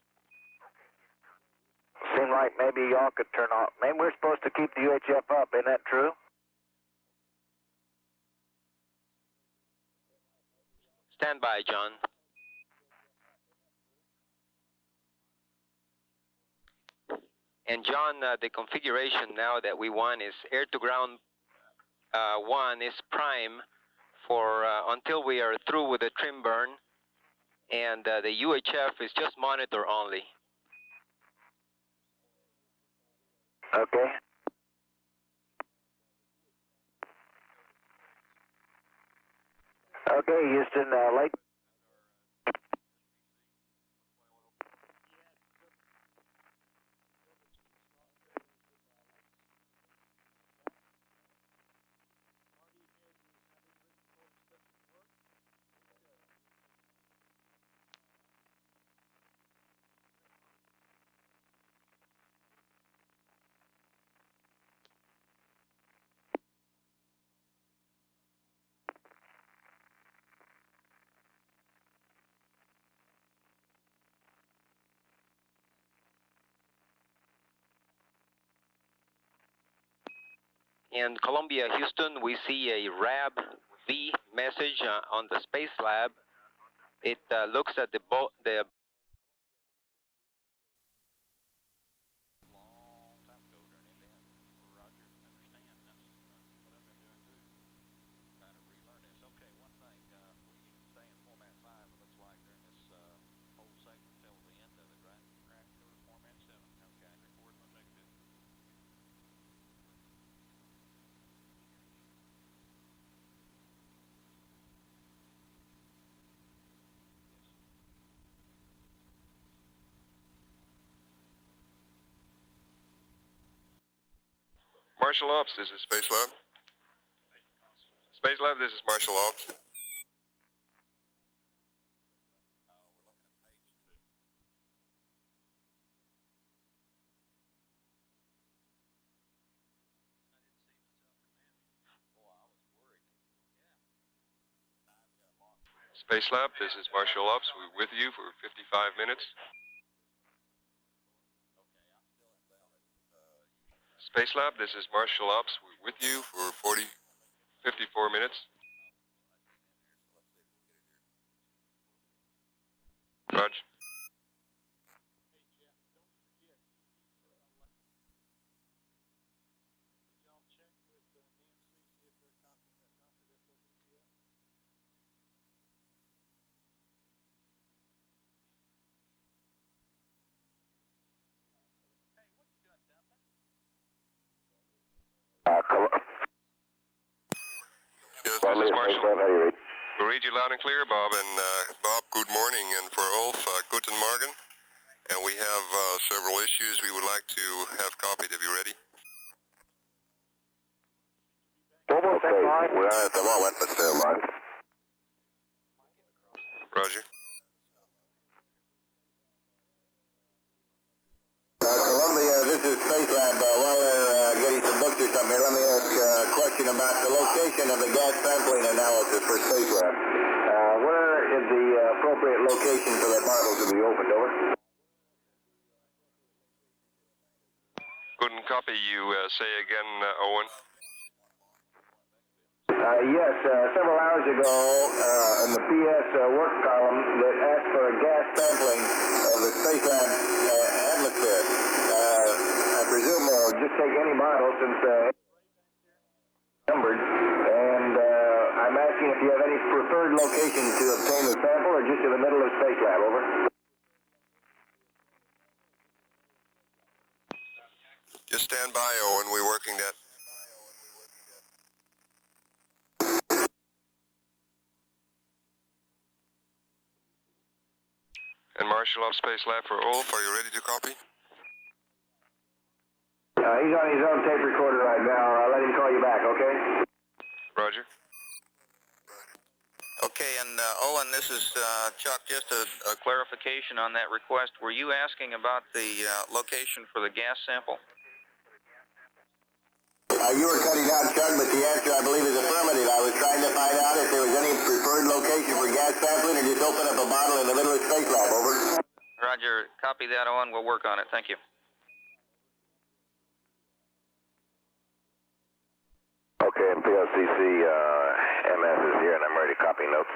Seemed like maybe y'all could turn off. Maybe we're supposed to keep the UHF up. Isn't that true? Stand by, John. And John, the configuration now that we want is air-to-ground 1 is prime for until we are through with the trim burn, and the UHF is just monitor only. Okay. Okay, Houston, light. In Columbia, Houston, we see a RAB-V message on the Spacelab. It looks at the Marshal Ops, this is Spacelab. Spacelab, this is Marshal Ops. Spacelab, this is Marshal Ops. We're with you for 55 minutes. Spacelab, this is Marshal Ops. We're with you for 54 minutes. Roger. Yes, this is Marshal. We read you loud and clear, Bob. And Bob, good morning. And for Ulf, guten Morgen. And we have several issues we would like to have copied. Have you ready? Okay, we're on at the moment, but stand by. Roger. Columbia, this is Spacelab. While they're getting some books or something here, let me ask a question about the location of the gas sampling analysis for Spacelab. Where is the appropriate location for that model to be opened, over? Couldn't copy you. Say again, Owen. Yes, several hours ago, in the PS work column that asked for a gas sampling of the Spacelab atmosphere. I presume we'll just take any model since numbered, and I'm asking if you have any preferred location to obtain the sample, or just in the middle of Spacelab, over? Just stand by, Owen. We're working that. And Marshal of Spacelab for Ulf, are you ready to copy? He's on his own tape recorder right now. I'll let him call you back, okay? Roger. Okay, and Owen, this is Chuck. Just a clarification on that request. Were you asking about the location for the gas sample? You were cutting out, Chuck, but the answer, I believe, is affirmative. I was trying to find out if there was any preferred location for gas sampling, or just open up a bottle in the middle of Spacelab, over. Roger. Copy that, Owen. We'll work on it. Thank you. Okay, and PLCC MS is here, and I'm ready to copy notes.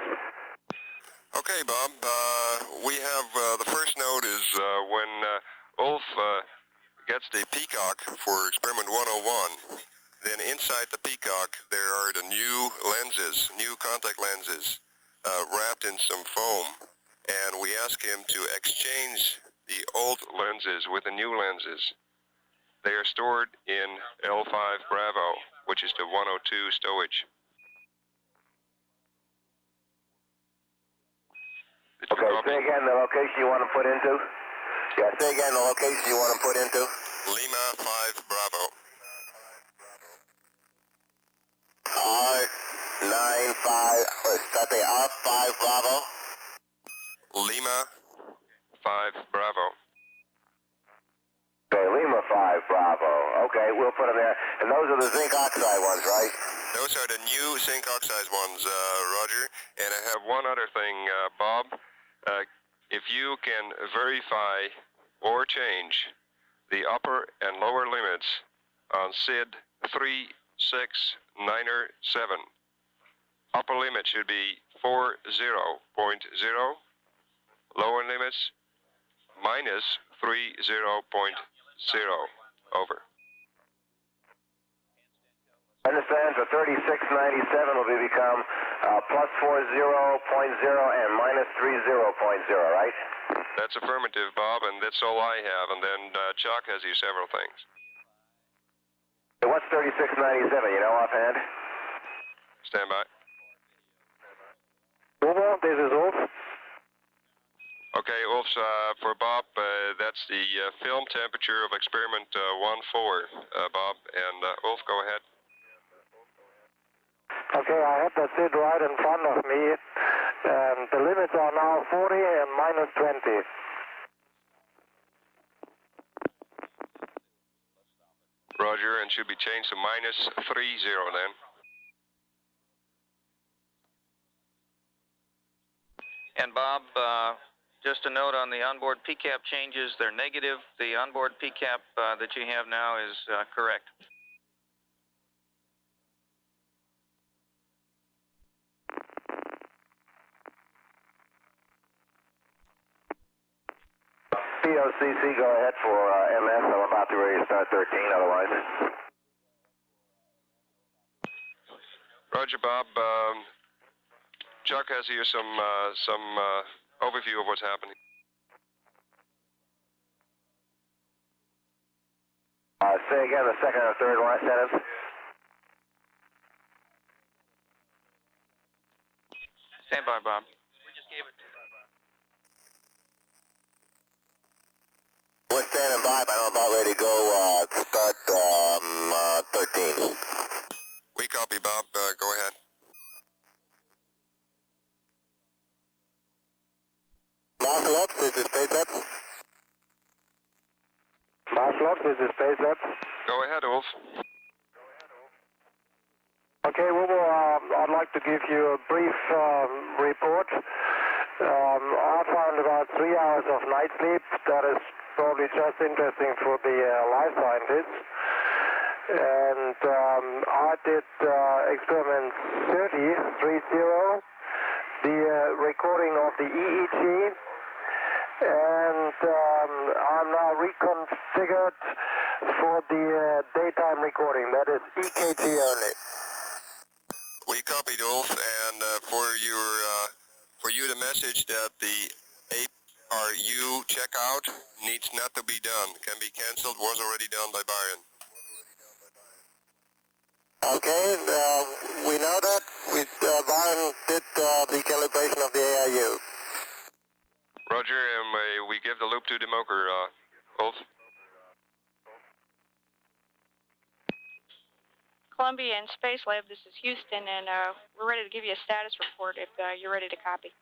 Okay, Bob. We have the first note is when Ulf gets the Peacock for experiment 101, then inside the Peacock there are the new lenses, new contact lenses, wrapped in some foam, and we ask him to exchange the old lenses with the new lenses. They are stored in L5 Bravo, which is the 102 stowage. Okay, Copy. say again the location you want to put into. Yeah, say again the location you want to put into. Lima 5 Bravo. R95, copy, R5 Bravo. Lima 5 Bravo. Okay, Lima 5 Bravo. Okay, we'll put them there. And those are the zinc oxide ones, right? Those are the new zinc oxide ones, Roger. And I have one other thing, Bob. If you can verify or change the upper and lower limits on SID 36907. Upper limit should be 40.0. Lower limits minus 30.0. Over. Understand, so 3697 will become plus 40.0 and minus 30.0, right? That's affirmative, Bob, and that's all I have. And then Chuck has you several things. Hey, what's 3697, you know offhand? Stand by. Over, this is Ulf. Okay, Ulf, for Bob, that's the film temperature of experiment 1-4, Bob. And Ulf, go ahead. Okay, I have the SID right in front of me, and the limits are now 40 and minus 20. Roger, and should be changed to minus 30 then. And Bob, just a note on the onboard PCAP changes, they're negative. The onboard PCAP that you have now is correct. POCC, go ahead for MS. I'm about to ready to start 13, otherwise. Roger, Bob. Chuck has here some overview of what's happening. Say again the second or third line sentence. Stand by, Bob. We're standing by, but I'm about ready to go start 13. We copy, Bob. Go ahead. Marshal Ops, this is Spacelab. Marshal Ops, this is Spacelab. Go ahead, Ulf. Okay, I'd like to give you a brief report. I found about 3 hours of night sleep. That is probably just interesting for the life scientists. And I did experiment 30, the recording of the EEG. And I'm now reconfigured for the daytime recording. That is EKG only. We copied, Ulf, and for you the message that the ARU checkout needs not to be done. Can be cancelled. Was already done by Byron. Okay, we know that. Byron did the calibration of the ARU. Roger, and we give the loop to Demoker, Ulf. Columbia and Spacelab, this is Houston, and we're ready to give you a status report if you're ready to copy.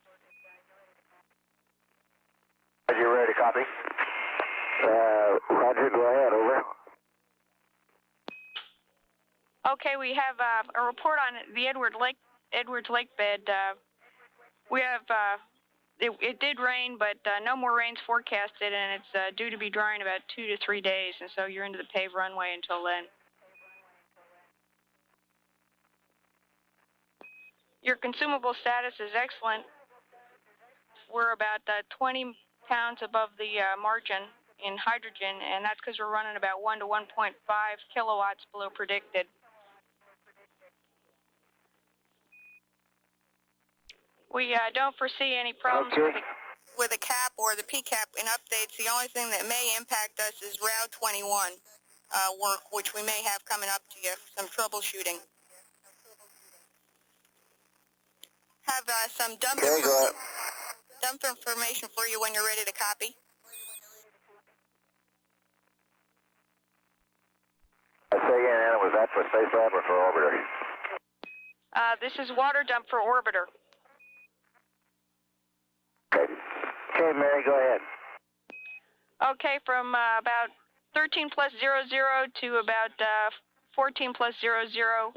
Are you ready to copy? Roger, go ahead, over. Okay, we have a report on the Edwards Lake bed. We have, it did rain, but no more rain's forecasted, and it's due to be dry in about 2 to 3 days, and so you're into the paved runway until then. Your consumable status is excellent. We're about 20 pounds above the margin in hydrogen, and that's because we're running about 1 to 1.5 kilowatts below predicted. We don't foresee any problems with the cap or the PCAP in updates. The only thing that may impact us is Route 21 work, which we may have coming up to you, some troubleshooting. Have some dump dump information for you when you're ready to copy. Say again, Anna, was that for Spacelab or for Orbiter? This is water dump for Orbiter. Okay. Okay, Mary, go ahead. Okay, from about 13 plus 00 to about 14 plus 00,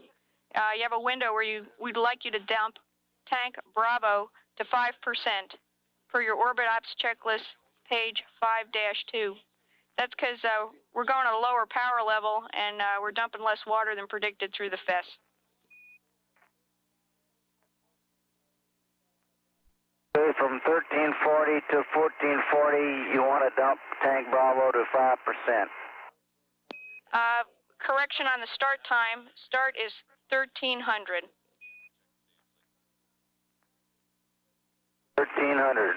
you have a window where we'd like you to dump tank Bravo to 5% per your Orbit Ops checklist, page 5-2. That's because we're going at a lower power level and we're dumping less water than predicted through the FES. Okay, from 1340 to 1440, you want to dump tank Bravo to 5%. Correction on the start time. Start is 1300. 1300.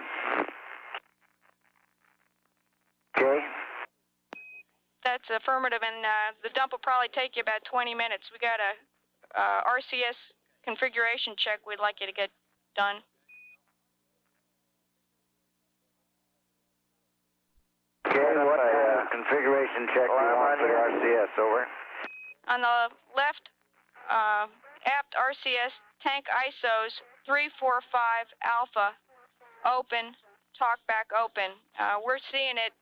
Okay. That's affirmative, and the dump will probably take you about 20 minutes. We got a RCS configuration check we'd like you to get done. Okay, what configuration check do you want for the RCS, over? On the left, aft RCS, tank ISOs 345 alpha, open, talkback open. We're seeing it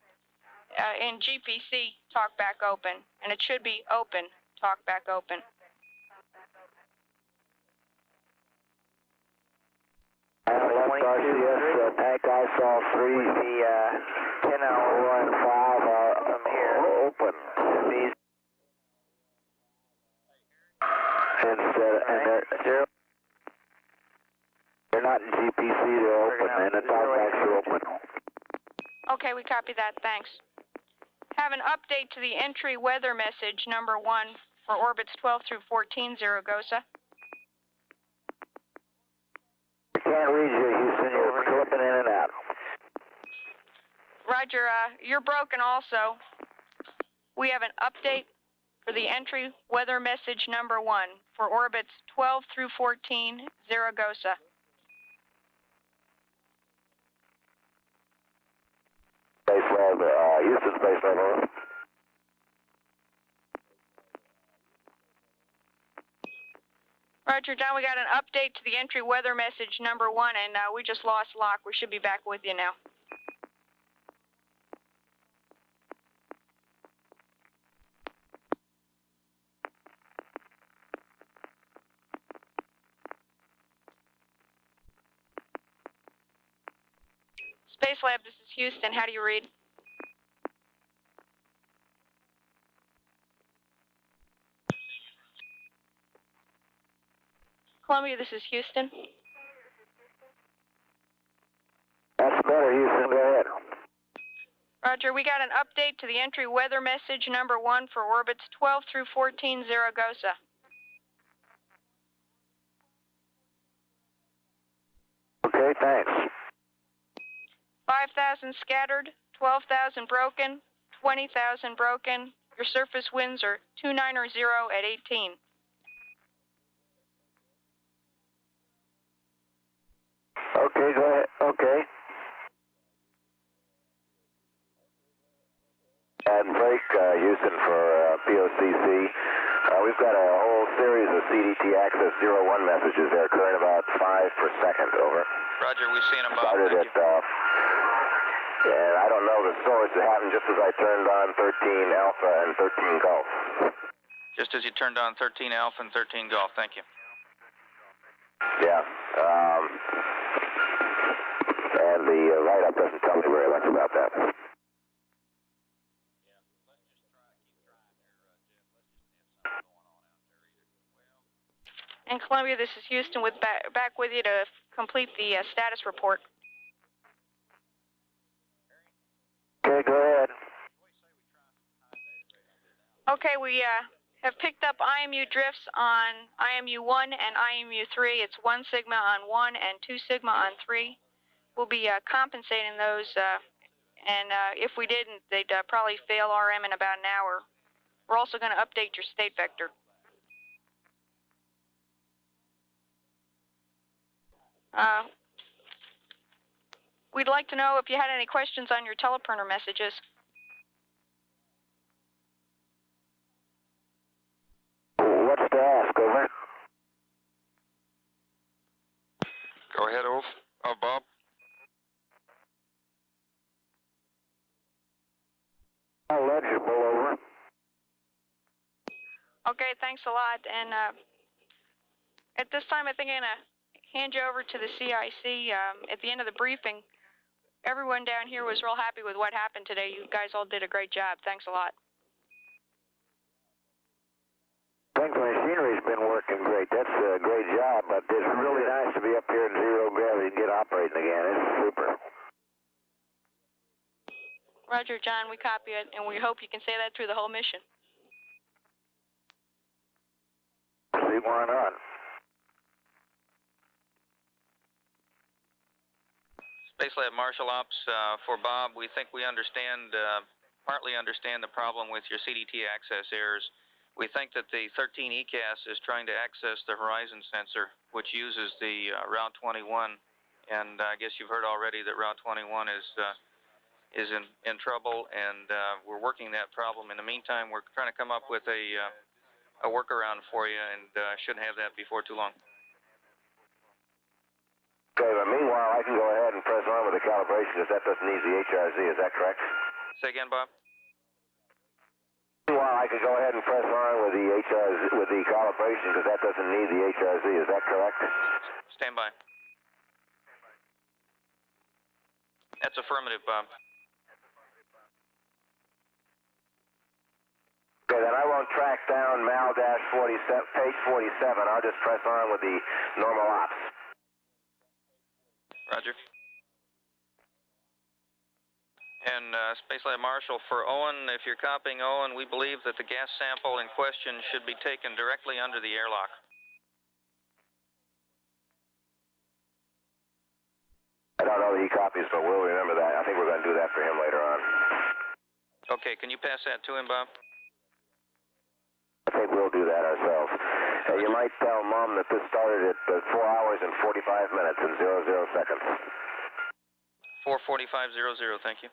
in GPC, talkback open, and it should be open, talkback open. Left RCS, tank ISO 3, the 10 hour and 5 are from here. Open. These. And they're not in GPC, they're open, and the talkbacks are open. Okay, we copy that, thanks. Have an update to the entry weather message number 1 for orbits 12 through 14, Zaragoza. I can't read you, Houston, you're slipping in and out. Roger, you're broken also. We have an update for the entry weather message number 1 for orbits 12 through 14, Zaragoza. Spacelab, Houston Spacelab, over. Roger, John, we got an update to the entry weather message number 1, and we just lost lock. We should be back with you now. Spacelab, this is Houston. How do you read? Columbia, this is Houston. That's better, Houston. Go ahead. Roger, we got an update to the entry weather message number 1 for orbits 12 through 14, Zaragoza. Okay, thanks. 5,000 scattered, 12,000 broken, 20,000 broken. Your surface winds are 290 at 18. Okay, go ahead. Okay. And break, Houston, for POCC. We've got a whole series of CDT access 01 messages there, occurring about 5 per second, over. Roger, we've seen them, Bob. Started at, and I don't know the source. It happened just as I turned on 13 Alpha and 13 Golf. Just as you turned on 13 Alpha and 13 Golf. Thank you. Yeah. And the write-up doesn't tell me very much about that. And Columbia, this is Houston with back with you to complete the status report. Okay, go ahead. Okay, we have picked up IMU drifts on IMU 1 and IMU 3. It's 1 sigma on 1 and 2 sigma on 3. We'll be compensating those, and if we didn't, they'd probably fail RM in about an hour. We're also going to update your state vector. We'd like to know if you had any questions on your teleprinter messages. What's to ask, over? Go ahead, Ulf. Bob. Legible, over. Okay, thanks a lot. And at this time, I think I'm going to hand you over to the CIC. At the end of the briefing, everyone down here was real happy with what happened today. You guys all did a great job. Thanks a lot. Thanks, the machinery's been working great. That's a great job, but it's really nice to be up here in zero gravity and get operating again. It's super. Roger, John, we copy it, and we hope you can say that through the whole mission. See, why not? Spacelab Marshal Ops, for Bob, we think we understand, partly understand the problem with your CDT access errors. We think that the 13 ECAS is trying to access the horizon sensor, which uses the Route 21, and I guess you've heard already that Route 21 is in trouble, and we're working that problem. In the meantime, we're trying to come up with a workaround for you, and shouldn't have that before too long. Okay, but meanwhile, I can go ahead and press on with the calibration because that doesn't need the HRZ. Is that correct? Say again, Bob? Meanwhile, I can go ahead and press on with the HRZ, with the calibration because that doesn't need the HRZ. Is that correct? Stand by. That's affirmative, Bob. Okay, then I won't track down Mal-47, page 47. I'll just press on with the normal ops. Roger. And Spacelab Marshal, for Owen, if you're copying Owen, we believe that the gas sample in question should be taken directly under the airlock. I don't know that he copies, but we'll remember that. I think we're going to do that for him later on. Okay, can you pass that to him, Bob? I think we'll do that ourselves. You might tell Mom that this started at 4 hours and 45 minutes and 00 seconds. 4:45:00, thank you.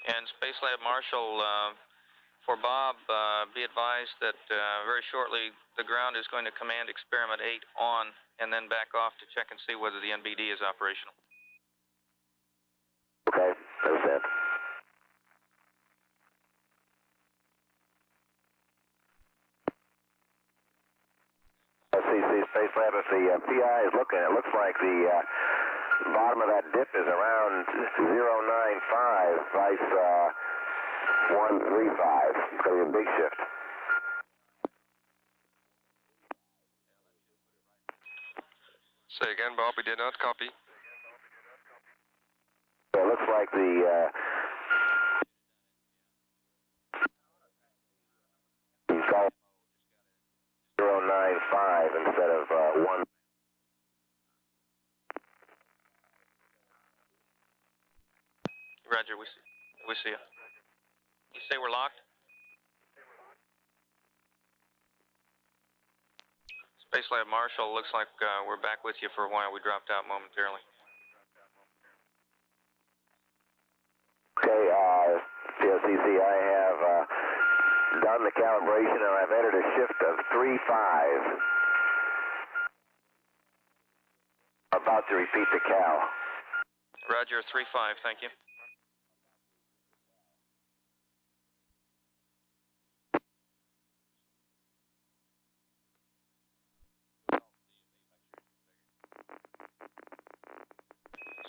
And Spacelab Marshal, for Bob, be advised that very shortly the ground is going to command Experiment 8 on and then back off to check and see whether the NBD is operational. Okay, understand. CC Spacelab, if the PI is looking, it looks like the bottom of that dip is around 095, vice 135. It's going to be a big shift. Say again, Bob, we did not copy. So it looks like the 095 instead of 1. Roger, we see you. You say we're locked? Spacelab Marshal, looks like we're back with you for a while. We dropped out momentarily. Okay, POCC, I have done the calibration and I've entered a shift of 3-5. About to repeat the cal. Roger, 3-5, thank you.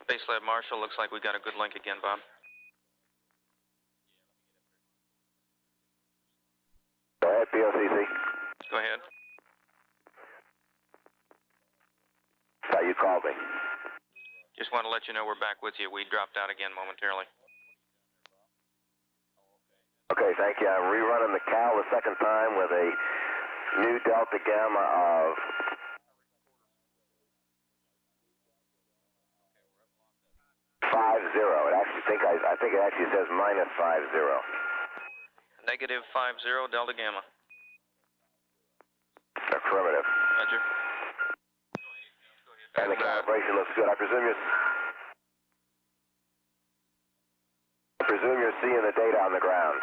Spacelab Marshal, looks like we got a good link again, Bob. Go ahead, POCC. Go ahead. How you called me. Just want to let you know we're back with you. We dropped out again momentarily. Okay, thank you. I'm rerunning the cal the second time with a new delta gamma of 50. I think it actually says minus 50. Negative 50, Delta Gamma. Affirmative. Roger. And the calibration looks good. I presume you're seeing the data on the ground.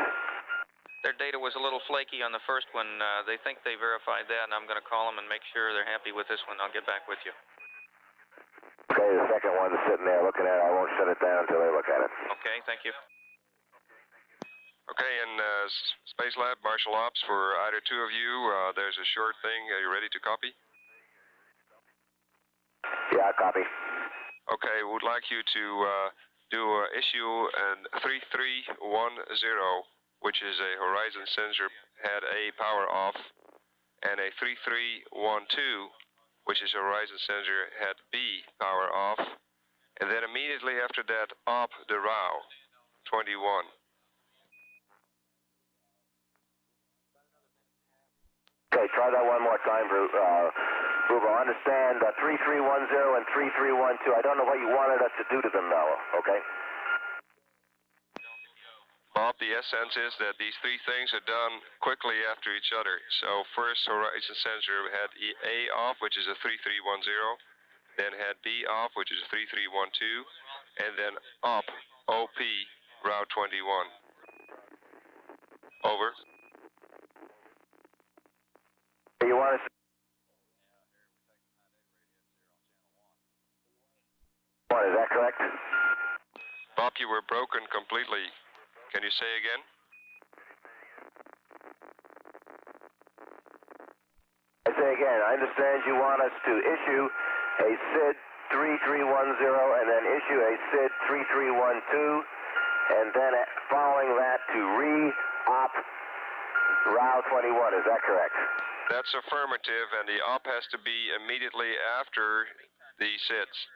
Their data was a little flaky on the first one. They think they verified that, and I'm going to call them and make sure they're happy with this one. I'll get back with you. Okay, the second one's sitting there looking at it. I won't shut it down until they look at it. Okay, thank you. Okay, and Spacelab, Marshal Ops, for either two of you, there's a short thing. Are you ready to copy? Yeah, copy. Okay, would like you to issue an 3310, which is a horizon sensor head A power off, and a 3312, which is horizon sensor head B power off, and then immediately after that, op the RAW 21. Okay, try that one more time, Bubo. Understand 3310 and 3312. I don't know what you wanted us to do to them, though, okay? Bob, the essence is that these three things are done quickly after each other. So first, horizon sensor head A off, which is a 3310, then head B off, which is a 3312, and then op, OP, Route 21. Over. You want us to... What, is that correct? Bob, you were broken completely. Can you say again? I say again, I understand you want us to issue a SID 3310 and then issue a SID 3312, and then following that to re-op Route 21. Is that correct? That's affirmative, and the op has to be immediately after the SIDs.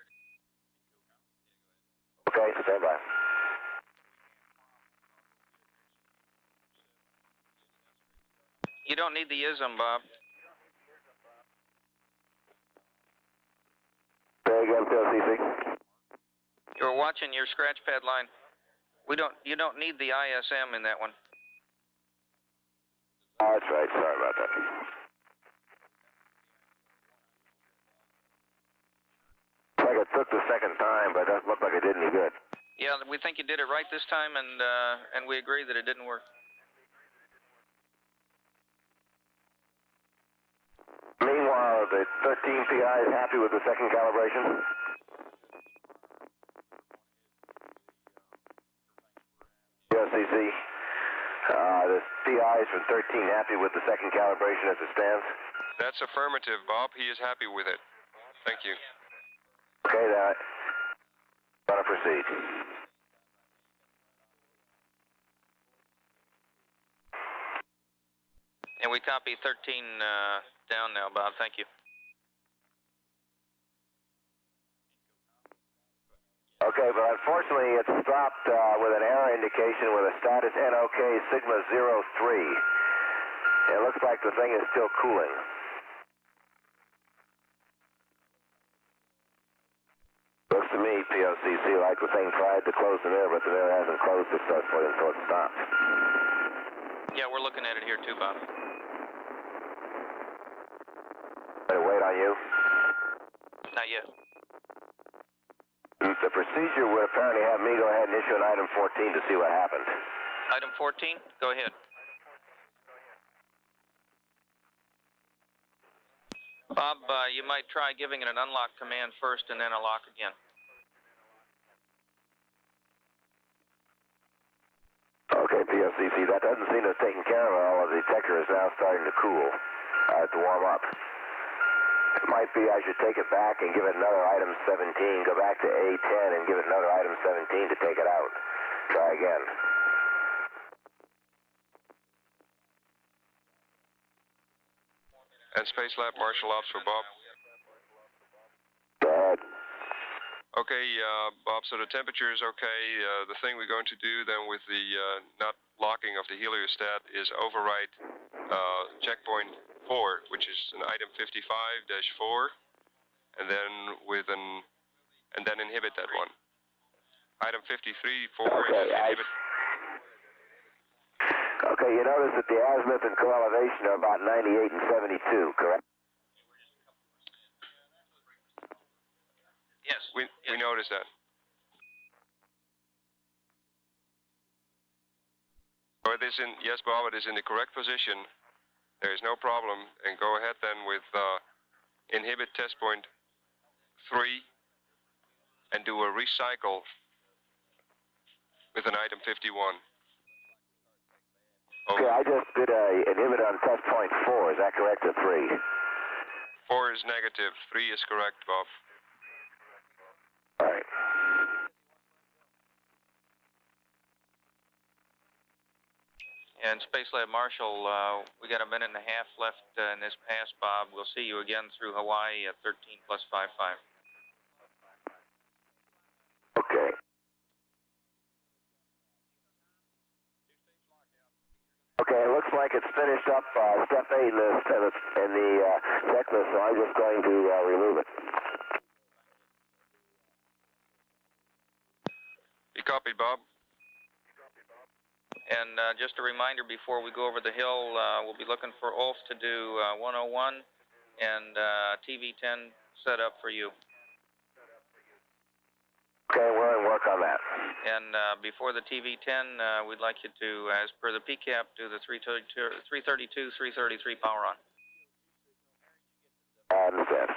Okay, stand by. You don't need the ISM, Bob. Say again, PLCC. You're watching your scratch pad line. You don't need the ISM in that one. Oh, that's right. Sorry about that. Looks like it took the second time, but it doesn't look like it did any good. Yeah, we think you did it right this time, and we agree that it didn't work. Meanwhile, the 13 PI is happy with the second calibration. PLCC, the PIs from 13 happy with the second calibration as it stands? That's affirmative, Bob. He is happy with it. Thank you. Okay, then. Gotta proceed. And we copy 13 down now, Bob. Thank you. Okay, but unfortunately it's stopped with an error indication with a status NOK Sigma 03. It looks like the thing is still cooling. Looks to me, POCC, like the thing tried to close the mirror, but the mirror hasn't closed successfully until it stopped. Yeah, we're looking at it here too, Bob. Better wait on you. Not yet. The procedure would apparently have me go ahead and issue an item 14 to see what happened. Item 14, go ahead. Bob, you might try giving it an unlock command first and then a lock again. Okay, PFCC, that doesn't seem to have taken care of it. All of the detector is now starting to cool, to warm up. It might be I should take it back and give it another item 17, go back to A10 and give it another item 17 to take it out. Try again. And Spacelab, Marshal Ops for Bob. Go ahead. Okay, Bob, so the temperature is okay. The thing we're going to do then with the not locking of the heliostat is override checkpoint 4, which is an item 55-4, and then inhibit that one. Item 53-4 is inhibit. Okay, you notice that the azimuth and co-elevation are about 98 and 72, correct? We noticed that. So it is in, yes, Bob, it is in the correct position. There is no problem. And go ahead then with inhibit test point 3 and do a recycle with an item 51. Over. Okay, I just did a inhibit on test point 4. Is that correct, or 3? 4 is negative. 3 is correct, Bob. All right. And Spacelab Marshall, we got a minute and a half left in this pass, Bob. We'll see you again through Hawaii at 13 plus 55. Okay. Okay, it looks like it's finished up step 8 in the checklist, so I'm just going to remove it. You copied, Bob? And just a reminder before we go over the hill, we'll be looking for Ulf to do 101 and TV-10 set up for you. Okay, we're going to work on that. And before the TV-10, we'd like you to, as per the PCAP, do the 332, 333 power on. I understand.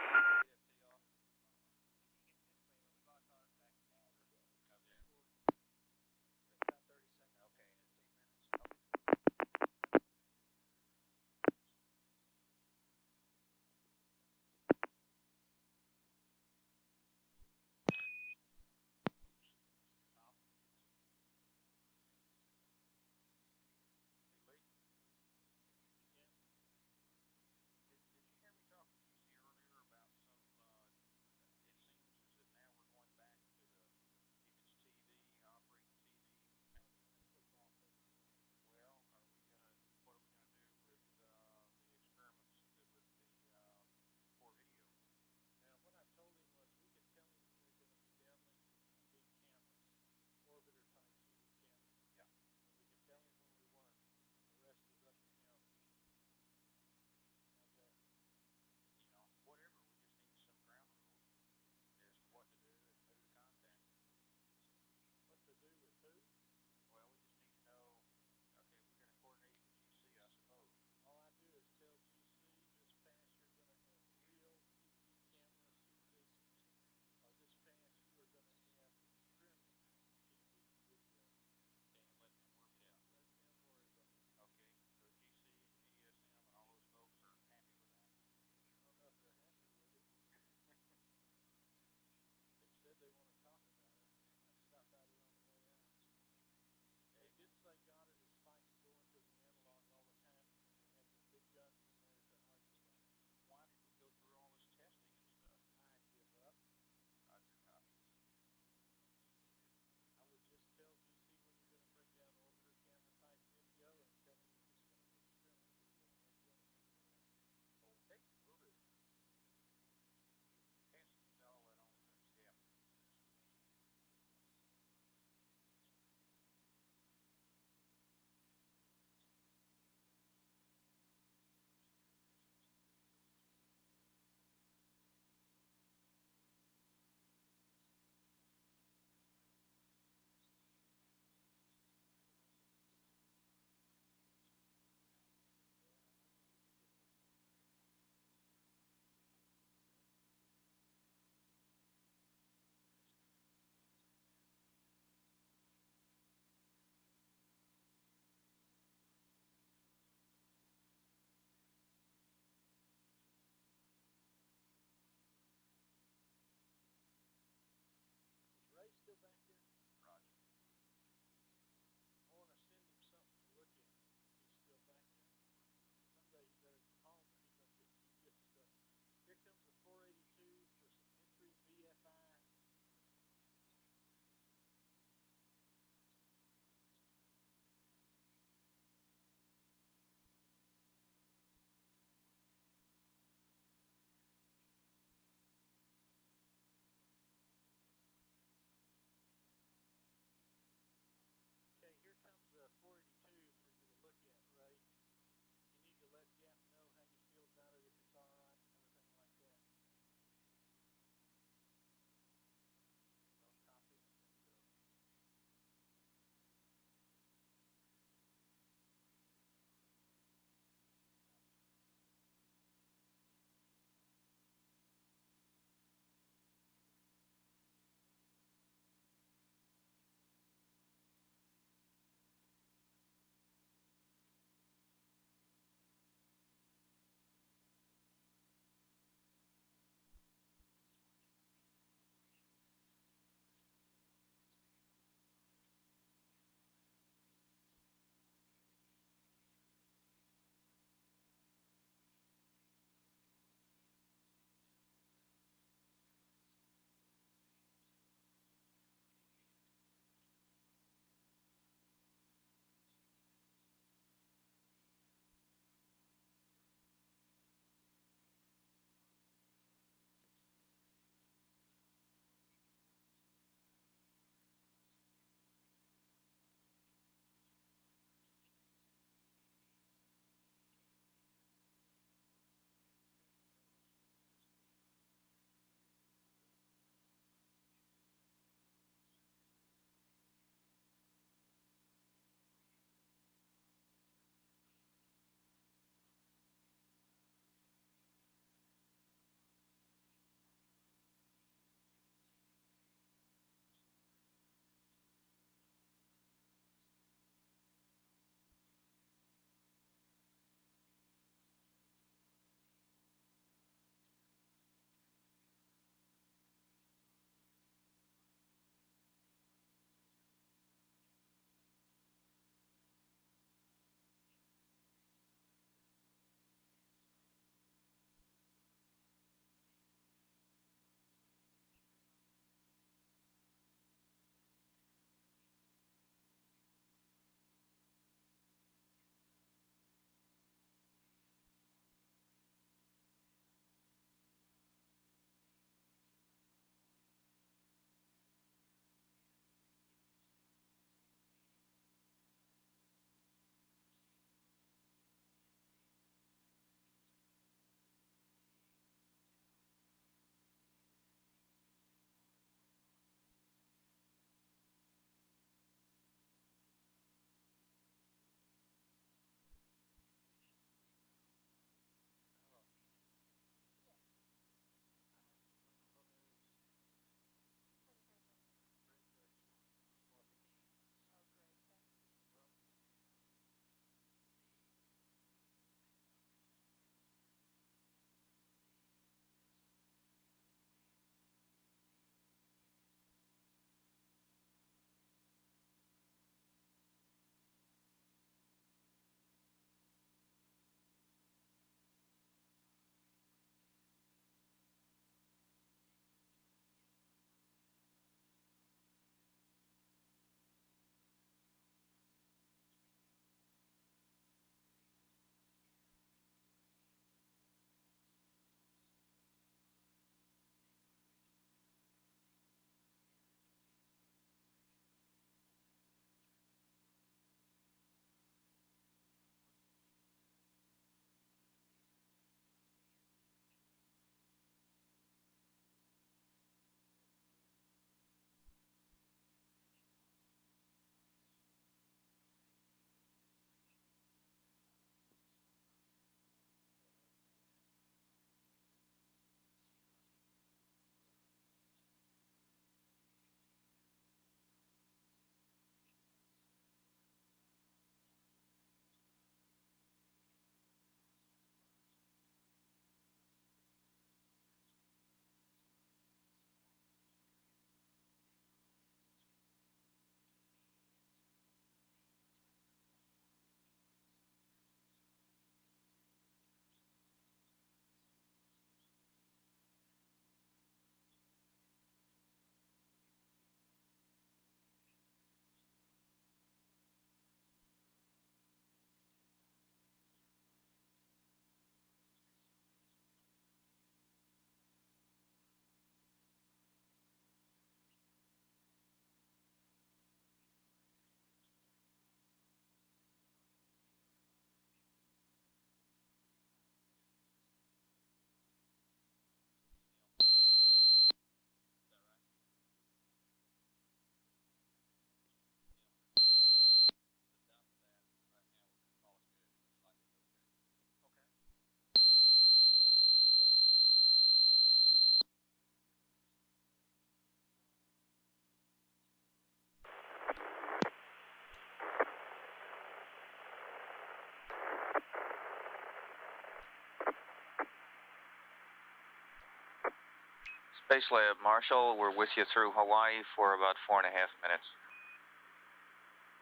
Spacelab, Marshall, we're with you through Hawaii for about 4.5 minutes.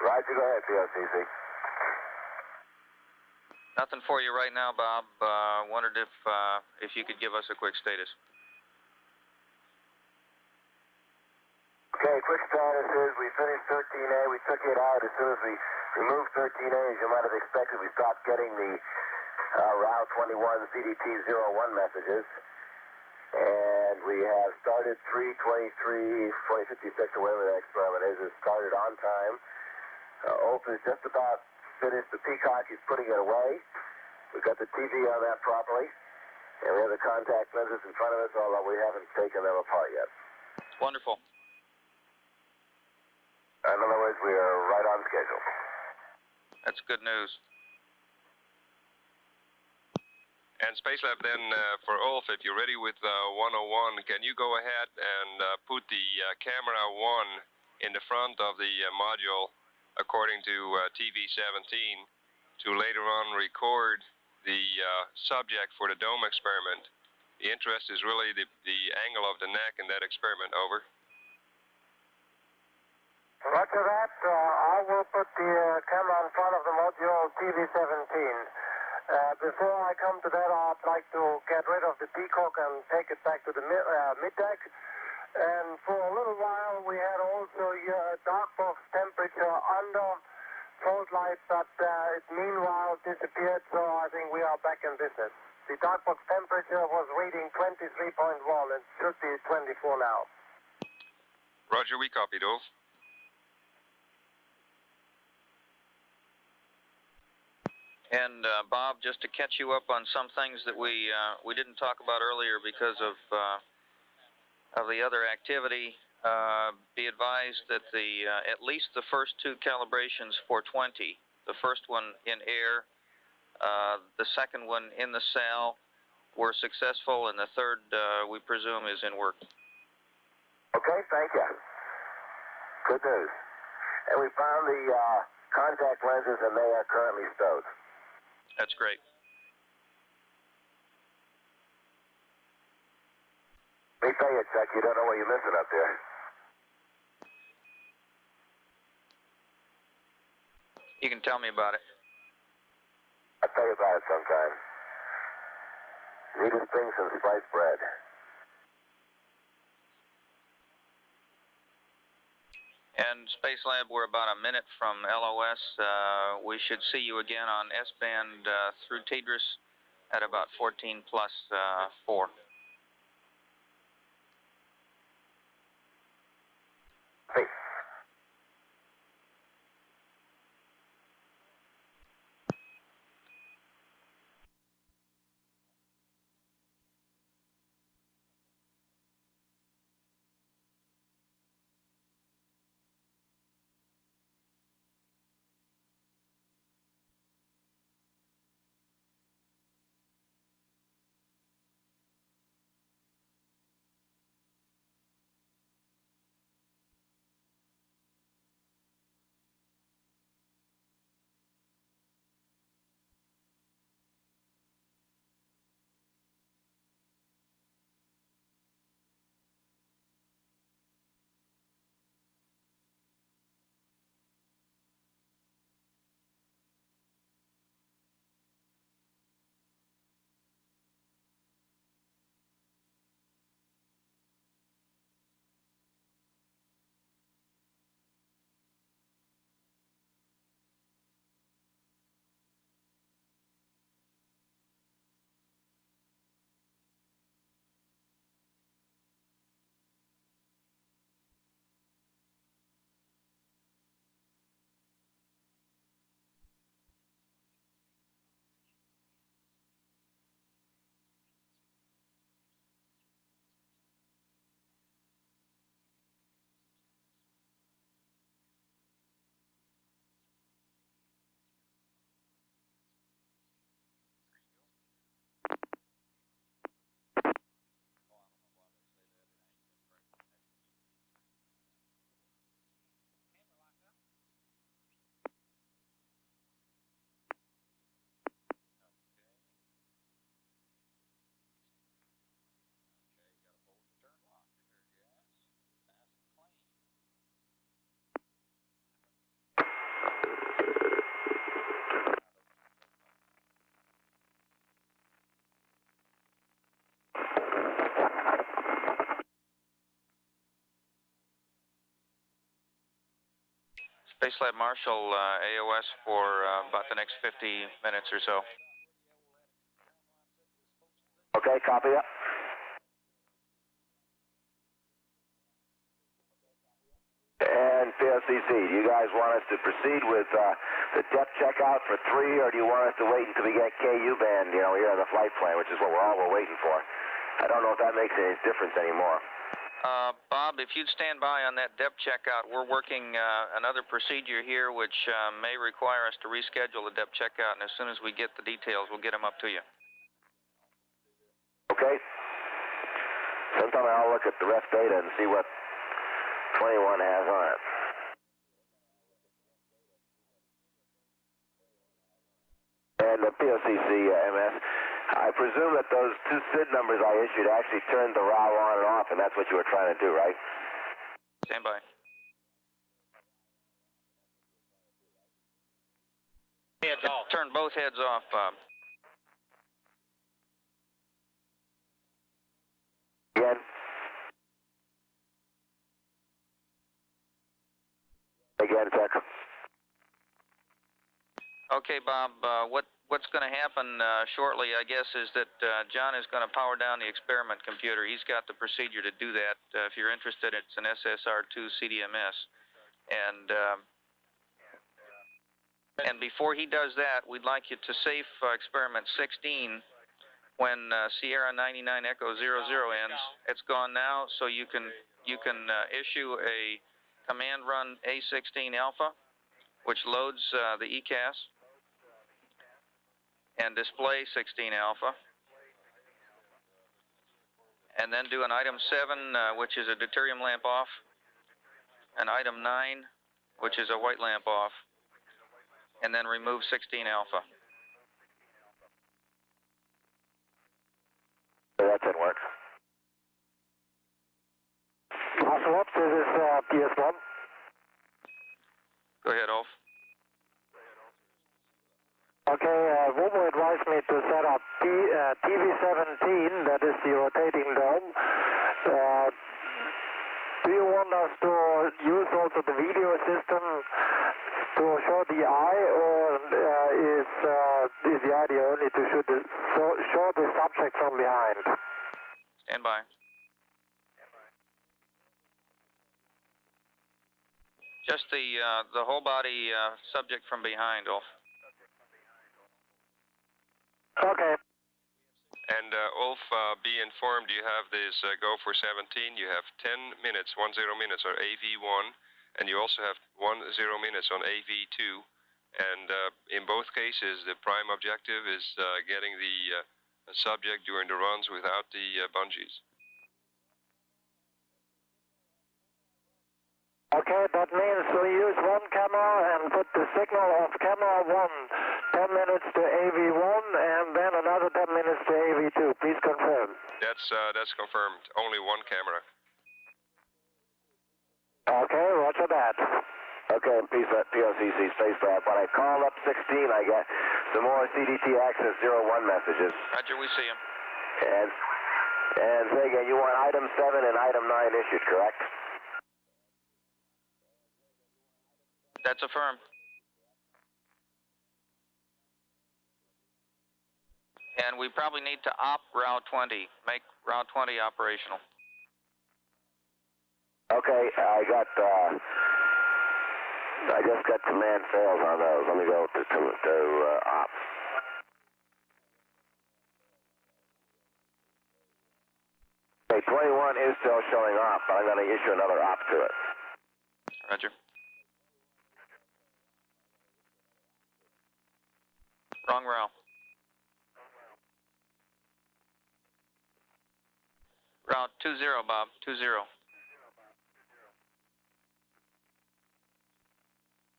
Roger, go ahead, POCC. Nothing for you right now, Bob. Wondered if you could give us a quick status. Okay, quick status is we finished 13A. We took it out as soon as we removed 13A. As you might have expected, we stopped getting the Route 21 CDT-01 messages. And we have started 323, 2056, or whatever that experiment is. It started on time. Ulf is just about finished the Peacock. He's putting it away. We've got the TV on that properly. And we have the contact lenses in front of us, although we haven't taken them apart yet. Wonderful. In other words, we are right on schedule. That's good news. And Spacelab, then for Ulf, if you're ready with 101, can you go ahead and put the camera 1 in the front of the module according to TV-17 to later on record the subject for the dome experiment? The interest is really the angle of the neck in that experiment. Over. Roger that. I will put the camera in front of the module TV-17. Before I come to that, I'd like to get rid of the Peacock and take it back to the mid-deck. And for a little while, we had also dark box temperature under fault light, but it meanwhile disappeared, so I think we are back in business. The dark box temperature was reading 23.1. It should be 24 now. Roger, we copied, Ulf. And Bob, just to catch you up on some things that we didn't talk about earlier because of the other activity, be advised that at least the first 2 calibrations for 20, the first one in air, the second one in the cell, were successful, and the third, we presume, is in work. Okay, thank you. Good news. And we found the contact lenses, and they are currently stowed. That's great. Let me tell you, Chuck, you don't know what you're missing up there. You can tell me about it. I'll tell you about it sometime. Need to bring some sliced bread. And Spacelab, we're about a minute from LOS. We should see you again on S-band through TDRS at about 14 plus 4. Hey. Spacelab Marshall, AOS for about the next 50 minutes or so. Okay, copy that. And POCC, do you guys want us to proceed with the depth checkout for 3, or do you want us to wait until we get KU band, you know, here on the flight plan, which is what we're waiting for? I don't know if that makes any difference anymore. Bob, if you'd stand by on that depth checkout, we're working another procedure here which may require us to reschedule the depth checkout, and as soon as we get the details, we'll get them up to you. Okay. Sometime I'll look at the ref data and see what 21 has on it. And the POCC, MS, I presume that those 2 SID numbers I issued actually turned the ROW on and off, and that's what you were trying to do, right? Stand by. Heads off. Turn both heads off, Bob. Again. Again, check. Okay, Bob, what's going to happen shortly, I guess, is that John is going to power down the experiment computer. He's got the procedure to do that. If you're interested, it's an SSR2 CDMS. And before he does that, we'd like you to safe experiment 16 when Sierra 99 Echo 00 ends. It's gone now, so you can issue a command run A16 Alpha, which loads the ECAS, and display 16 Alpha, and then do an item 7, which is a deuterium lamp off, an item 9, which is a white lamp off, and then remove 16 Alpha. That didn't work. Marshall, this is PS1. Go ahead, Ulf. Okay, Womo advised me to set up TV-17, that is the rotating dome. Do you want us to use also the video system to show the eye, or is the idea only to show the subject from behind? Stand by. Just the whole body subject from behind, Ulf. Okay. And Ulf, be informed you have this go for 17. You have 10 minutes, 10 minutes on AV1, and you also have 10 minutes on AV2. And in both cases, the prime objective is getting the subject during the runs without the bungees. Okay, that means we use one camera and put the signal of camera 1, 10 minutes to AV1, and then another 10 minutes to AV2. Please confirm. That's confirmed. Only one camera. Okay, roger that. Okay, POCC Spacelab. When I call up 16, I get some more CDT access 01 messages. Roger, we see him. And say again, you want item 7 and item 9 issued, correct? That's affirmed. And we probably need to opt Route 20, make Route 20 operational. Okay, I just got command fails on those. Let me go to ops. Okay, 21 is still showing off, but I'm going to issue another op to it. Roger. Wrong route. Route 20, Bob, 20.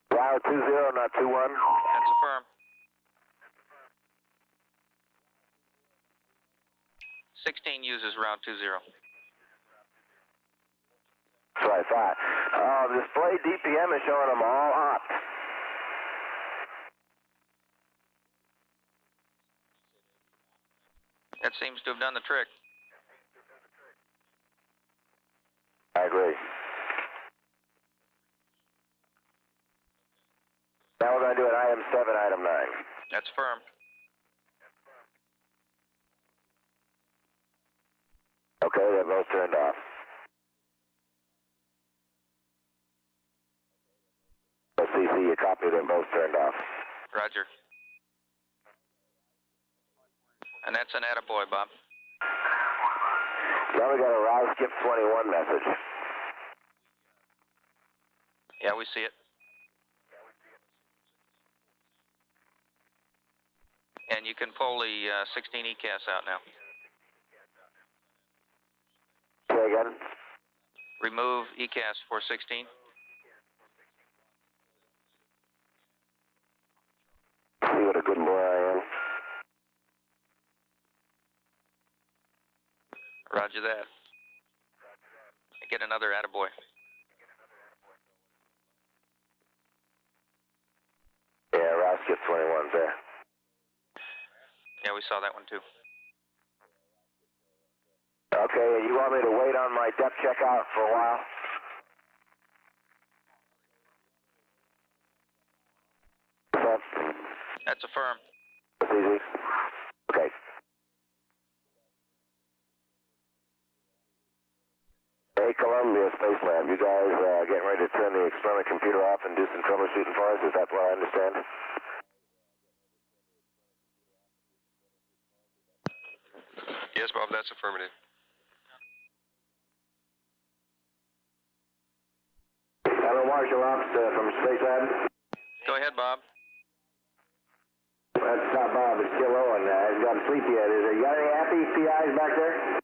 Route 20, not 21. That's affirmed. 16 uses Route 20. That's what I thought. Display DPM is showing them all opt. That seems to have done the trick. I agree. That's firm. Okay, they're both turned off. CC, you copy, they're both turned off. Roger. And that's an attaboy, Bob. Now we got a route skip 21 message. Yeah, we see it. And you can pull the 16 ECAS out now. Say again? Remove ECAS for 16. See what a good boy I am. Roger that. Get another attaboy. Yeah, route skip 21's there. Yeah, we saw that one too. Okay, you want me to wait on my depth checkout for a while? That's a firm. That's easy. Okay. Hey, Columbia Spacelab, you guys getting ready to turn the experiment computer off and do some troubleshooting for us? Is that what I understand? Yes, Bob, that's affirmative. Hello, Marshal Ops from Spacelab. Go ahead, Bob. That's not Bob, it's still Owen. He's got sleep yet. You got any happy PIs back there?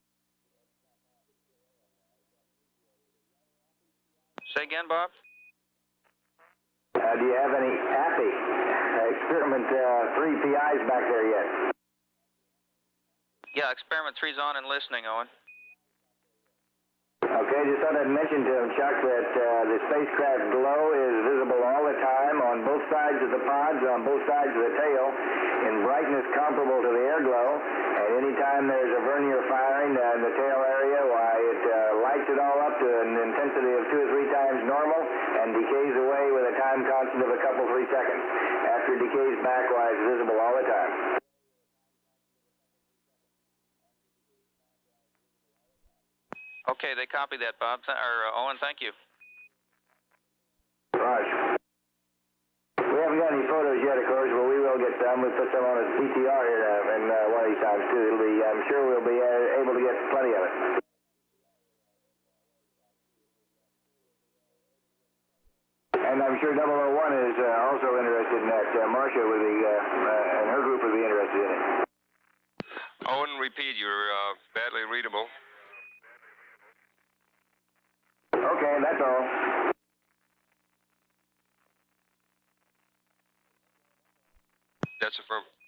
Say again, Bob? Do you have any happy experiment 3 PIs back there yet? Yeah, experiment 3's on and listening, Owen. Okay, just thought I'd mention to him, Chuck, that the spacecraft glow is visible all the time on both sides of the pods, on both sides of the tail, in brightness comparable to the air glow. And anytime there's a vernier firing in the tail area, why, it lights it all up to an intensity of 2 or 3 times normal and decays away with a time constant of a couple, 3 seconds. After it decays back, why, it's visible all the time. Okay, they copy that, Bob. Owen, thank you. Raj. We haven't got any photos yet, of course, but we will get some. We'll put some on a PTR here in one of these times, too. It'll be, I'm sure we'll be able to get plenty of it. And I'm sure 001 is also interested in that. Marcia with and her group will be interested in it. Owen, repeat, you're badly readable. Okay, that's all. That's affirmative.